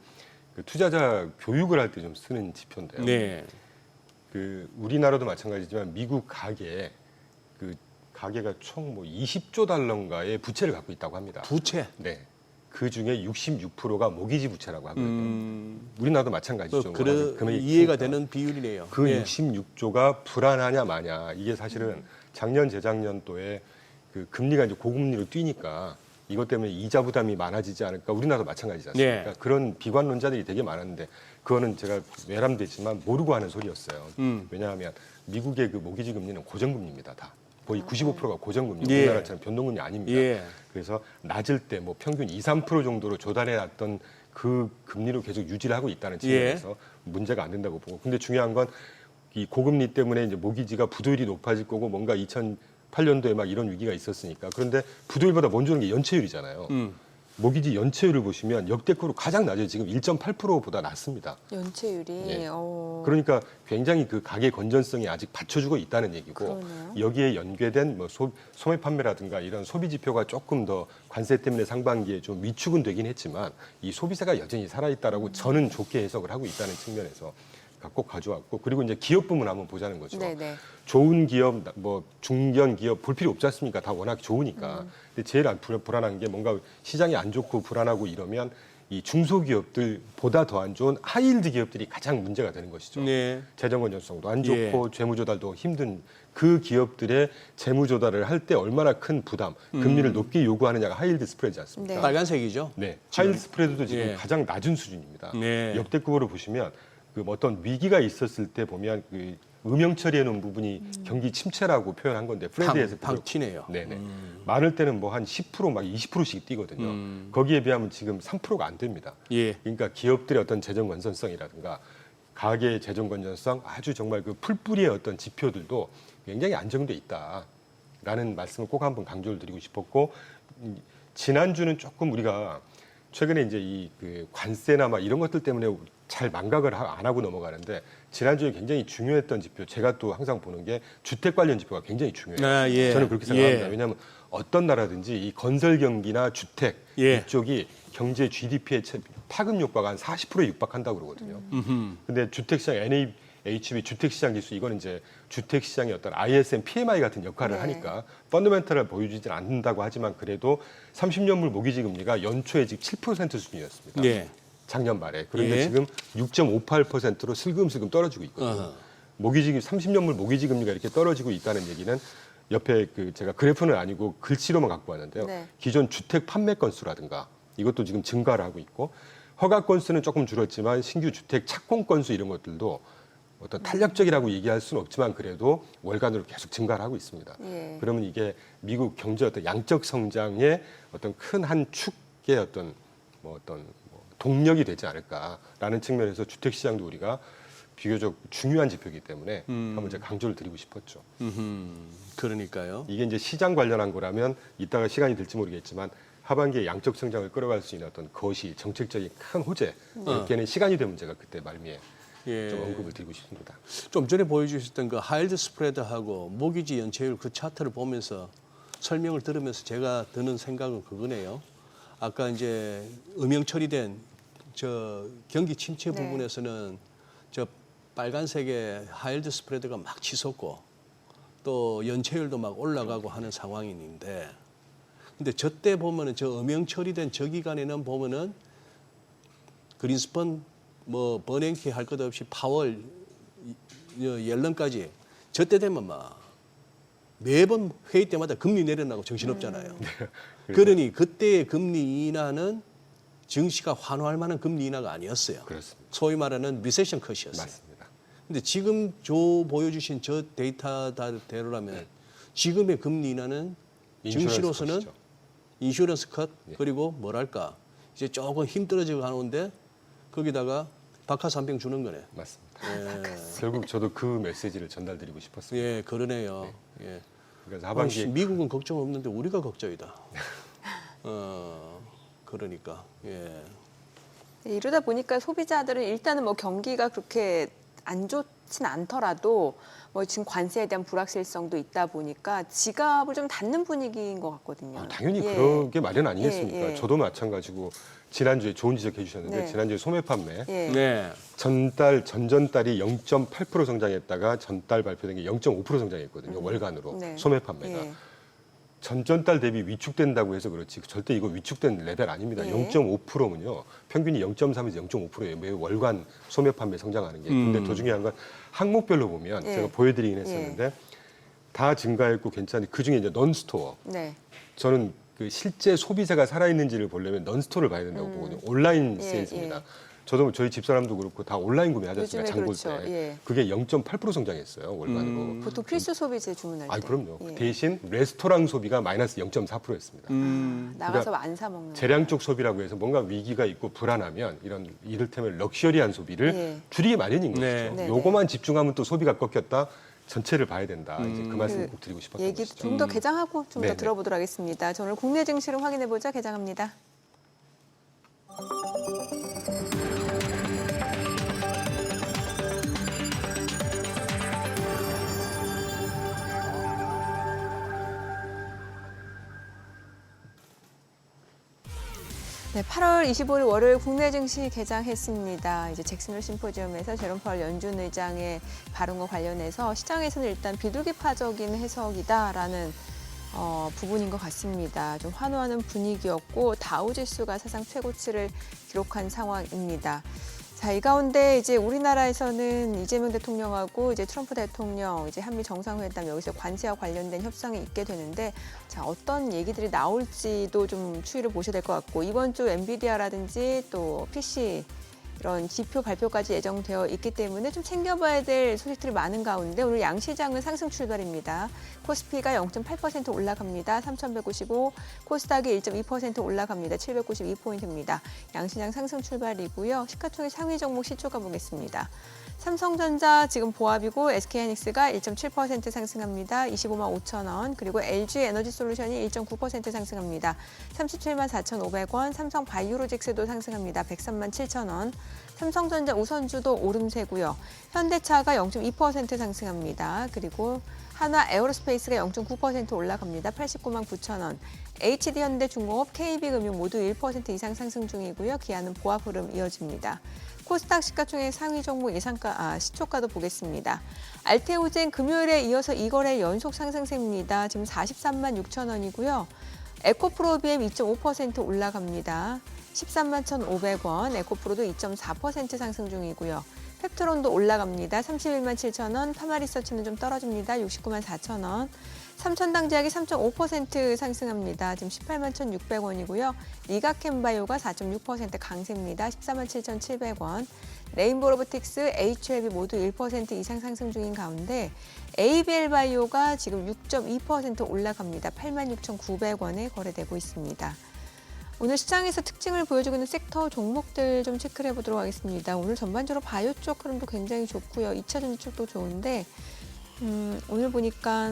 그 투자자 교육을 할 때 좀 쓰는 지표인데요. 네. 그 우리나라도 마찬가지지만 미국 가계 그 가계가 총 뭐 20조 달러인가의 부채를 갖고 있다고 합니다. 부채. 네. 그 중에 66%가 모기지 부채라고 하거든요. 우리나라도 마찬가지죠. 금액이 이해가 크니까. 되는 비율이네요. 그 예. 66조가 불안하냐 마냐 이게 사실은 작년 재작년도에 그 금리가 이제 고금리로 뛰니까 이것 때문에 이자 부담이 많아지지 않을까. 우리나라도 마찬가지지 않습니까? 네. 그런 비관론자들이 되게 많았는데 그거는 제가 외람되지만 모르고 하는 소리였어요. 왜냐하면 미국의 그 모기지 금리는 고정금리입니다. 다. 거의 95%가 고정금리, 예. 우리나라처럼 변동금리 아닙니다. 예. 그래서 낮을 때 뭐 평균 2, 3% 정도로 조달해놨던 그 금리로 계속 유지를 하고 있다는 측면에서 문제가 안 된다고 보고. 근데 중요한 건 이 고금리 때문에 이제 모기지가 부도율이 높아질 거고 뭔가 2008년도에 막 이런 위기가 있었으니까. 그런데 부도율보다 먼저 오는 게 연체율이잖아요. 모기지 연체율을 보시면 역대급으로 가장 낮아요. 지금 1.8%보다 낮습니다. 연체율이. 예. 그러니까 굉장히 그 가계 건전성이 아직 받쳐주고 있다는 얘기고 그러네요. 여기에 연계된 뭐 소매 판매라든가 이런 소비 지표가 조금 더 관세 때문에 상반기에 좀 위축은 되긴 했지만 이 소비세가 여전히 살아있다라고 저는 좋게 해석을 하고 있다는 측면에서 꼭 가져왔고 그리고 이제 기업 부문 한번 보자는 거죠. 네네. 좋은 기업, 뭐 중견 기업 볼 필요 없지 않습니까? 다 워낙 좋으니까. 근데 제일 불안한 게 뭔가 시장이 안 좋고 불안하고 이러면 이 중소기업들보다 더 안 좋은 하이힐드 기업들이 가장 문제가 되는 것이죠. 네. 재정 건전성도 안 좋고 재무 조달도 힘든 그 기업들의 재무 조달을 할 때 얼마나 큰 부담, 금리를 높게 요구하느냐가 하이힐드 스프레드지 않습니까? 네. 빨간색이죠. 네, 하이힐드 스프레드도 지금 예. 가장 낮은 수준입니다. 네. 역대급으로 보시면 그 어떤 위기가 있었을 때 보면 그 음영 처리해 놓은 부분이 경기 침체라고 표현한 건데 프레드에서 팡 튀네요. 네네. 많을 때는 뭐 한 10% 막 20%씩 뛰거든요. 거기에 비하면 지금 3%가 안 됩니다. 예. 그러니까 기업들의 어떤 재정 건전성이라든가 가계의 재정 건전성 아주 정말 그 풀뿌리의 어떤 지표들도 굉장히 안정돼 있다라는 말씀을 꼭 한번 강조를 드리고 싶었고 지난주는 조금 우리가 최근에 이제 이 그 관세나 막 이런 것들 때문에 잘 망각을 안 하고 넘어가는데 지난주에 굉장히 중요했던 지표 제가 또 항상 보는 게 주택 관련 지표가 굉장히 중요해요. 아, 예. 저는 그렇게 생각합니다. 예. 왜냐하면 어떤 나라든지 이 건설 경기나 주택 예. 이쪽이 경제 GDP의 파급 효과가 한 40%에 육박한다고 그러거든요. 근데 주택시장 NAHB 주택시장 지수 이거는 이제 주택시장의 어떤 ISM PMI 같은 역할을 네. 하니까 펀더멘털을 보여주진 않는다고 하지만 그래도 30년물 모기지 금리가 연초에 지금 7% 수준이었습니다. 네. 작년 말에. 그런데 예. 지금 6.58%로 슬금슬금 떨어지고 있거든요. 어허. 모기지 30년물 모기지 금리가 이렇게 떨어지고 있다는 얘기는 옆에 그 제가 그래프는 아니고 글씨로만 갖고 왔는데요. 네. 기존 주택 판매 건수라든가 이것도 지금 증가를 하고 있고 허가 건수는 조금 줄었지만 신규 주택 착공 건수 이런 것들도 어떤 탄력적이라고 얘기할 수는 없지만 그래도 월간으로 계속 증가를 하고 있습니다. 예. 그러면 이게 미국 경제 어떤 양적 성장의 어떤 큰 한 축의 어떤 동력이 되지 않을까라는 측면에서 주택 시장도 우리가 비교적 중요한 지표이기 때문에 한번 제가 강조를 드리고 싶었죠. 그러니까요. 이게 이제 시장 관련한 거라면 이따가 시간이 될지 모르겠지만 하반기에 양적 성장을 끌어갈 수 있는 어떤 것이 정책적인 큰 호재, 이렇게는 시간이 되면 제가 그때 말미에 예. 좀 언급을 드리고 싶습니다. 좀 전에 보여주셨던 그 하이힐드 스프레드하고 모기지 연체율 그 차트를 보면서 설명을 들으면서 제가 드는 생각은 그거네요. 아까 이제 음영 처리된 저 경기 침체 네. 부분에서는 저 빨간색의 하이힐드 스프레드가 막 치솟고 또 연체율도 막 올라가고 하는 상황인데 근데 저때 보면은 저 음영 처리된 저 기간에는 보면은 그린스펀 뭐 버냉키 할 것 없이 파월 옐런까지 저때 되면 막 매번 회의 때마다 금리 내려나고 정신없잖아요. 그러니 그때의 금리 인하는 증시가 환호할 만한 금리 인하가 아니었어요. 그렇습니다. 소위 말하는 리세션 컷이었어요. 맞습니다. 근데 지금 보여주신 저 데이터대로라면 지금의 금리 인하는 증시로서는 컷이죠. 인슈런스 컷 그리고 뭐랄까 이제 조금 힘 떨어지고 가는데 거기다가 박하스 한 병 주는 거네. 맞습니다. 예, 결국 저도 그 메시지를 전달드리고 싶었습니다. 예 그러네요. 예. 그래서 아이씨, 하반기에 미국은 걱정 없는데 우리가 걱정이다. 그러니까 예. 이러다 보니까 소비자들은 일단은 뭐 경기가 그렇게 안 좋진 않더라도 뭐 지금 관세에 대한 불확실성도 있다 보니까 지갑을 좀 닫는 분위기인 것 같거든요. 당연히 예. 그러게 마련 아니겠습니까? 예, 예. 저도 마찬가지고 지난주에 좋은 지적해 주셨는데 네. 지난주에 소매 판매 예. 네. 전전달이 0.8% 성장했다가 전달 발표된 게 0.5% 성장했거든요. 월간으로 네. 소매 판매가. 예. 전전달 대비 위축된다고 해서 그렇지 절대 이거 위축된 레벨 아닙니다. 네. 0.5%면요. 평균이 0.3에서 0.5%예요. 매우 월간 소매 판매 성장하는 게. 근데 더 중요한 건 항목별로 보면 예. 제가 보여드리긴 했었는데 다 증가했고 괜찮은데 그중에 이제 넌스토어. 네. 저는 그 실제 소비자가 살아있는지를 보려면 넌스토어를 봐야 된다고 보거든요. 온라인 예, 세일즈입니다. 예. 저도 저희 집사람도 그렇고 다 온라인 구매하지 않습니까? 요즘에 장볼 그렇죠. 때. 예. 그게 0.8% 성장했어요. 월간으로. 보통 필수 소비재 주문할 때. 아, 그럼요. 예. 대신 레스토랑 소비가 마이너스 0.4%였습니다. 나가서 안 사 먹는. 재량적 소비라고 해서 뭔가 위기가 있고 불안하면 이런 이를테면 럭셔리한 소비를 예. 줄이기 마련인 거죠. 네. 네, 요거만 집중하면 또 소비가 꺾였다. 전체를 봐야 된다. 이제 그 말씀 꼭 드리고 싶었던 얘기 것이죠. 좀 더 개장하고 좀 더 네네. 들어보도록 하겠습니다. 자, 오늘 국내 증시를 확인해 보자. 개장합니다. 네, 8월 25일 월요일 국내 증시 개장했습니다. 이제 잭슨홀 심포지엄에서 제롬 파월 연준 의장의 발언과 관련해서 시장에서는 일단 비둘기파적인 해석이다라는 부분인 것 같습니다. 좀 환호하는 분위기였고 다우 지수가 사상 최고치를 기록한 상황입니다. 자, 이 가운데 이제 우리나라에서는 이재명 대통령하고 이제 트럼프 대통령 이제 한미 정상회담 여기서 관세와 관련된 협상이 있게 되는데 자, 어떤 얘기들이 나올지도 좀 추이를 보셔야 될 것 같고 이번 주 엔비디아라든지 또 PC 이런 지표 발표까지 예정되어 있기 때문에 좀 챙겨봐야 될 소식들이 많은 가운데 오늘 양시장은 상승 출발입니다. 코스피가 0.8% 올라갑니다. 3,195, 코스닥이 1.2% 올라갑니다. 792포인트입니다. 양시장 상승 출발이고요. 시가총액 상위 종목 시초가 보겠습니다. 삼성전자 지금 보합이고 SK하이닉스가 1.7% 상승합니다. 25만 5천 원. 그리고 LG에너지솔루션이 1.9% 상승합니다. 37만 4,500원. 삼성바이오로직스도 상승합니다. 103만 7천 원. 삼성전자 우선주도 오름세고요. 현대차가 0.2% 상승합니다. 그리고 하나 에어로스페이스가 0.9% 올라갑니다. 89만 9천 원. HD현대중공업, KB금융 모두 1% 이상 상승 중이고요. 기아는 보합 흐름 이어집니다. 코스닥 시가총액 상위 종목 시초가도 보겠습니다. 알테오젠 금요일에 이어서 2거래 연속 상승세입니다. 지금 43만 6천 원이고요. 에코프로비엠 2.5% 올라갑니다. 13만 1,500원, 에코프로도 2.4% 상승 중이고요. 펩트론도 올라갑니다. 31만 7천 원, 파마리서치는 좀 떨어집니다. 69만 4천 원. 삼천당제약이 3.5% 상승합니다. 지금 18만 1,600원이고요. 리가캠바이오가 4.6% 강세입니다. 14만 7,700원. 레인보로보틱스, HLB 모두 1% 이상 상승 중인 가운데 ABL바이오가 지금 6.2% 올라갑니다. 8만 6,900원에 거래되고 있습니다. 오늘 시장에서 특징을 보여주고 있는 섹터 종목들 좀 체크를 해보도록 하겠습니다. 오늘 전반적으로 바이오 쪽 흐름도 굉장히 좋고요. 2차 전지 쪽도 좋은데 오늘 보니까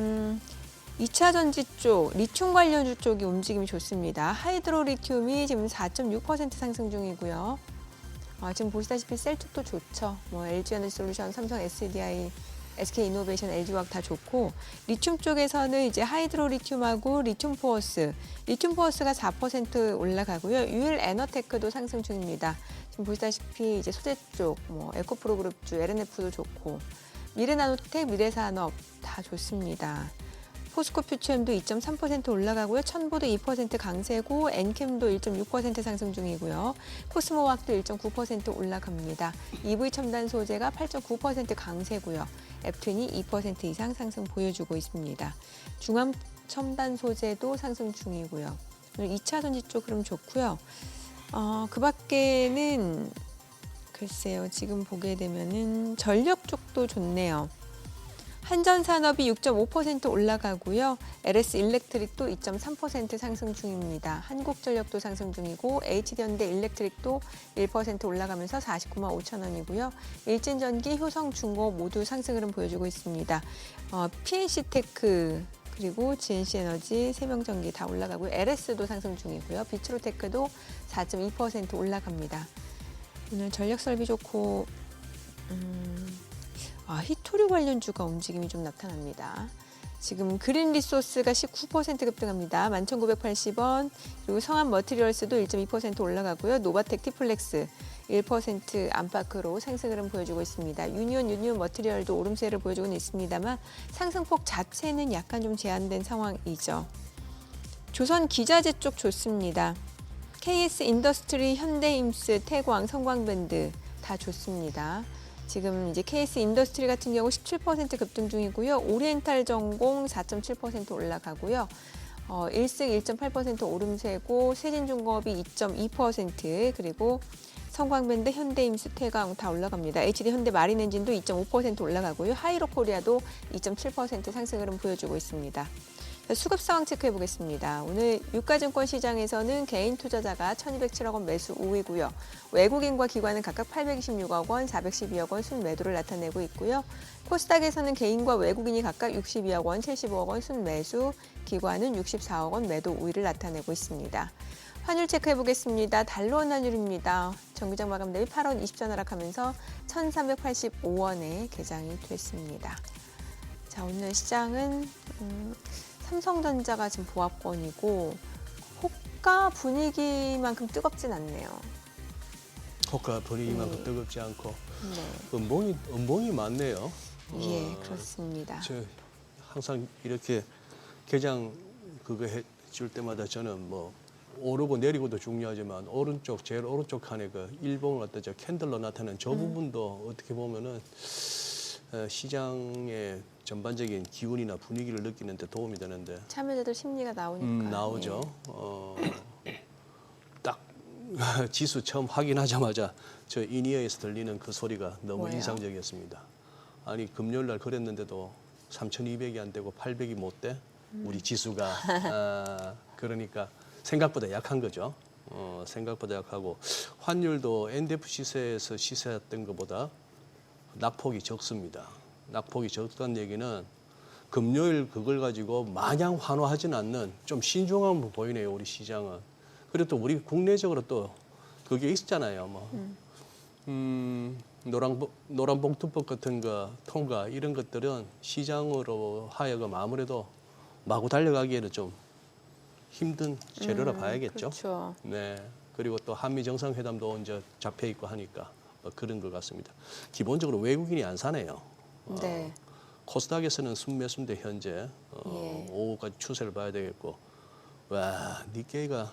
2차 전지 쪽, 리튬 관련주 쪽이 움직임이 좋습니다. 하이드로 리튬이 지금 4.6% 상승 중이고요. 지금 보시다시피 셀 쪽도 좋죠. LG에너지솔루션, 삼성 SDI, SK이노베이션, LG화학 다 좋고 리튬 쪽에서는 이제 하이드로 리튬하고 리튬포어스, 리튬포어스가 4% 올라가고요. 유일에너테크도 상승 중입니다. 지금 보시다시피 이제 소재 쪽, 에코프로 그룹주, LNF도 좋고 미래나노텍, 미래산업 다 좋습니다. 포스코 퓨처엠도 2.3% 올라가고요. 천보도 2% 강세고 엔캠도 1.6% 상승 중이고요. 코스모화학도 1.9% 올라갑니다. EV 첨단 소재가 8.9% 강세고요. 앱튠이 2% 이상 상승 보여주고 있습니다. 중암 첨단 소재도 상승 중이고요. 오늘 2차 전지 쪽 흐름 좋고요. 그 밖에는 글쎄요. 지금 보게 되면은 전력 쪽도 좋네요. 한전산업이 6.5% 올라가고요. LS 일렉트릭도 2.3% 상승 중입니다. 한국전력도 상승 중이고 HD현대 일렉트릭도 1% 올라가면서 49만 5천 원이고요. 일진전기, 효성중공업 모두 상승 흐름 보여주고 있습니다. PNC테크 그리고 GNC에너지, 세명전기 다 올라가고요. LS도 상승 중이고요. 비츠로테크도 4.2% 올라갑니다. 오늘 전력설비 좋고 히토류 관련주가 움직임이 좀 나타납니다. 지금 그린 리소스가 19% 급등합니다. 11,980원. 그리고 성한 머티리얼스도 1.2% 올라가고요. 노바텍 티플렉스 1% 안팎으로 상승 흐름 보여주고 있습니다. 유니온 머티리얼도 오름세를 보여주고는 있습니다만 상승폭 자체는 약간 좀 제한된 상황이죠. 조선 기자재 쪽 좋습니다. KS 인더스트리, 현대임스, 태광, 성광밴드 다 좋습니다. 지금 이제 KS 인더스트리 같은 경우 17% 급등 중이고요. 오리엔탈 전공 4.7% 올라가고요. 일승 1.8% 오름세고 세진중공업이 2.2% 그리고 성광밴드, 현대임수, 태강 다 올라갑니다. HD 현대 마린엔진도 2.5% 올라가고요. 하이로코리아도 2.7% 상승 흐름 보여주고 있습니다. 수급 상황 체크해 보겠습니다. 오늘 유가증권 시장에서는 개인 투자자가 1,207억 원 매수 우위고요. 외국인과 기관은 각각 826억 원, 412억 원 순매도를 나타내고 있고요. 코스닥에서는 개인과 외국인이 각각 62억 원, 75억 원 순매수, 기관은 64억 원 매도 우위를 나타내고 있습니다. 환율 체크해 보겠습니다. 달러 원 환율입니다. 정기장 마감 대비 8원 20전 하락하면서 1,385원에 개장이 됐습니다. 자, 오늘 시장은 삼성전자가 지금 보합권이고 호가 분위기만큼 뜨겁진 않네요. 호가 분위기만큼 뜨겁지 않고 네, 음봉이 많네요. 예, 그렇습니다. 저 항상 이렇게 개장 그거 해줄 때마다 저는 뭐 오르고 내리고도 중요하지만 오른쪽 제일 오른쪽 칸에 그 일봉을 어떤 저 캔들로 나타낸 저 부분도 어떻게 보면은 시장의 전반적인 기운이나 분위기를 느끼는 데 도움이 되는데 참여자들 심리가 나오니까 나오죠. 예. 딱 지수 처음 확인하자마자 저 인이어에서 들리는 그 소리가 너무 뭐예요? 인상적이었습니다. 아니 금요일 날 그랬는데도 3,200이 안 되고 800이 못 돼? 우리 지수가 그러니까 생각보다 약한 거죠. 생각보다 약하고 환율도 NDF 시세에서 시세했던 것보다 낙폭이 적습니다. 낙폭이 적다는 얘기는 금요일 그걸 가지고 마냥 환호하지는 않는 좀 신중함을 보이네요, 우리 시장은. 그리고 또 우리 국내적으로 또 그게 있잖아요. 뭐 노란봉투법 같은 거 통과 이런 것들은 시장으로 하여금 아무래도 마구 달려가기에는 좀 힘든 재료라 봐야겠죠. 그렇죠. 네. 그리고 또 한미 정상회담도 이제 잡혀 있고 하니까 그런 것 같습니다. 기본적으로 외국인이 안 사네요. 네. 코스닥에서는 순매수인데 현재 예. 오후까지 추세를 봐야 되겠고, 와 니케이가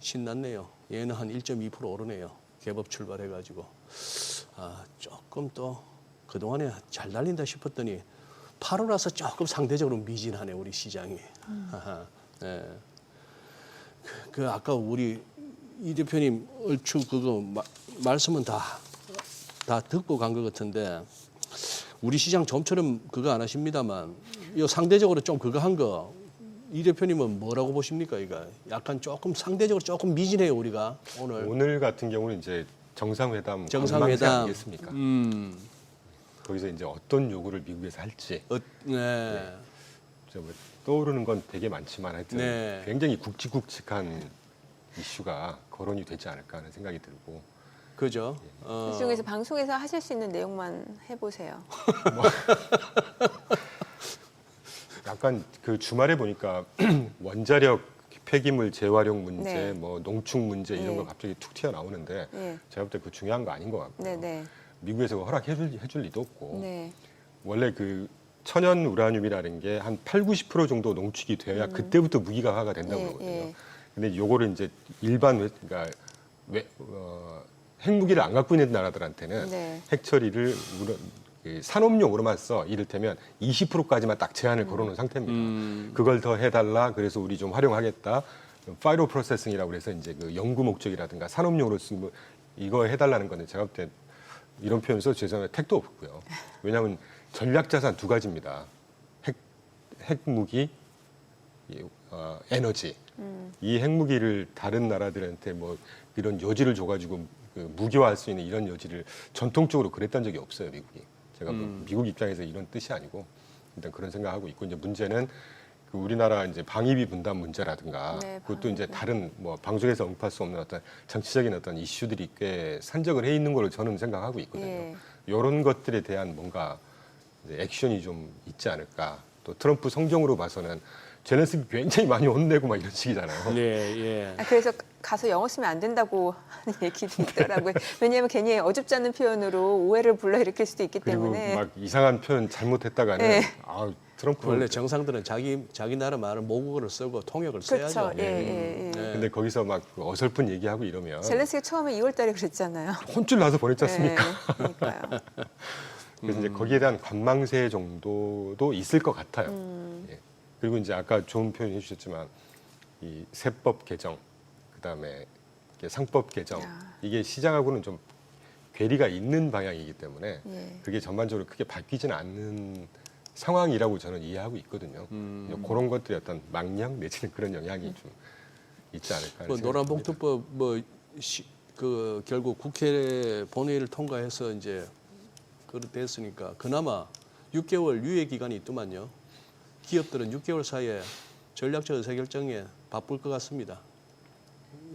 신났네요. 얘는 한 1.2% 오르네요. 개법 출발해가지고 조금 또 그동안에 잘 달린다 싶었더니 8월 와서 조금 상대적으로 미진하네 우리 시장이. 네. 그 아까 우리 이 대표님 얼추 그거 말씀은 다 듣고 간 것 같은데 우리 시장 좀처럼 그거 안 하십니다만 이 상대적으로 좀 그거 한 거 이 대표님은 뭐라고 보십니까? 이거 약간 조금 상대적으로 조금 미진해요 우리가 오늘 같은 경우는 이제 정상회담 아니겠습니까? 거기서 이제 어떤 요구를 미국에서 할지 네. 뭐 떠오르는 건 되게 많지만 하여튼 네. 굉장히 굵직굵직한 이슈가 거론이 되지 않을까 하는 생각이 들고 그죠? 그 중에서 방송에서 하실 수 있는 내용만 해보세요. 약간 그 주말에 보니까 원자력 폐기물 재활용 문제, 네. 뭐 농축 문제 이런 네. 거 갑자기 툭 튀어나오는데 네. 제가 볼 때 그 중요한 거 아닌 것 같고요. 네네. 미국에서 허락해줄 리도 없고 네. 원래 그 천연 우라늄이라는 게 한 80, 90% 정도 농축이 돼야 그때부터 무기가화가 된다고 예, 그러거든요. 예. 근데 요거를 이제 일반 핵무기를 안 갖고 있는 나라들한테는 네. 핵 처리를 산업용으로만 써. 이를테면 20%까지만 딱 제한을 걸어놓은 상태입니다. 그걸 더 해달라. 그래서 우리 좀 활용하겠다. 파이로 프로세싱이라고 해서 이제 그 연구 목적이라든가 산업용으로 쓰고 이거 해달라는 건데 제가 볼 때 이런 표현 써서 죄송해요. 택도 없고요. 왜냐하면 전략자산 두 가지입니다. 핵무기, 에너지. 이 핵무기를 다른 나라들한테 뭐 이런 여지를 줘가지고 그 무기화할 수 있는 이런 여지를 전통적으로 그랬던 적이 없어요, 미국이. 제가 뭐 미국 입장에서 이런 뜻이 아니고 일단 그런 생각하고 있고 이제 문제는 그 우리나라 이제 방위비 분담 문제라든가 네, 그것도 이제 다른 뭐 방송에서 언급할 수 없는 어떤 정치적인 어떤 이슈들이 꽤 산적을 해 있는 걸로 저는 생각하고 있거든요. 예. 이런 것들에 대한 뭔가 이제 액션이 좀 있지 않을까. 또 트럼프 성정으로 봐서는 젤렌스키 굉장히 많이 혼내고 막 이런 식이잖아요. 네, 예. 그래서 가서 영어 쓰면 안 된다고 하는 얘기도 있더라고요. 왜냐하면 괜히 어줍지 않은 표현으로 오해를 불러일으킬 수도 있기 그리고 때문에. 막 이상한 표현 잘못했다가는 네. 트럼프 원래 정상들은 자기 나라 말을 모국어를 쓰고 통역을 써야죠. 그렇죠. 예. 근데 거기서 막 어설픈 얘기하고 이러면 젤렌스키 처음에 2월 달에 그랬잖아요. 혼쭐 나서 보냈지 않습니까? 네, 그러니까요. 그래서 이제 거기에 대한 관망세 정도도 있을 것 같아요. 예. 그리고 이제 아까 좋은 표현 해주셨지만 이 세법 개정, 그다음에 이게 상법 개정 이게 시장하고는 좀 괴리가 있는 방향이기 때문에 예. 그게 전반적으로 크게 바뀌지는 않는 상황이라고 저는 이해하고 있거든요. 그런 것들이 어떤 망령 내지는 그런 영향이 좀 있지 않을까. 뭐 노란봉투법 그 결국 국회 본회의를 통과해서 이제 그렇게 됐으니까 그나마 6개월 유예 기간이 있더만요. 기업들은 6개월 사이에 전략적 의사결정에 바쁠 것 같습니다.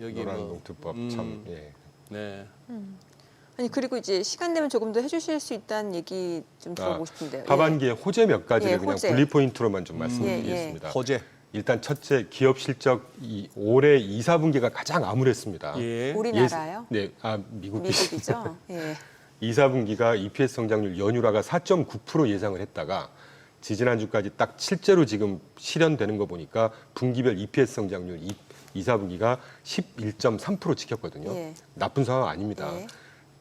여기 노란봉투법 참 예. 네. 아니 그리고 이제 시간 되면 조금 더 해주실 수 있다는 얘기 좀 들어보고 싶은데요. 하반기에 호재 몇 가지를 예, 그냥 호재. 분리 포인트로만 좀 말씀드리겠습니다. 호재. 일단 첫째 기업 실적 올해 2, 4분기가 가장 암울했습니다. 예. 우리나라요? 네, 미국 미국이죠. 예. 2, 4분기가 EPS 성장률 연율화가 4.9% 예상을 했다가 지지난주까지 딱 실제로 지금 실현되는 거 보니까 분기별 EPS 성장률 2, 4분기가 11.3% 지켰거든요. 예. 나쁜 상황 아닙니다. 예.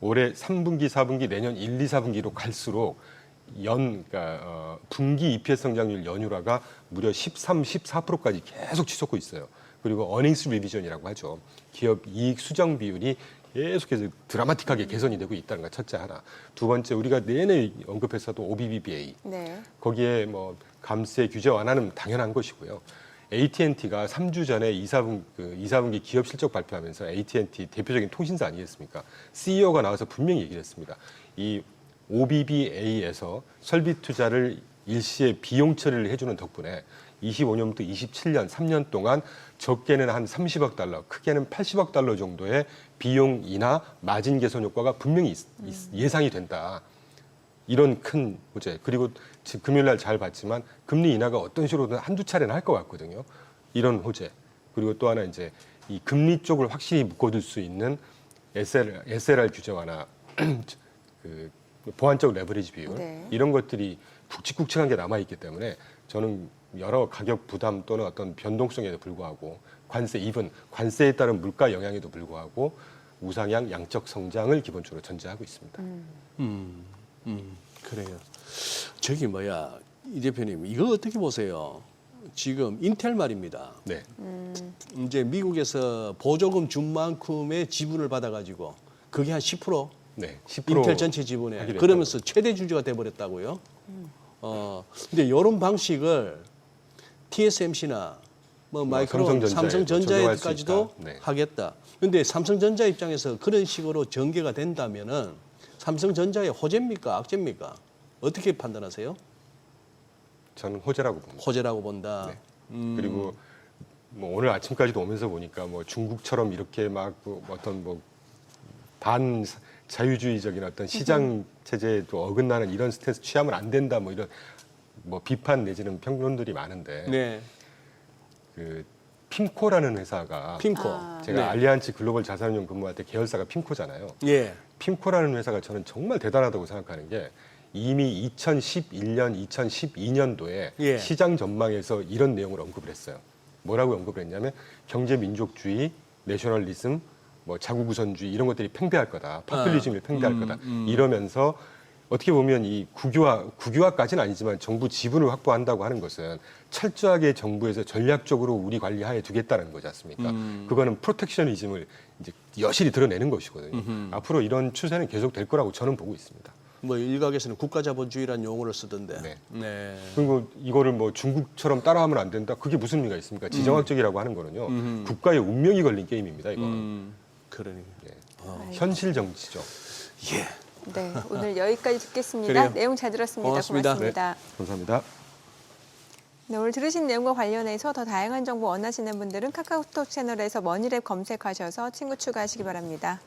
올해 3분기, 4분기, 내년 1, 2, 4분기로 갈수록 그러니까 분기 EPS 성장률 연율화가 무려 13, 14%까지 계속 치솟고 있어요. 그리고 어닝스 리비전이라고 하죠. 기업 이익 수정 비율이 계속해서 드라마틱하게 개선이 되고 있다는 거 첫째 하나. 두 번째 우리가 내내 언급했어도 OBBBA. 네. 거기에 뭐 감세 규제 완화는 당연한 것이고요. AT&T가 3주 전에 2, 4분기 기업 실적 발표하면서 AT&T 대표적인 통신사 아니겠습니까? CEO가 나와서 분명히 얘기를 했습니다. 이 OBBA에서 설비 투자를 일시에 비용 처리를 해주는 덕분에 25년부터 27년 3년 동안 적게는 한 30억 달러, 크게는 80억 달러 정도의 비용 인하, 마진 개선 효과가 분명히 예상이 된다. 이런 큰 호재. 그리고 지금 금요일 날 잘 봤지만 금리 인하가 어떤 식으로든 한두 차례는 할 것 같거든요. 이런 호재. 그리고 또 하나 이제 이 금리 쪽을 확실히 묶어둘 수 있는 SLR 규제 완화, 그 보완적 레버리지 비율 네. 이런 것들이 굵직굵직한 게 남아 있기 때문에 저는 여러 가격 부담 또는 어떤 변동성에도 불구하고 관세에 따른 물가 영향에도 불구하고 우상향 양적 성장을 기본적으로 전제하고 있습니다. 그래요. 저기 이 대표님 이거 어떻게 보세요? 지금 인텔 말입니다. 네. 이제 미국에서 보조금 준 만큼의 지분을 받아가지고 그게 한 10%? 네. 10% 인텔 전체 지분에 하기로 그러면서 최대 주주가 돼버렸다고요. 근데 이런 방식을 TSMC나 뭐 마이크론, 삼성전자에까지도 적용할 수 있다. 네. 하겠다. 근데 삼성전자 입장에서 그런 식으로 전개가 된다면은 삼성전자의 호재입니까, 악재입니까? 어떻게 판단하세요? 저는 호재라고 봅니다. 호재라고 본다. 네. 그리고 뭐 오늘 아침까지도 오면서 보니까 뭐 중국처럼 이렇게 막 어떤 뭐 반 자유주의적인 어떤 시장 체제에도 어긋나는 이런 스탠스 취하면 안 된다 뭐 이런 뭐 비판 내지는 평론들이 많은데 네. 그 핌코라는 회사가 핌코. 제가 네. 알리안츠 글로벌 자산운용 근무할 때 계열사가 핌코잖아요. 예. 핌코라는 회사가 저는 정말 대단하다고 생각하는 게 이미 2011년, 2012년도에 예. 시장 전망에서 이런 내용을 언급을 했어요. 뭐라고 언급을 했냐면 경제 민족주의, 내셔널리즘, 뭐 자국 우선주의 이런 것들이 팽배할 거다. 파퓰리즘이 팽배할 거다. 이러면서 어떻게 보면 이 국유화까지는 아니지만 정부 지분을 확보한다고 하는 것은 철저하게 정부에서 전략적으로 우리 관리하에 두겠다는 거지 않습니까? 그거는 프로텍셔니즘을 이제 여실히 드러내는 것이거든요. 앞으로 이런 추세는 계속 될 거라고 저는 보고 있습니다. 뭐 일각에서는 국가자본주의라는 용어를 쓰던데. 네. 네. 그리고 이거를 뭐 중국처럼 따라하면 안 된다. 그게 무슨 의미가 있습니까? 지정학적이라고 하는 거는요. 국가의 운명이 걸린 게임입니다. 이거는. 그러니. 현실 정치죠. 예. 네, 오늘 여기까지 듣겠습니다. 그래요. 내용 잘 들었습니다. 고맙습니다. 고맙습니다. 감사합니다. 네, 오늘 들으신 내용과 관련해서 더 다양한 정보 원하시는 분들은 카카오톡 채널에서 머니랩 검색하셔서 친구 추가하시기 바랍니다.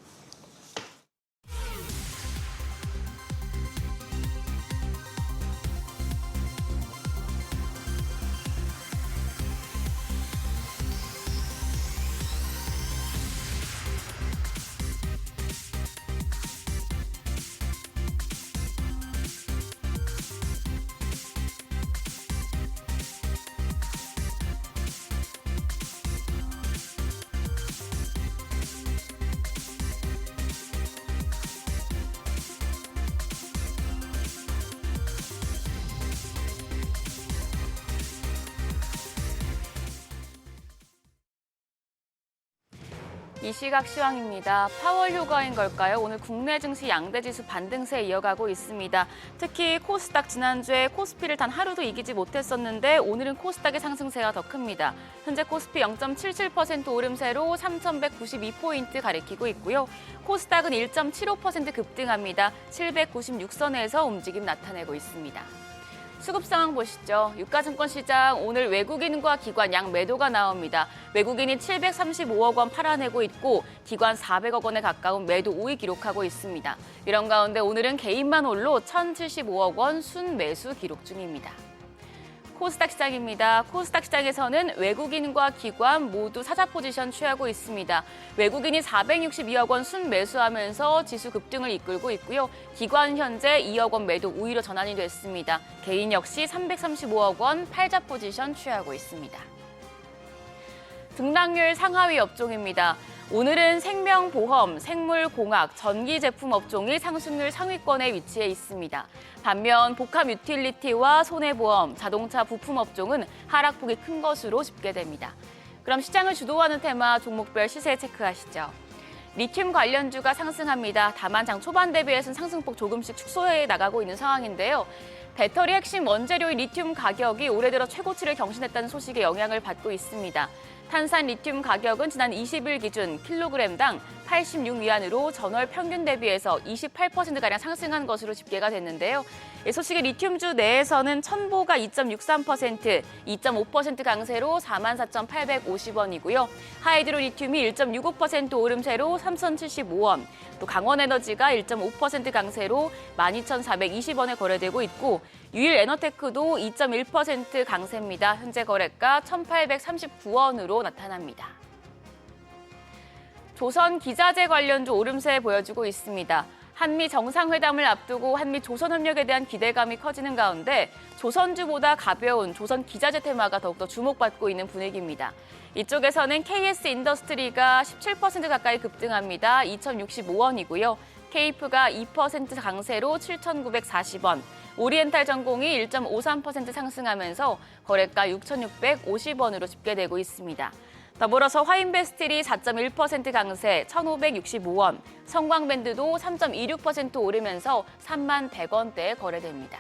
이 시각 시황입니다. 파월 효과인 걸까요? 오늘 국내 증시 양대 지수 반등세 이어가고 있습니다. 특히 코스닥 지난주에 코스피를 단 하루도 이기지 못했었는데 오늘은 코스닥의 상승세가 더 큽니다. 현재 코스피 0.77% 오름세로 3,192포인트 가리키고 있고요. 코스닥은 1.75% 급등합니다. 796선에서 움직임 나타내고 있습니다. 수급 상황 보시죠. 유가증권 시장 오늘 외국인과 기관 양 매도가 나옵니다. 외국인이 735억 원 팔아내고 있고 기관 400억 원에 가까운 매도 우위 기록하고 있습니다. 이런 가운데 오늘은 개인만 홀로 1,075억 원 순매수 기록 중입니다. 코스닥 시장입니다. 코스닥 시장에서는 외국인과 기관 모두 사자 포지션 취하고 있습니다. 외국인이 462억 원 순매수하면서 지수 급등을 이끌고 있고요. 기관 현재 2억 원 매도 우위로 전환이 됐습니다. 개인 역시 335억 원 팔자 포지션 취하고 있습니다. 등락률 상하위 업종입니다. 오늘은 생명보험, 생물공학, 전기제품 업종이 상승률 상위권에 위치해 있습니다. 반면 복합 유틸리티와 손해보험, 자동차 부품 업종은 하락폭이 큰 것으로 집계됩니다. 그럼 시장을 주도하는 테마 종목별 시세 체크하시죠. 리튬 관련주가 상승합니다. 다만 장 초반 대비해서는 상승폭 조금씩 축소해 나가고 있는 상황인데요. 배터리 핵심 원재료인 리튬 가격이 올해 들어 최고치를 경신했다는 소식에 영향을 받고 있습니다. 탄산 리튬 가격은 지난 20일 기준 킬로그램당 86위안으로 전월 평균 대비해서 28%가량 상승한 것으로 집계가 됐는데요. 이 소식에 리튬주 내에서는 첨보가 2.63%, 2.5% 강세로 44,850원이고요. 하이드로 리튬이 1.65% 오름세로 3,075원, 또 강원에너지가 1.5% 강세로 12,420원에 거래되고 있고 유일 에너테크도 2.1% 강세입니다. 현재 거래가 1,839원으로 나타납니다. 조선 기자재 관련주 오름세 보여주고 있습니다. 한미 정상회담을 앞두고 한미 조선 협력에 대한 기대감이 커지는 가운데 조선주보다 가벼운 조선 기자재 테마가 더욱더 주목받고 있는 분위기입니다. 이쪽에서는 KS 인더스트리가 17% 가까이 급등합니다. 2,065원이고요. 케이프가 2% 강세로 7,940원, 오리엔탈 전공이 1.53% 상승하면서 거래가 6,650원으로 집계되고 있습니다. 더불어서 화인베스틸이 4.1% 강세 1,565원, 성광밴드도 3.26% 오르면서 31,100원대에 거래됩니다.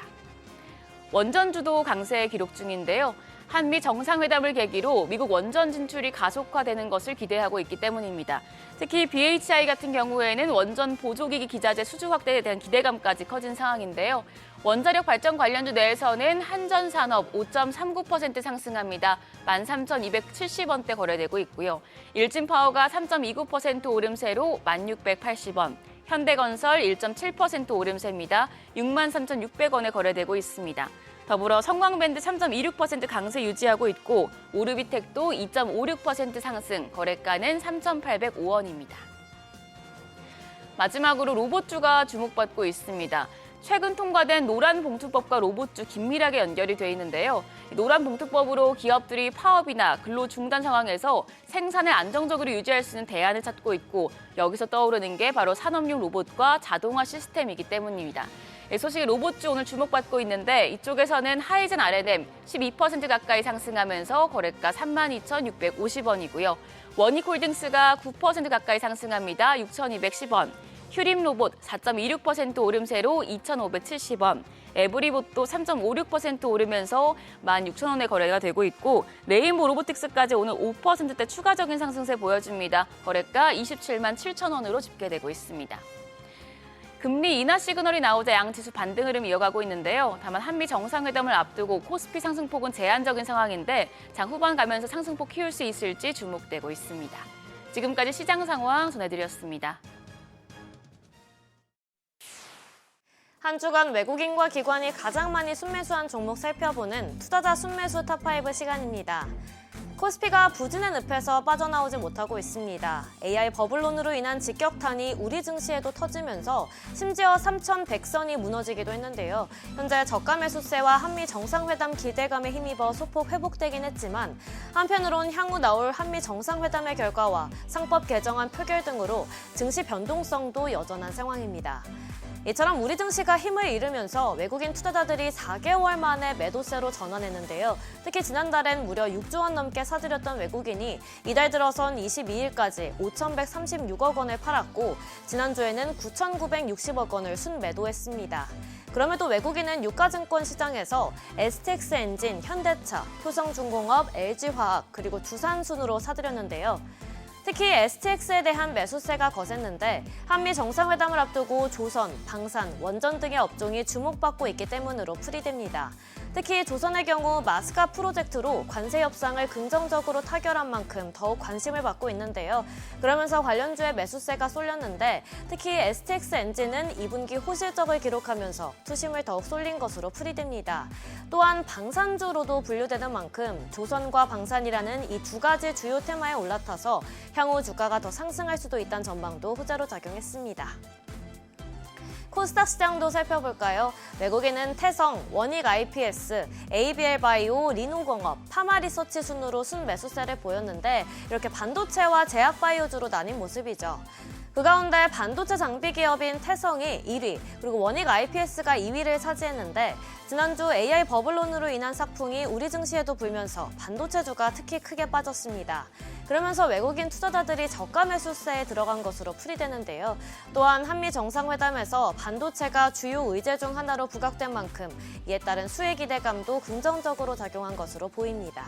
원전주도 강세 기록 중인데요. 한미 정상회담을 계기로 미국 원전 진출이 가속화되는 것을 기대하고 있기 때문입니다. 특히 BHI 같은 경우에는 원전 보조기기 기자재 수주 확대에 대한 기대감까지 커진 상황인데요. 원자력 발전 관련주 내에서는 한전산업 5.39% 상승합니다. 13,270원대 거래되고 있고요. 일진파워가 3.29% 오름세로 1,680원, 현대건설 1.7% 오름세입니다. 63,600원에 거래되고 있습니다. 더불어 성광밴드 3.26% 강세 유지하고 있고 오르비텍도 2.56% 상승, 거래가는 3,805원입니다. 마지막으로 로봇주가 주목받고 있습니다. 최근 통과된 노란봉투법과 로봇주 긴밀하게 연결이 돼 있는데요. 노란봉투법으로 기업들이 파업이나 근로 중단 상황에서 생산을 안정적으로 유지할 수 있는 대안을 찾고 있고 여기서 떠오르는 게 바로 산업용 로봇과 자동화 시스템이기 때문입니다. 소식이 로봇주 오늘 주목받고 있는데 이쪽에서는 하이젠 RNM 12% 가까이 상승하면서 거래가 32,650원이고요. 원익홀딩스가 9% 가까이 상승합니다. 6,210원. 휴림로봇 4.26% 오름세로 2,570원, 에브리봇도 3.56% 오르면서 16,000원에 거래가 되고 있고 레인보 로보틱스까지 오늘 5%대 추가적인 상승세 보여줍니다. 거래가 27만 7천원으로 집계되고 있습니다. 금리 인하 시그널이 나오자 양지수 반등 흐름 이어가고 있는데요. 다만 한미 정상회담을 앞두고 코스피 상승폭은 제한적인 상황인데 장 후반 가면서 상승폭 키울 수 있을지 주목되고 있습니다. 지금까지 시장 상황 전해드렸습니다. 한 주간 외국인과 기관이 가장 많이 순매수한 종목 살펴보는 투자자 순매수 탑5 시간입니다. 코스피가 부진한 늪에서 빠져나오지 못하고 있습니다. AI 버블론으로 인한 직격탄이 우리 증시에도 터지면서 심지어 3,100선이 무너지기도 했는데요. 현재 저가 매수세와 한미 정상회담 기대감에 힘입어 소폭 회복되긴 했지만 한편으론 향후 나올 한미 정상회담의 결과와 상법 개정안 표결 등으로 증시 변동성도 여전한 상황입니다. 이처럼 우리 증시가 힘을 잃으면서 외국인 투자자들이 4개월 만에 매도세로 전환했는데요. 특히 지난달엔 무려 6조 원 넘게 사들였던 외국인이 이달 들어선 22일까지 5,136억 원을 팔았고 지난주에는 9,960억 원을 순매도했습니다. 그럼에도 외국인은 유가증권 시장에서 STX 엔진, 현대차, 효성중공업, LG화학 그리고 두산순으로 사들였는데요. 특히 STX에 대한 매수세가 거셌는데 한미 정상회담을 앞두고 조선, 방산, 원전 등의 업종이 주목받고 있기 때문으로 풀이됩니다. 특히 조선의 경우 마스카 프로젝트로 관세 협상을 긍정적으로 타결한 만큼 더욱 관심을 받고 있는데요. 그러면서 관련주의 매수세가 쏠렸는데 특히 STX 엔진은 2분기 호실적을 기록하면서 투심을 더욱 쏠린 것으로 풀이됩니다. 또한 방산주로도 분류되는 만큼 조선과 방산이라는 이 두 가지 주요 테마에 올라타서 향후 주가가 더 상승할 수도 있다는 전망도 호재로 작용했습니다. 코스닥 시장도 살펴볼까요? 외국인은 태성, 원익 IPS, ABL 바이오, 리노공업, 파마리서치 순으로 순매수세를 보였는데 이렇게 반도체와 제약 바이오주로 나뉜 모습이죠. 그 가운데 반도체 장비 기업인 태성이 1위, 그리고 원익 IPS가 2위를 차지했는데 지난주 AI 버블론으로 인한 삭풍이 우리 증시에도 불면서 반도체주가 특히 크게 빠졌습니다. 그러면서 외국인 투자자들이 저가 매수세에 들어간 것으로 풀이되는데요. 또한 한미 정상회담에서 반도체가 주요 의제 중 하나로 부각된 만큼 이에 따른 수혜 기대감도 긍정적으로 작용한 것으로 보입니다.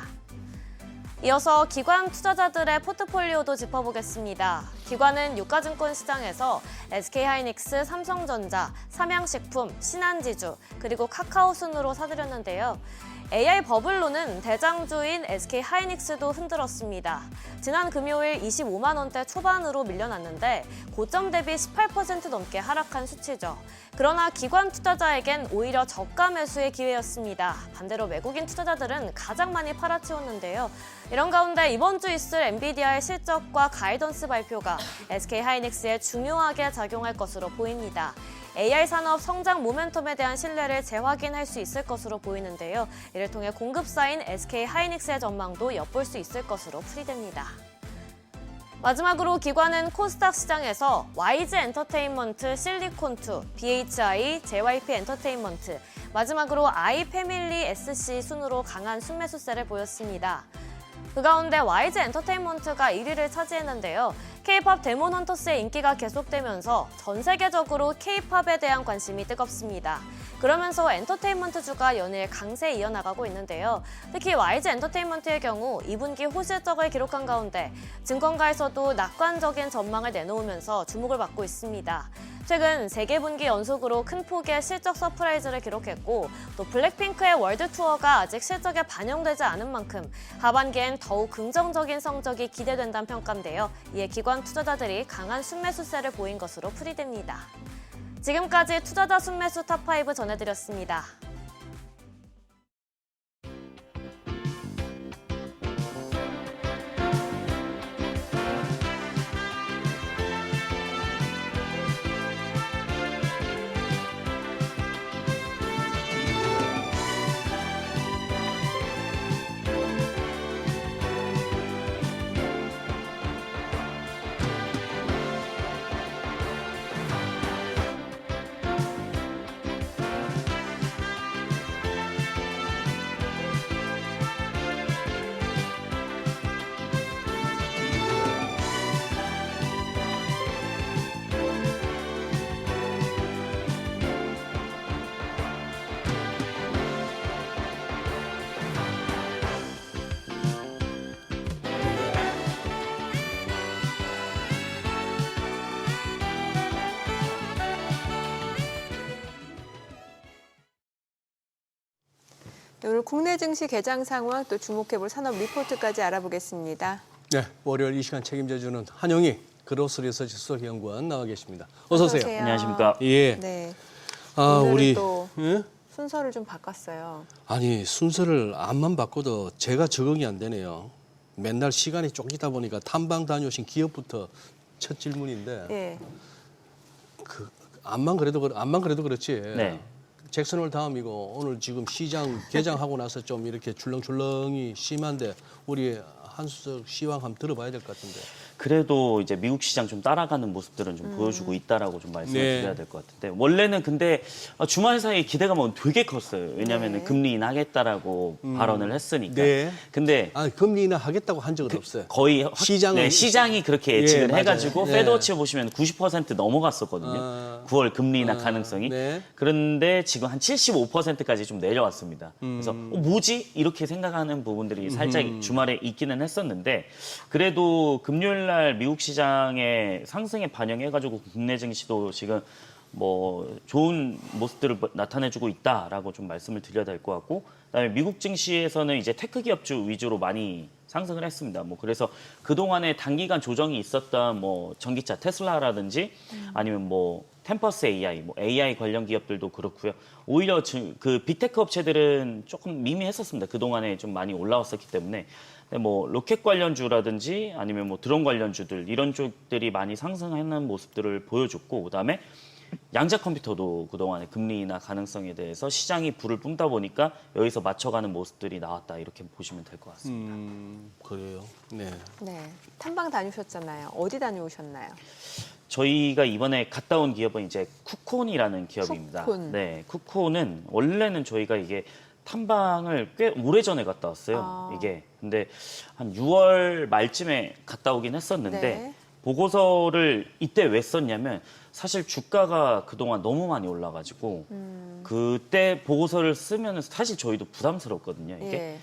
이어서 기관 투자자들의 포트폴리오도 짚어보겠습니다. 기관은 유가증권 시장에서 SK하이닉스, 삼성전자, 삼양식품, 신한지주, 그리고 카카오 순으로 사들였는데요. AI 버블로는 대장주인 SK하이닉스도 흔들었습니다. 지난 금요일 25만 원대 초반으로 밀려났는데 고점 대비 18% 넘게 하락한 수치죠. 그러나 기관 투자자에겐 오히려 저가 매수의 기회였습니다. 반대로 외국인 투자자들은 가장 많이 팔아치웠는데요. 이런 가운데 이번 주 있을 엔비디아의 실적과 가이던스 발표가 SK하이닉스에 중요하게 작용할 것으로 보입니다. AI 산업 성장 모멘텀에 대한 신뢰를 재확인할 수 있을 것으로 보이는데요. 이를 통해 공급사인 SK하이닉스의 전망도 엿볼 수 있을 것으로 풀이됩니다. 마지막으로 기관은 코스닥 시장에서 YG 엔터테인먼트, 실리콘2, BHI, JYP 엔터테인먼트, 마지막으로 아이패밀리 SC 순으로 강한 순매수세를 보였습니다. 그 가운데 YG 엔터테인먼트가 1위를 차지했는데요. K-팝 데몬 헌터스의 인기가 계속되면서 전 세계적으로 K-팝에 대한 관심이 뜨겁습니다. 그러면서 엔터테인먼트주가 연일 강세 이어나가고 있는데요. 특히 YG 엔터테인먼트의 경우 2분기 호실적을 기록한 가운데 증권가에서도 낙관적인 전망을 내놓으면서 주목을 받고 있습니다. 최근 3분기 연속으로 큰 폭의 실적 서프라이즈를 기록했고 또 블랙핑크의 월드 투어가 아직 실적에 반영되지 않은 만큼 하반기엔 더욱 긍정적인 성적이 기대된다는 평가인데요. 이에 기관 투자자들이 강한 순매수세를 보인 것으로 풀이됩니다. 지금까지 투자자 순매수 탑5 전해드렸습니다. 오늘 국내 증시 개장 상황 또 주목해볼 산업 리포트까지 알아보겠습니다. 네, 월요일 이 시간 책임져주는 한영희 그로스 리서치 수석연구원 나와 계십니다. 어서 오세요. 안녕하십니까. 예. 네. 아, 오늘은 또 예? 순서를 좀 바꿨어요. 아니 순서를 앞만 바꿔도 제가 적응이 안 되네요. 맨날 시간이 쫓기다 보니까 탐방 다녀오신 기업부터 첫 질문인데 예. 그 앞만 그래도 그렇지. 네. 잭슨홀 다음이고 오늘 지금 시장 개장하고 나서 좀 이렇게 출렁출렁이 심한데 우리 한수석 시황 한번 들어봐야 될 것 같은데. 그래도 이제 미국 시장 좀 따라가는 모습들은 좀 보여주고 있다라고 좀 말씀을 네. 드려야 될 것 같은데 원래는 근데 주말 사이에 기대감은 되게 컸어요. 왜냐하면 네. 금리 인하하겠다라고 발언을 했으니까. 네. 근데 아, 금리 인하 하겠다고 한 적은 없어요. 거의 시장은- 네, 시장이 그렇게 예측을 맞아요. 해가지고 네. 페드워치 보시면 90% 넘어갔었거든요. 아. 9월 금리 인하 가능성이. 네. 그런데 지금 한 75%까지 좀 내려왔습니다. 그래서 뭐지? 이렇게 생각하는 부분들이 살짝 주말에 있기는 했었는데 그래도 금요일 날 미국 시장의 상승에 반영해가지고 국내 증시도 지금 뭐 좋은 모습들을 나타내주고 있다라고 좀 말씀을 드려야 될 것 같고 그다음에 미국 증시에서는 이제 테크 기업주 위주로 많이 상승을 했습니다. 뭐 그래서 그동안에 단기간 조정이 있었던 뭐 전기차 테슬라라든지 아니면 뭐 템퍼스 AI, 뭐 AI 관련 기업들도 그렇고요. 오히려 그 빅테크 업체들은 조금 미미했었습니다. 그동안에 좀 많이 올라왔었기 때문에. 근데 뭐 로켓 관련주라든지 아니면 뭐 드론 관련주들 이런 쪽들이 많이 상승하는 모습들을 보여줬고 그다음에 양자 컴퓨터도 그동안에 금리 인하 가능성에 대해서 시장이 불을 뿜다 보니까 여기서 맞춰가는 모습들이 나왔다 이렇게 보시면 될 것 같습니다. 그래요. 네. 네. 탐방 다녀오셨잖아요. 어디 다녀오셨나요? 저희가 이번에 갔다 온 기업은 이제 쿠콘이라는 기업입니다. 쿠콘. 네, 쿠콘은 원래는 저희가 이게 탐방을 꽤 오래전에 갔다 왔어요. 아. 이게 근데 한 6월 말쯤에 갔다 오긴 했었는데 네. 보고서를 이때 왜 썼냐면 사실 주가가 그동안 너무 많이 올라가지고 그때 보고서를 쓰면 사실 저희도 부담스럽거든요. 이게 예.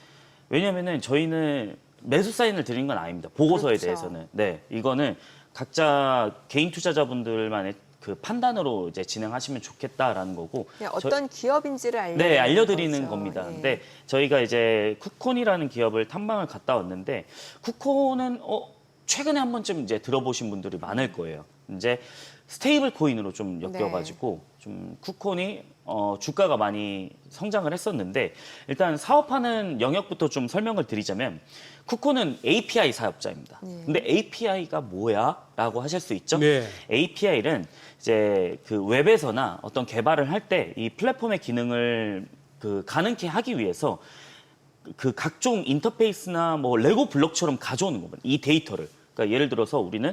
왜냐면은 저희는 매수 사인을 드린 건 아닙니다. 보고서에 그렇죠. 대해서는. 네, 이거는 각자 개인 투자자분들만의 그 판단으로 이제 진행하시면 좋겠다라는 거고. 그냥 어떤 기업인지를 네, 알려드리는 거죠. 겁니다. 예. 근데 저희가 이제 쿠콘이라는 기업을 탐방을 갔다 왔는데 쿠콘은 최근에 한 번쯤 이제 들어보신 분들이 많을 거예요. 이제 스테이블 코인으로 좀 엮여가지고 좀 쿠콘이 주가가 많이 성장을 했었는데 일단 사업하는 영역부터 좀 설명을 드리자면 쿠콘은 API 사업자입니다. 근데 API가 뭐야? 라고 하실 수 있죠. 네. API는 이제 그 웹에서나 어떤 개발을 할 때 이 플랫폼의 기능을 그 가능케 하기 위해서 그 각종 인터페이스나 뭐 레고 블록처럼 가져오는 겁니다. 이 데이터를. 그러니까 예를 들어서 우리는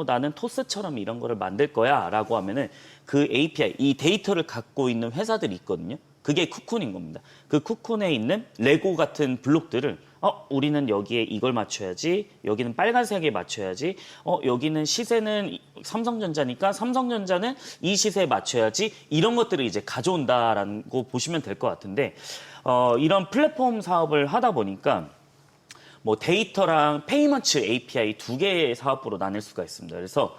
나는 토스처럼 이런 거를 만들 거야라고 하면은 그 API, 이 데이터를 갖고 있는 회사들이 있거든요. 그게 쿠콘인 겁니다. 그 쿠콘에 있는 레고 같은 블록들을 우리는 여기에 이걸 맞춰야지, 여기는 빨간색에 맞춰야지, 여기는 시세는 삼성전자니까 삼성전자는 이 시세에 맞춰야지 이런 것들을 이제 가져온다라는 거 보시면 될 것 같은데 이런 플랫폼 사업을 하다 보니까 뭐 데이터랑 페이먼트 API 두 개의 사업부로 나눌 수가 있습니다. 그래서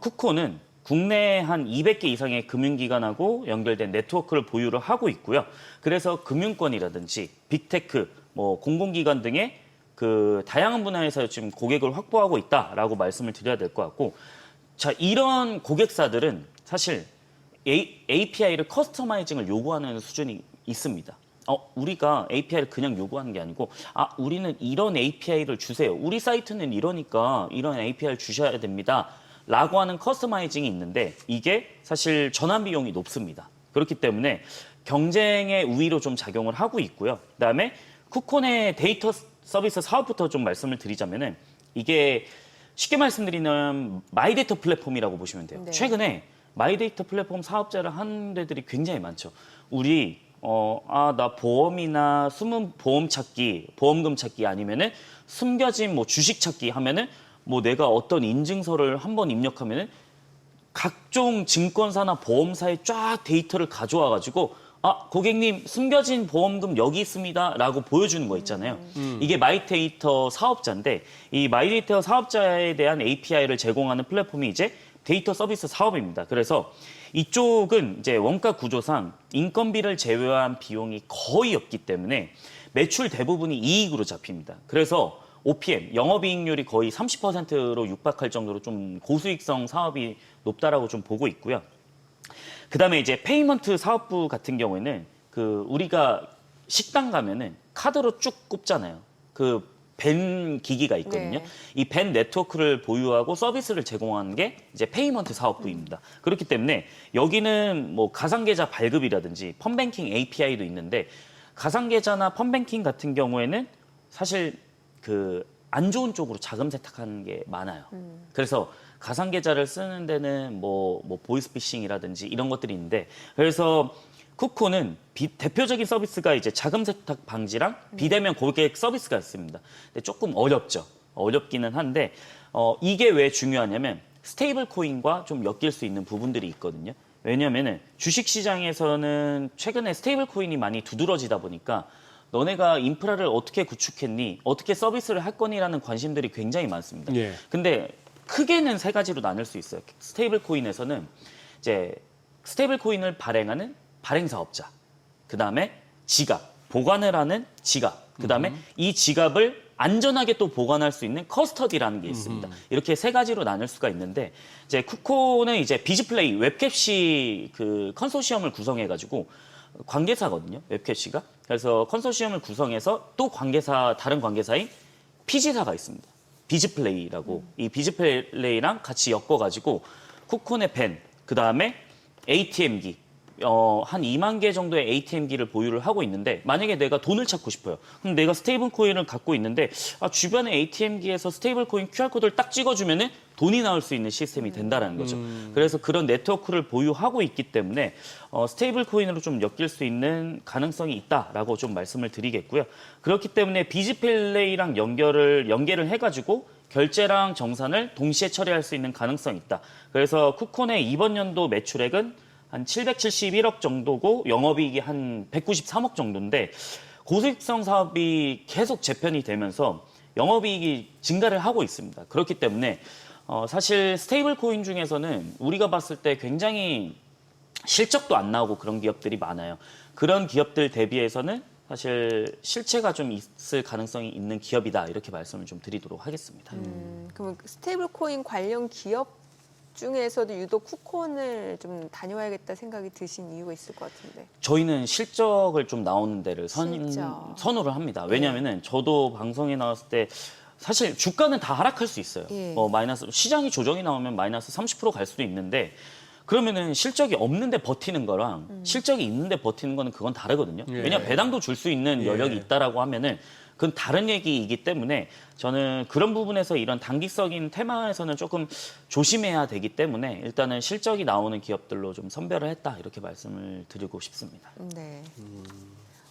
쿠콘은 국내 한 200개 이상의 금융기관하고 연결된 네트워크를 보유를 하고 있고요. 그래서 금융권이라든지 빅테크, 뭐 공공기관 등의 그 다양한 분야에서 지금 고객을 확보하고 있다라고 말씀을 드려야 될 것 같고, 자 이런 고객사들은 사실 API를 커스터마이징을 요구하는 수준이 있습니다. 우리가 API를 그냥 요구하는 게 아니고 우리는 이런 API를 주세요. 우리 사이트는 이러니까 이런 API를 주셔야 됩니다. 라고 하는 커스터마이징이 있는데 이게 사실 전환 비용이 높습니다. 그렇기 때문에 경쟁의 우위로 좀 작용을 하고 있고요. 그다음에 쿠콘의 데이터 서비스 사업부터 좀 말씀을 드리자면은 이게 쉽게 말씀드리면 마이데이터 플랫폼이라고 보시면 돼요. 네. 최근에 마이데이터 플랫폼 사업자를 하는 데들이 굉장히 많죠. 우리 나 보험이나 숨은 보험 찾기, 보험금 찾기 아니면은 숨겨진 뭐 주식 찾기 하면은 뭐 내가 어떤 인증서를 한번 입력하면은 각종 증권사나 보험사의 쫙 데이터를 가져와 가지고 고객님 숨겨진 보험금 여기 있습니다라고 보여주는 거 있잖아요. 이게 마이데이터 사업자인데 이 마이데이터 사업자에 대한 API를 제공하는 플랫폼이 이제 데이터 서비스 사업입니다. 그래서 이쪽은 이제 원가 구조상 인건비를 제외한 비용이 거의 없기 때문에 매출 대부분이 이익으로 잡힙니다. 그래서 OPM, 영업이익률이 거의 30%로 육박할 정도로 좀 고수익성 사업이 높다라고 좀 보고 있고요. 그다음에 이제 페이먼트 사업부 같은 경우에는 그 우리가 식당 가면은 카드로 쭉 꼽잖아요. 그 벤 기기가 있거든요. 네. 이 벤 네트워크를 보유하고 서비스를 제공하는 게 이제 페이먼트 사업부입니다. 그렇기 때문에 여기는 뭐 가상계좌 발급이라든지 펀뱅킹 API도 있는데 가상계좌나 펀뱅킹 같은 경우에는 사실 그 안 좋은 쪽으로 자금 세탁하는 게 많아요. 그래서 가상 계좌를 쓰는 데는 뭐 보이스피싱이라든지 이런 것들이 있는데, 그래서 쿠코는 대표적인 서비스가 이제 자금 세탁 방지랑 비대면 고객 서비스가 있습니다. 근데 조금 어렵죠. 어렵기는 한데 이게 왜 중요하냐면 스테이블 코인과 좀 엮일 수 있는 부분들이 있거든요. 왜냐면은 주식 시장에서는 최근에 스테이블 코인이 많이 두드러지다 보니까 너네가 인프라를 어떻게 구축했니? 어떻게 서비스를 할 거니라는 관심들이 굉장히 많습니다. 예. 근데 크게는 세 가지로 나눌 수 있어요. 스테이블 코인에서는 이제 스테이블 코인을 발행하는 발행 사업자, 그다음에 지갑, 보관을 하는 지갑, 그다음에 이 지갑을 안전하게 또 보관할 수 있는 커스터디라는 게 있습니다. 이렇게 세 가지로 나눌 수가 있는데, 이제 쿠코는 이제 비즈플레이 웹캡시 그 컨소시엄을 구성해 가지고 관계사거든요. 웹캡시가. 그래서 컨소시엄을 구성해서 또 다른 관계사인 피지사가 있습니다. 비즈플레이라고. 이 비즈플레이랑 같이 엮어가지고 쿠콘의 펜, 그 다음에 ATM기, 한 2만 개 정도의 ATM기를 보유를 하고 있는데, 만약에 내가 돈을 찾고 싶어요. 그럼 내가 스테이블 코인을 갖고 있는데 주변에 ATM기에서 스테이블 코인 QR코드를 딱 찍어주면은 돈이 나올 수 있는 시스템이 된다라는 거죠. 그래서 그런 네트워크를 보유하고 있기 때문에 스테이블 코인으로 좀 엮일 수 있는 가능성이 있다라고 좀 말씀을 드리겠고요. 그렇기 때문에 비즈플레이랑 연계를 해가지고 결제랑 정산을 동시에 처리할 수 있는 가능성이 있다. 그래서 쿠콘의 이번 연도 매출액은 한 771억 정도고 영업이익이 한 193억 정도인데, 고수익성 사업이 계속 재편이 되면서 영업이익이 증가를 하고 있습니다. 그렇기 때문에 사실 스테이블 코인 중에서는 우리가 봤을 때 굉장히 실적도 안 나오고 그런 기업들이 많아요. 그런 기업들 대비해서는 사실 실체가 좀 있을 가능성이 있는 기업이다, 이렇게 말씀을 좀 드리도록 하겠습니다. 그러면 스테이블 코인 관련 기업 중에서도 유독 쿠콘을 좀 다녀와야겠다 생각이 드신 이유가 있을 것 같은데. 저희는 실적을 좀 나오는 데를 선호를 합니다. 왜냐하면은 저도 방송에 나왔을 때 사실 주가는 다 하락할 수 있어요. 예. 마이너스, 시장이 조정이 나오면 마이너스 30% 갈 수도 있는데, 그러면은 실적이 없는데 버티는 거랑 실적이 있는데 버티는 거는 그건 다르거든요. 예. 왜냐하면 배당도 줄 수 있는 여력이 있다라고 하면은 그건 다른 얘기이기 때문에 저는 그런 부분에서 이런 단기성인 테마에서는 조금 조심해야 되기 때문에 일단은 실적이 나오는 기업들로 좀 선별을 했다, 이렇게 말씀을 드리고 싶습니다. 네.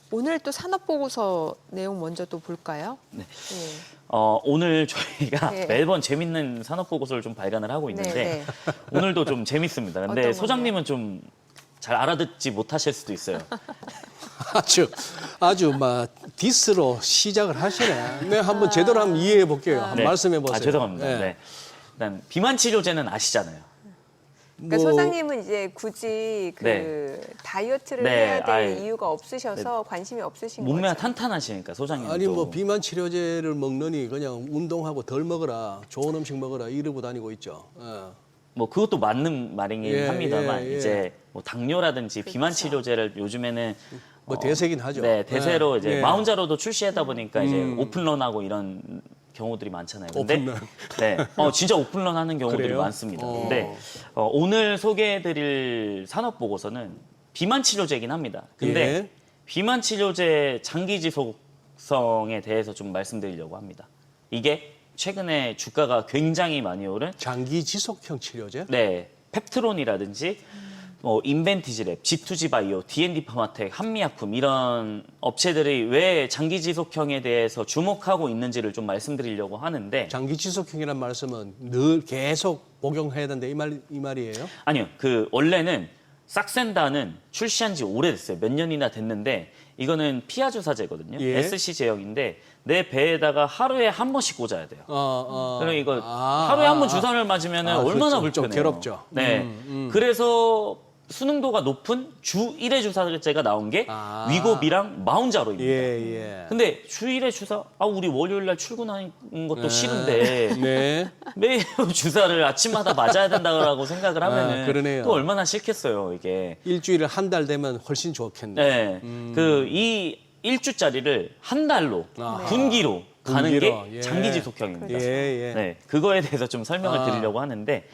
오늘 또 산업보고서 내용 먼저 또 볼까요? 네. 예. 오늘 저희가 네. 매번 재밌는 산업보고서를 좀 발간을 하고 있는데 네, 네. 오늘도 좀 재밌습니다. 근데 어떤 소장님은 좀 잘 알아듣지 못하실 수도 있어요. 아주 막 디스로 시작을 하시네. 네, 한번 제대로 한번 이해해 볼게요. 한번 말씀해 보세요. 죄송합니다. 네. 네. 일단 비만 치료제는 아시잖아요. 그러니까 소장님은 이제 굳이 그 네. 다이어트를 네, 해야 될 아예. 이유가 없으셔서 관심이 없으신 몸매가 거죠. 탄탄하시니까 소장님. 아니 뭐 비만 치료제를 먹느니 그냥 운동하고 덜 먹어라, 좋은 음식 먹어라 이러고 다니고 있죠. 예. 뭐 그것도 맞는 말이긴 예, 합니다만 예, 예. 이제 뭐 당뇨라든지 비만 그렇죠. 치료제를 요즘에는 뭐 대세긴 하죠. 네, 대세로 예, 이제 예. 마운자로도 출시하다 보니까 이제 오픈런하고 이런 경우들이 많잖아요. 근데 오픈런. 네, 진짜 오픈런 하는 경우들이 그래요? 많습니다. 근데 오늘 소개해드릴 산업 보고서는 비만 치료제긴 합니다. 근데 예. 비만 치료제 장기 지속성에 대해서 좀 말씀드리려고 합니다. 이게 최근에 주가가 굉장히 많이 오른 장기 지속형 치료제? 네, 펩트론이라든지 뭐 인벤티지랩, G2G 바이오, D&D 파마텍, 한미약품 이런 업체들이 왜 장기 지속형에 대해서 주목하고 있는지를 좀 말씀드리려고 하는데 장기 지속형이란 말씀은 늘 계속 복용해야 된다 이 말이에요? 아니요, 그 원래는 싹센다는 출시한 지 오래됐어요. 몇 년이나 됐는데 이거는 피하 주사제거든요. 예. SC 제형인데 내 배에다가 하루에 한 번씩 꽂아야 돼요. 그럼 이거 하루에 한 번 주사를 맞으면 얼마나 그렇죠. 좀 불편해요. 괴롭죠. 네. 그래서 수능도가 높은 주 1회 주사제가 나온 게 위고비랑 마운자로입니다. 예. 근데 주 1회 주사, 우리 월요일 날 출근하는 것도 싫은데 네. 매일 매일 주사를 아침마다 맞아야 된다고 생각을 하면은 그러네요. 또 얼마나 싫겠어요, 이게. 일주일에 한 달 되면 훨씬 좋겠네. 네. 그 이 1주짜리를 한 달로, 분기로 가는 분기로, 게 예. 장기 지속형입니다. 예, 예. 네, 그거에 대해서 좀 설명을 아. 드리려고 하는데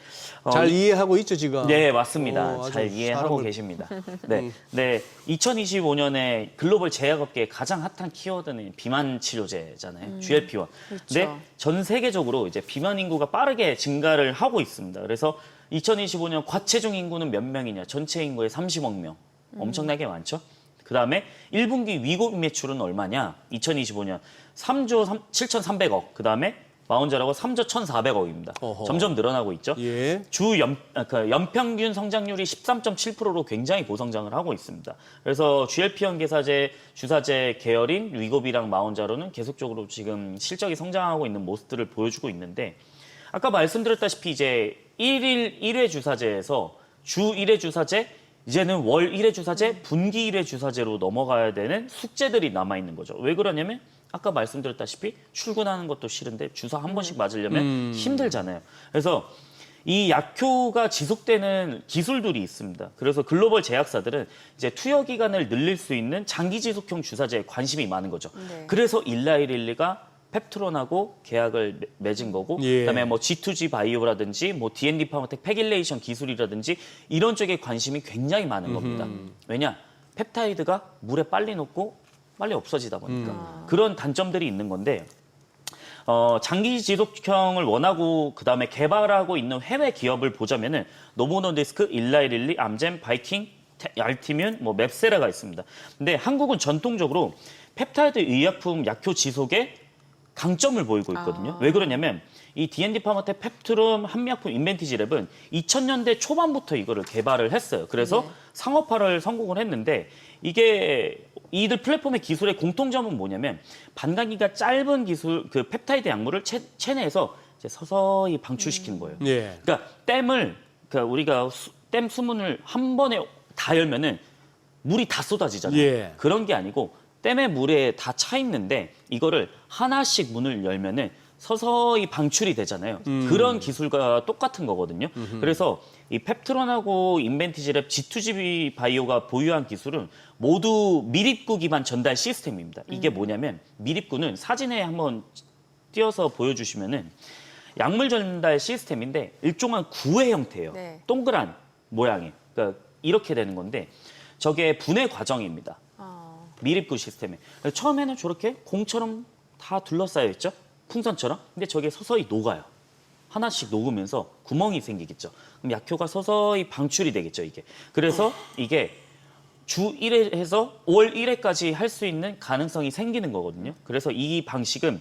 잘 이해하고 있죠, 지금? 네, 맞습니다. 아주 잘 이해하고 사람을- 계십니다. 네, 네, 2025년에 글로벌 제약업계의 가장 핫한 키워드는 비만 치료제잖아요. GLP-1. 근데 전 세계적으로 이제 비만 인구가 빠르게 증가를 하고 있습니다. 그래서 2025년 과체중 인구는 몇 명이냐? 전체 인구의 30억 명. 엄청나게 많죠? 그다음에 1분기 위고비 매출은 얼마냐? 2025년 3조 7,300억. 그다음에 마운저라고 3조 1,400억입니다. 어허. 점점 늘어나고 있죠. 예. 연평균 성장률이 13.7%로 굉장히 고성장을 하고 있습니다. 그래서 GLP-1 계사제, 주사제 계열인 위고비랑 마운자로는 계속적으로 지금 실적이 성장하고 있는 모습들을 보여주고 있는데 아까 말씀드렸다시피 이제 1일 1회 주사제에서 주 1회 주사제, 이제는 월 1회 주사제, 분기 1회 주사제로 넘어가야 되는 숙제들이 남아있는 거죠. 왜 그러냐면 아까 말씀드렸다시피 출근하는 것도 싫은데 주사 한 번씩 맞으려면 힘들잖아요. 그래서 이 약효가 지속되는 기술들이 있습니다. 그래서 글로벌 제약사들은 이제 투여 기간을 늘릴 수 있는 장기 지속형 주사제에 관심이 많은 거죠. 네. 그래서 일라이릴리가 펩트론하고 계약을 맺은 거고, 예. 그다음에 뭐 G2G 바이오라든지 뭐 D&D 파마텍 패길레이션 기술이라든지 이런 쪽에 관심이 굉장히 많은 겁니다. 왜냐? 펩타이드가 물에 빨리 녹고 빨리 없어지다 보니까 그런 단점들이 있는 건데 장기 지속형을 원하고 그다음에 개발하고 있는 해외 기업을 보자면은 노보노디스크, 일라이릴리, 암젠, 바이킹, 알티뮨, 뭐 맵세라가 있습니다. 근데 한국은 전통적으로 펩타이드 의약품 약효 지속에 강점을 보이고 있거든요. 왜 그러냐면 이 D&D 파마텍 펩트룸 한미약품 인벤티지랩은 2000년대 초반부터 이거를 개발을 했어요. 그래서 상업화를 성공을 했는데 이게 이들 플랫폼의 기술의 공통점은 뭐냐면 반감기가 짧은 기술 그 펩타이드 약물을 체내에서 이제 서서히 방출시키는 거예요. 예. 그러니까 그러니까 우리가 댐 수문을 한 번에 다 열면은 물이 다 쏟아지잖아요. 예. 그런 게 아니고 댐의 물에 다 차 있는데 이거를 하나씩 문을 열면은 서서히 방출이 되잖아요. 그런 기술과 똑같은 거거든요. 그래서 이 펩트론하고 인벤티지랩 G2G 바이오가 보유한 기술은 모두 미립구 기반 전달 시스템입니다. 이게 뭐냐면 미립구는 사진에 한번 띄어서 보여주시면은 약물 전달 시스템인데 일종의 구의 형태예요. 네. 동그란 모양이. 그러니까 이렇게 되는 건데 저게 분해 과정입니다. 미립구 시스템에. 처음에는 저렇게 공처럼 다 둘러싸여 있죠. 풍선처럼. 근데 저게 서서히 녹아요. 하나씩 녹으면서 구멍이 생기겠죠. 그럼 약효가 서서히 방출이 되겠죠, 이게. 그래서 이게 주 1회에서 월 1회까지 할 수 있는 가능성이 생기는 거거든요. 그래서 이 방식은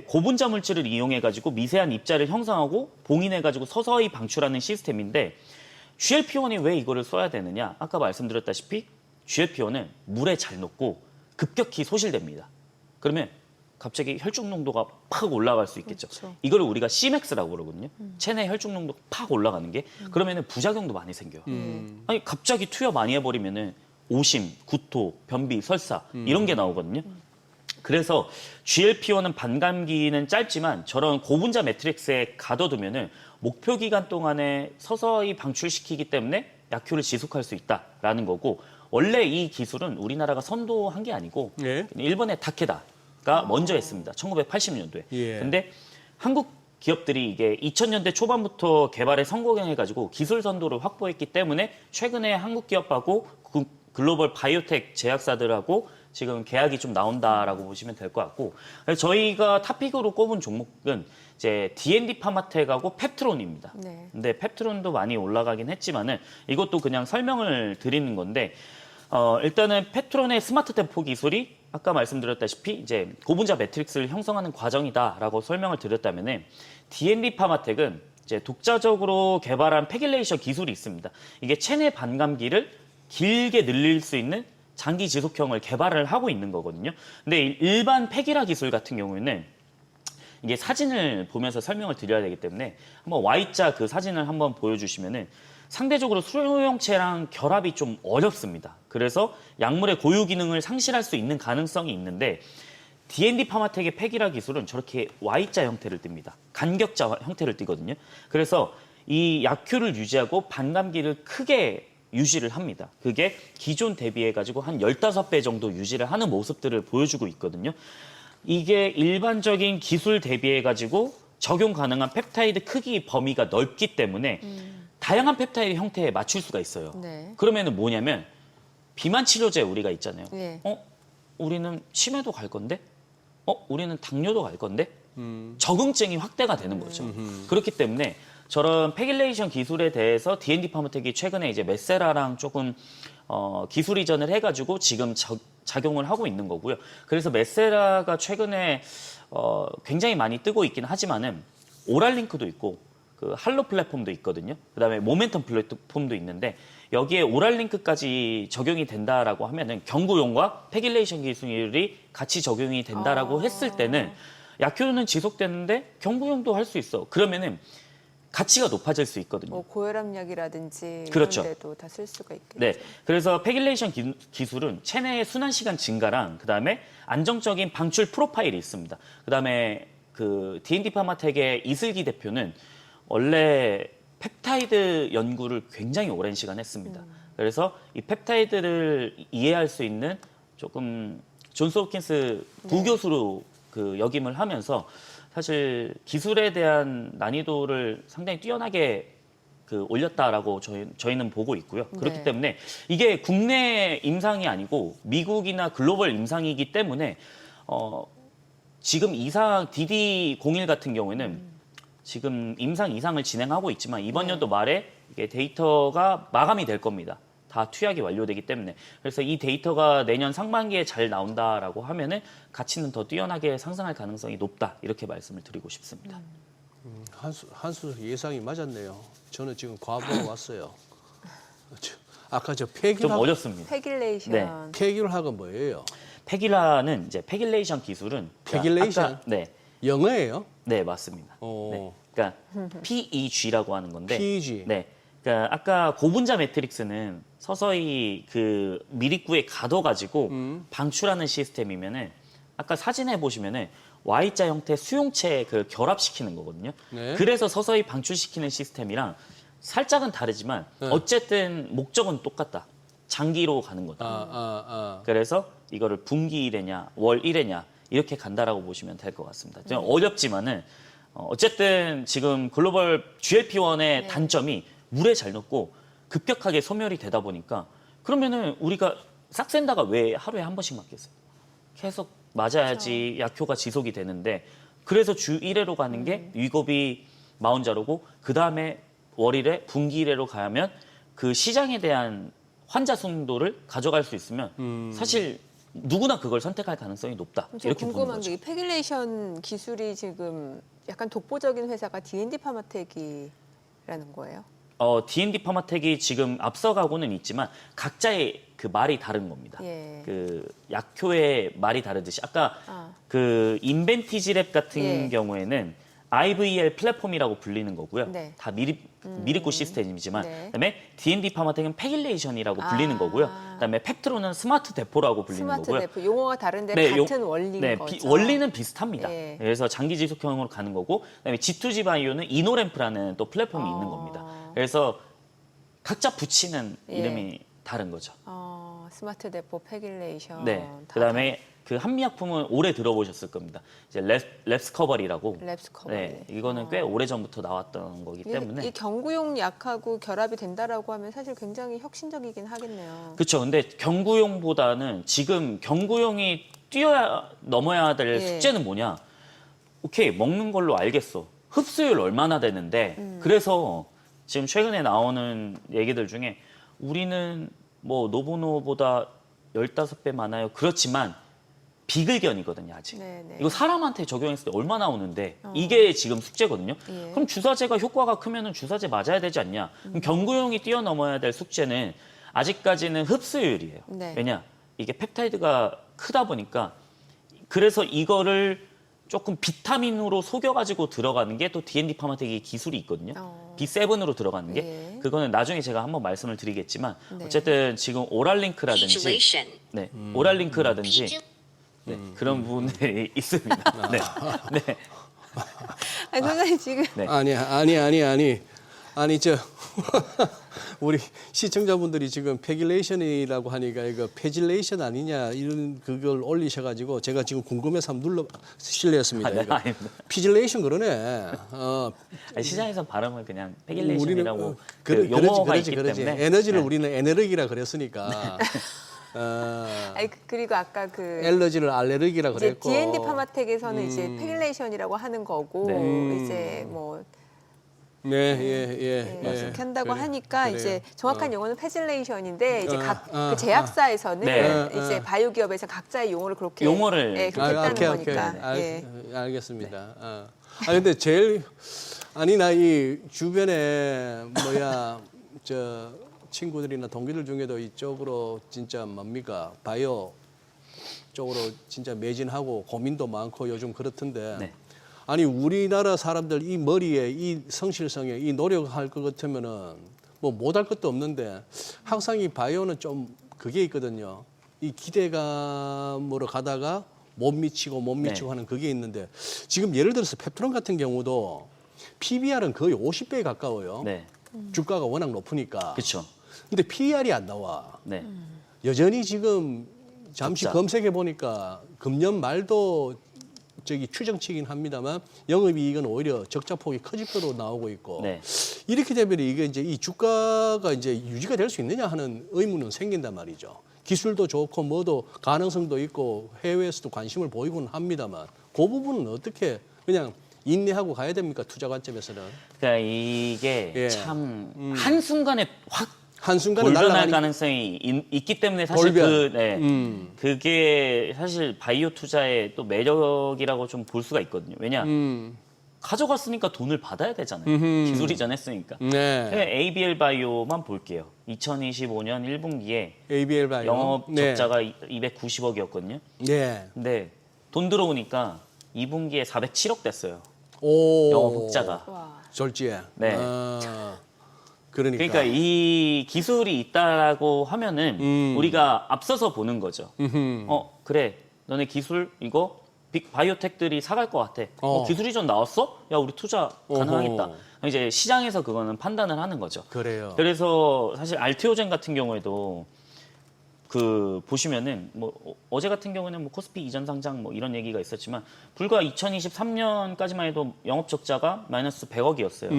고분자 물질을 이용해가지고 미세한 입자를 형성하고 봉인해가지고 서서히 방출하는 시스템인데 GLP-1이 왜 이거를 써야 되느냐? 아까 말씀드렸다시피 GLP-1은 물에 잘 녹고 급격히 소실됩니다. 그러면 갑자기 혈중 농도가 팍 올라갈 수 있겠죠. 그렇죠. 이걸 우리가 Cmax라고 그러거든요. 체내 혈중 농도가 팍 올라가는 게 그러면은 부작용도 많이 생겨요. 아니 갑자기 투여 많이 해버리면은 오심, 구토, 변비, 설사 이런 게 나오거든요. 그래서 GLP-1은 반감기는 짧지만 저런 고분자 매트릭스에 가둬두면은 목표 기간 동안에 서서히 방출시키기 때문에 약효를 지속할 수 있다라는 거고 원래 이 기술은 우리나라가 선도한 게 아니고 예. 일본의 타케다가 먼저 했습니다. 1980년도에. 예. 근데 한국 기업들이 이게 2000년대 초반부터 개발에 성공해가지고 기술 선도를 확보했기 때문에 최근에 한국 기업하고 글로벌 바이오텍 제약사들하고 지금 계약이 좀 나온다라고 보시면 될 것 같고 저희가 탑픽으로 꼽은 종목은 이제 D&D 파마텍하고 펩트론입니다. 네. 근데 펩트론도 많이 올라가긴 했지만은 이것도 그냥 설명을 드리는 건데 일단은 펩트론의 스마트 대포 기술이 아까 말씀드렸다시피 이제 고분자 매트릭스를 형성하는 과정이다라고 설명을 드렸다면은 D&D 파마텍은 이제 독자적으로 개발한 패길레이션 기술이 있습니다. 이게 체내 반감기를 길게 늘릴 수 있는 장기 지속형을 개발을 하고 있는 거거든요. 근데 일반 패기라 기술 같은 경우에는 이게 사진을 보면서 설명을 드려야 되기 때문에 한번 Y자 그 사진을 한번 보여주시면은 상대적으로 수용체랑 결합이 좀 어렵습니다. 그래서 약물의 고유 기능을 상실할 수 있는 가능성이 있는데 D&D 파마텍의 패기라 기술은 저렇게 Y자 형태를 띱니다. 간격자 형태를 띠거든요. 그래서 이 약효를 유지하고 반감기를 크게 유지를 합니다. 그게 기존 대비해가지고 한 15배 정도 유지를 하는 모습들을 보여주고 있거든요. 이게 일반적인 기술 대비해 가지고 적용 가능한 펩타이드 크기 범위가 넓기 때문에 다양한 펩타이드 형태에 맞출 수가 있어요. 네. 그러면은 뭐냐면 비만 치료제 우리가 있잖아요. 네. 우리는 치매도 갈 건데, 우리는 당뇨도 갈 건데, 적응증이 확대가 되는 거죠. 그렇기 때문에 저런 패길레이션 기술에 대해서 D&D 파머텍이 최근에 이제 메세라랑 조금 기술 이전을 해가지고 지금 작용을 하고 있는 거고요. 그래서 메세라가 최근에 굉장히 많이 뜨고 있긴 하지만은 오랄링크도 있고 그 할로 플랫폼도 있거든요. 그다음에 모멘텀 플랫폼도 있는데 여기에 오랄링크까지 적용이 된다라고 하면은 경구용과 패길레이션 기술이 같이 적용이 된다라고 했을 때는 약효는 지속되는데 경구용도 할 수 있어. 그러면은 가치가 높아질 수 있거든요. 뭐 고혈압약이라든지 그렇죠. 이런 데도 다 쓸 수가 있겠죠. 네, 그래서 패길레이션 기술은 체내의 순환 시간 증가랑 그다음에 안정적인 방출 프로파일이 있습니다. 그다음에 그 D&D 파마텍의 이슬기 대표는 원래 ペプ타이드 연구를 굉장히 오랜 시간 했습니다. 그래서 이 펩타이드를 이해할 수 있는 조금 존스 홉킨스 부교수로 그 역임을 하면서 사실 기술에 대한 난이도를 상당히 뛰어나게 그 올렸다라고 저희는 보고 있고요. 그렇기 네. 때문에 이게 국내 임상이 아니고 미국이나 글로벌 임상이기 때문에 지금 이상 DD01 같은 경우에는 지금 임상 이상을 진행하고 있지만 이번 연도 말에 이게 데이터가 마감이 될 겁니다. 다 투약이 완료되기 때문에. 그래서 이 데이터가 내년 상반기에 잘 나온다라고 하면은 가치는 더 뛰어나게 상승할 가능성이 높다. 이렇게 말씀을 드리고 싶습니다. 한수 예상이 맞았네요. 저는 지금 과부하 왔어요. 아까 저 폐기학 좀 어렵습니다. 패길레이션. 네. 폐기학은 뭐예요? 패길라는 이제 패길레이션 기술은 패길레이션? 아까, 네. 영어예요? 네, 맞습니다. 오. 네. 그러니까 PEG라고 하는 건데 PEG. 네. 그러니까 아까 고분자 매트릭스는 서서히 그 미립구에 가둬가지고 방출하는 시스템이면은 아까 사진에 보시면은 Y자 형태 수용체 그 결합시키는 거거든요. 네. 그래서 서서히 방출시키는 시스템이랑 살짝은 다르지만 네. 어쨌든 목적은 똑같다. 장기로 가는 거다. 그래서 이거를 분기 1회냐 월 1회냐 이렇게 간다라고 보시면 될 것 같습니다. 좀 어렵지만은 어쨌든 지금 글로벌 GLP-1의 단점이 물에 잘 녹고 급격하게 소멸이 되다 보니까 그러면은 우리가 싹센다가 왜 하루에 한 번씩 맞겠어요? 계속 맞아야지 약효가 지속이 되는데 그래서 주 1회로 가는 게 위고비 마운자로고 그다음에 월 1회, 분기 1회로 가면 그 시장에 대한 환자 순도를 가져갈 수 있으면 사실 누구나 그걸 선택할 가능성이 높다. 저 이렇게 보는 궁금한 거죠. 게 이 패길레이션 기술이 지금 약간 독보적인 회사가 D&D 파마텍이라는 거예요? D&D 파마텍이 지금 앞서가고는 있지만 각자의 그 말이 다른 겁니다. 예. 그 약효의 말이 다르듯이 아까 아. 그 인벤티지랩 같은 예. 경우에는 IVL 플랫폼이라고 불리는 거고요. 네. 다 미립구 시스템이지만 네. 그다음에 D&D 파마텍은 패길레이션이라고 불리는 거고요. 그다음에 펩트로는 스마트 데포라고 불리는 스마트 거고요. 데포 용어가 다른데 네, 같은 원리인 거죠. 원리는 비슷합니다. 예. 그래서 장기 지속형으로 가는 거고, 그다음에 G2G 바이오는 이노램프라는 또 플랫폼이 있는 겁니다. 그래서 각자 붙이는 예. 이름이 다른 거죠. 스마트 데포 패길레이션. 네. 그다음에 그 한미약품은 오래 들어보셨을 겁니다. 이제 랩스커버리라고. 랩스커버리. 네, 이거는 꽤 오래 전부터 나왔던 거기 때문에. 이 경구용 약하고 결합이 된다라고 하면 사실 굉장히 혁신적이긴 하겠네요. 그렇죠. 근데 경구용보다는 지금 경구용이 넘어야 될 예. 숙제는 뭐냐? 오케이, 먹는 걸로 알겠어. 흡수율 얼마나 되는데. 그래서 지금 최근에 나오는 얘기들 중에 우리는 뭐 노보노보다 15배 많아요. 그렇지만 비글견이거든요, 아직. 네네. 이거 사람한테 적용했을 때 얼마 나오는데 이게 지금 숙제거든요. 예. 그럼 주사제가 효과가 크면은 주사제 맞아야 되지 않냐? 그럼 경구용이 뛰어넘어야 될 숙제는 아직까지는 흡수율이에요. 네. 왜냐? 이게 펩타이드가 크다 보니까 그래서 이거를 조금 비타민으로 속여가지고 들어가는 게 또 D&D 파마텍이 기술이 있거든요. B7으로 들어가는 게. 예. 그거는 나중에 제가 한번 말씀을 드리겠지만 네. 어쨌든 지금 오랄링크라든지 네, 오랄링크라든지 네, 그런 부분들이 있습니다. 네. 네. 아니, 선생님 지금 네. 아니. 아니 저 우리 시청자분들이 지금 패길레이션이라고 하니까 이거 패질레이션 아니냐 이런 그걸 올리셔가지고 제가 지금 궁금해서 한번 눌러 실례했습니다. 네, 이거. 아닙니다. 피질레이션 그러네. 아니, 시장에서 발음을 그냥 패길레이션이라고 그래, 용어가 있기 때문에 에너지를 네. 우리는 에너지라 그랬으니까. 아니, 그리고 아까 그 엘러지를 알레르기라 이제 그랬고. D&D 파마텍에서는 이제 패길레이션이라고 하는 거고 이제 뭐 네, 예. 그렇게 한다고 그래, 하니까 그래요. 이제 정확한 용어는 패질레이션인데 이제 각 어, 그 제약사에서는 네. 이제 바이오 기업에서 각자의 용어를 그렇게 용어를 예, 그렇게 했다는 오케이. 거니까. 예. 알겠습니다. 근데 제일 아니 나 이 주변에 뭐야 저 친구들이나 동기들 중에도 이쪽으로 진짜 뭡니까 바이오 쪽으로 진짜 매진하고 고민도 많고 요즘 그렇던데. 네. 아니 우리나라 사람들 이 머리에 이 성실성에 이 노력할 것 같으면은 뭐 못할 것도 없는데 항상 이 바이오는 좀 그게 있거든요. 이 기대감으로 가다가 못 미치고 네. 하는 그게 있는데 지금 예를 들어서 펩트론 같은 경우도 PBR은 거의 50배에 가까워요. 네, 주가가 워낙 높으니까. 그렇죠. 근데 PER이 안 나와. 네, 여전히 지금 잠시 적자. 검색해 보니까 금년 말도 저기 추정치긴 합니다만 영업이익은 오히려 적자폭이 커질 거로 나오고 있고 네. 이렇게 되면 이게 이제 이 주가가 이제 유지가 될 수 있느냐 하는 의문은 생긴단 말이죠. 기술도 좋고 뭐도 가능성도 있고 해외에서도 관심을 보이고는 합니다만 그 부분은 어떻게 그냥 인내하고 가야 됩니까? 투자 관점에서는. 그러니까 이게 예. 참 한순간에 확 한순간에 돌변할 날아가니- 가능성이 있기 때문에 사실 돌변. 그게 사실 바이오 투자의 또 매력이라고 좀 볼 수가 있거든요. 왜냐 가져갔으니까 돈을 받아야 되잖아요. 기술 이전했으니까. 네. ABL 바이오만 볼게요. 2025년 1분기에 ABL 바이오. 영업 네. 적자가 290억이었거든요. 네. 근데 돈 들어오니까 2분기에 407억 됐어요. 오. 영업 흑자가. 와. 졸지에. 네. 그러니까. 이 기술이 있다라고 하면은 우리가 앞서서 보는 거죠. 그래, 너네 기술 이거 바이오텍들이 사갈 것 같아. 기술 이전 나왔어? 야, 우리 투자 가능하겠다. 어허. 이제 시장에서 그거는 판단을 하는 거죠. 그래요. 그래서 사실 알테오젠 같은 경우에도 그 보시면은 뭐 어제 같은 경우는 뭐 코스피 이전 상장 뭐 이런 얘기가 있었지만 불과 2023년까지만 해도 영업 적자가 마이너스 100억이었어요.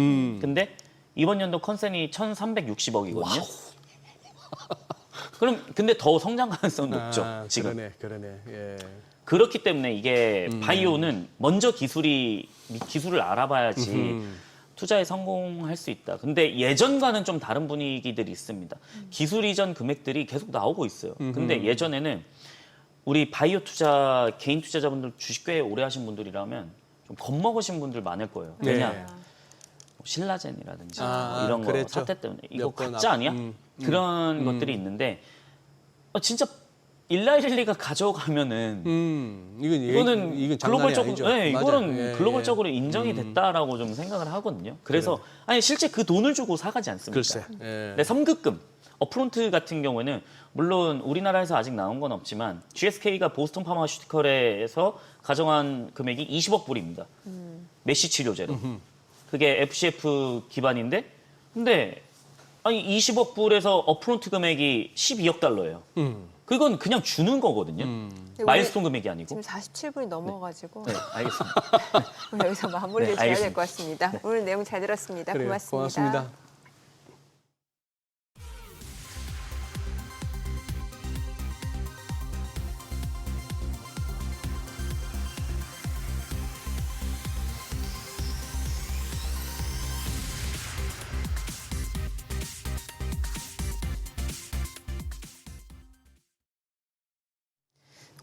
근데 이번 연도 컨센이 1,360억이거든요. 그럼 근데 더 성장 가능성 높죠. 지금. 그러네. 예. 그렇기 때문에 이게 바이오는 먼저 기술을 알아봐야지 투자에 성공할 수 있다. 근데 예전과는 좀 다른 분위기들이 있습니다. 기술 이전 금액들이 계속 나오고 있어요. 근데 예전에는 우리 바이오 투자 개인 투자자분들 주식 꽤 오래 하신 분들이라면 좀 겁먹으신 분들 많을 거예요. 왜냐? 네. 뭐 신라젠이라든지 아, 이런 거 그랬죠. 사태 때문에 이거 몇 번 가짜 아니야? 그런 것들이 있는데 진짜 일라일리가 가져가면은 이거는 글로벌적으로 이거는 글로벌적으로 인정이 됐다라고 좀 생각을 하거든요. 그래서 아니 실제 그 돈을 주고 사가지 않습니까? 글쎄. 예. 네, 섬급금 업프론트 같은 경우에는 물론 우리나라에서 아직 나온 건 없지만 GSK가 보스턴 파마슈티컬에서 가져간 금액이 20억 불입니다. 메시 치료제로. 그게 FCF 기반인데 근데 아니 20억 불에서 업프론트 금액이 12억 달러예요. 그건 그냥 주는 거거든요. 마일스톤 금액이 아니고. 지금 47분이 넘어가지고 네, 알겠습니다. 오늘 여기서 마무리를 네, 지어야 될 알겠습니다. 것 같습니다. 오늘 내용 잘 들었습니다. 그래요. 고맙습니다.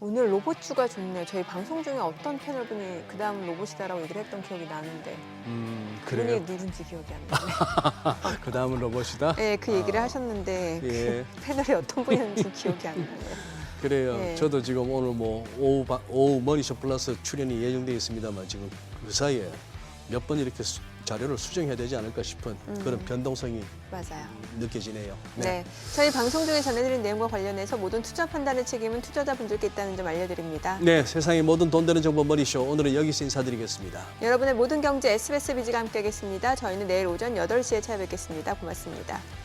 오늘 로봇주가 좋네요. 저희 방송 중에 어떤 패널분이 그 다음 로봇이다라고 얘기를 했던 기억이 나는데 그래요. 그분이 누군지 기억이 안 나네요. 그 다음은 로봇이다. 네, 그 얘기를 하셨는데 예. 그 패널이 어떤 분이었는지 기억이 안 나네요. 그래요. 네. 저도 지금 오늘 뭐 오후 머니쇼 플러스 출연이 예정돼 있습니다만 지금 그 사이에 몇 번 이렇게 자료를 수정해야 되지 않을까 싶은 그런 변동성이 맞아요. 느껴지네요. 네. 저희 방송 중에 전해드린 내용과 관련해서 모든 투자 판단의 책임은 투자자분들께 있다는 점 알려드립니다. 네, 세상의 모든 돈 되는 정보 머니쇼 오늘은 여기서 인사드리겠습니다. 여러분의 모든 경제 SBS 비지가 함께하겠습니다. 저희는 내일 오전 8시에 찾아뵙겠습니다. 고맙습니다.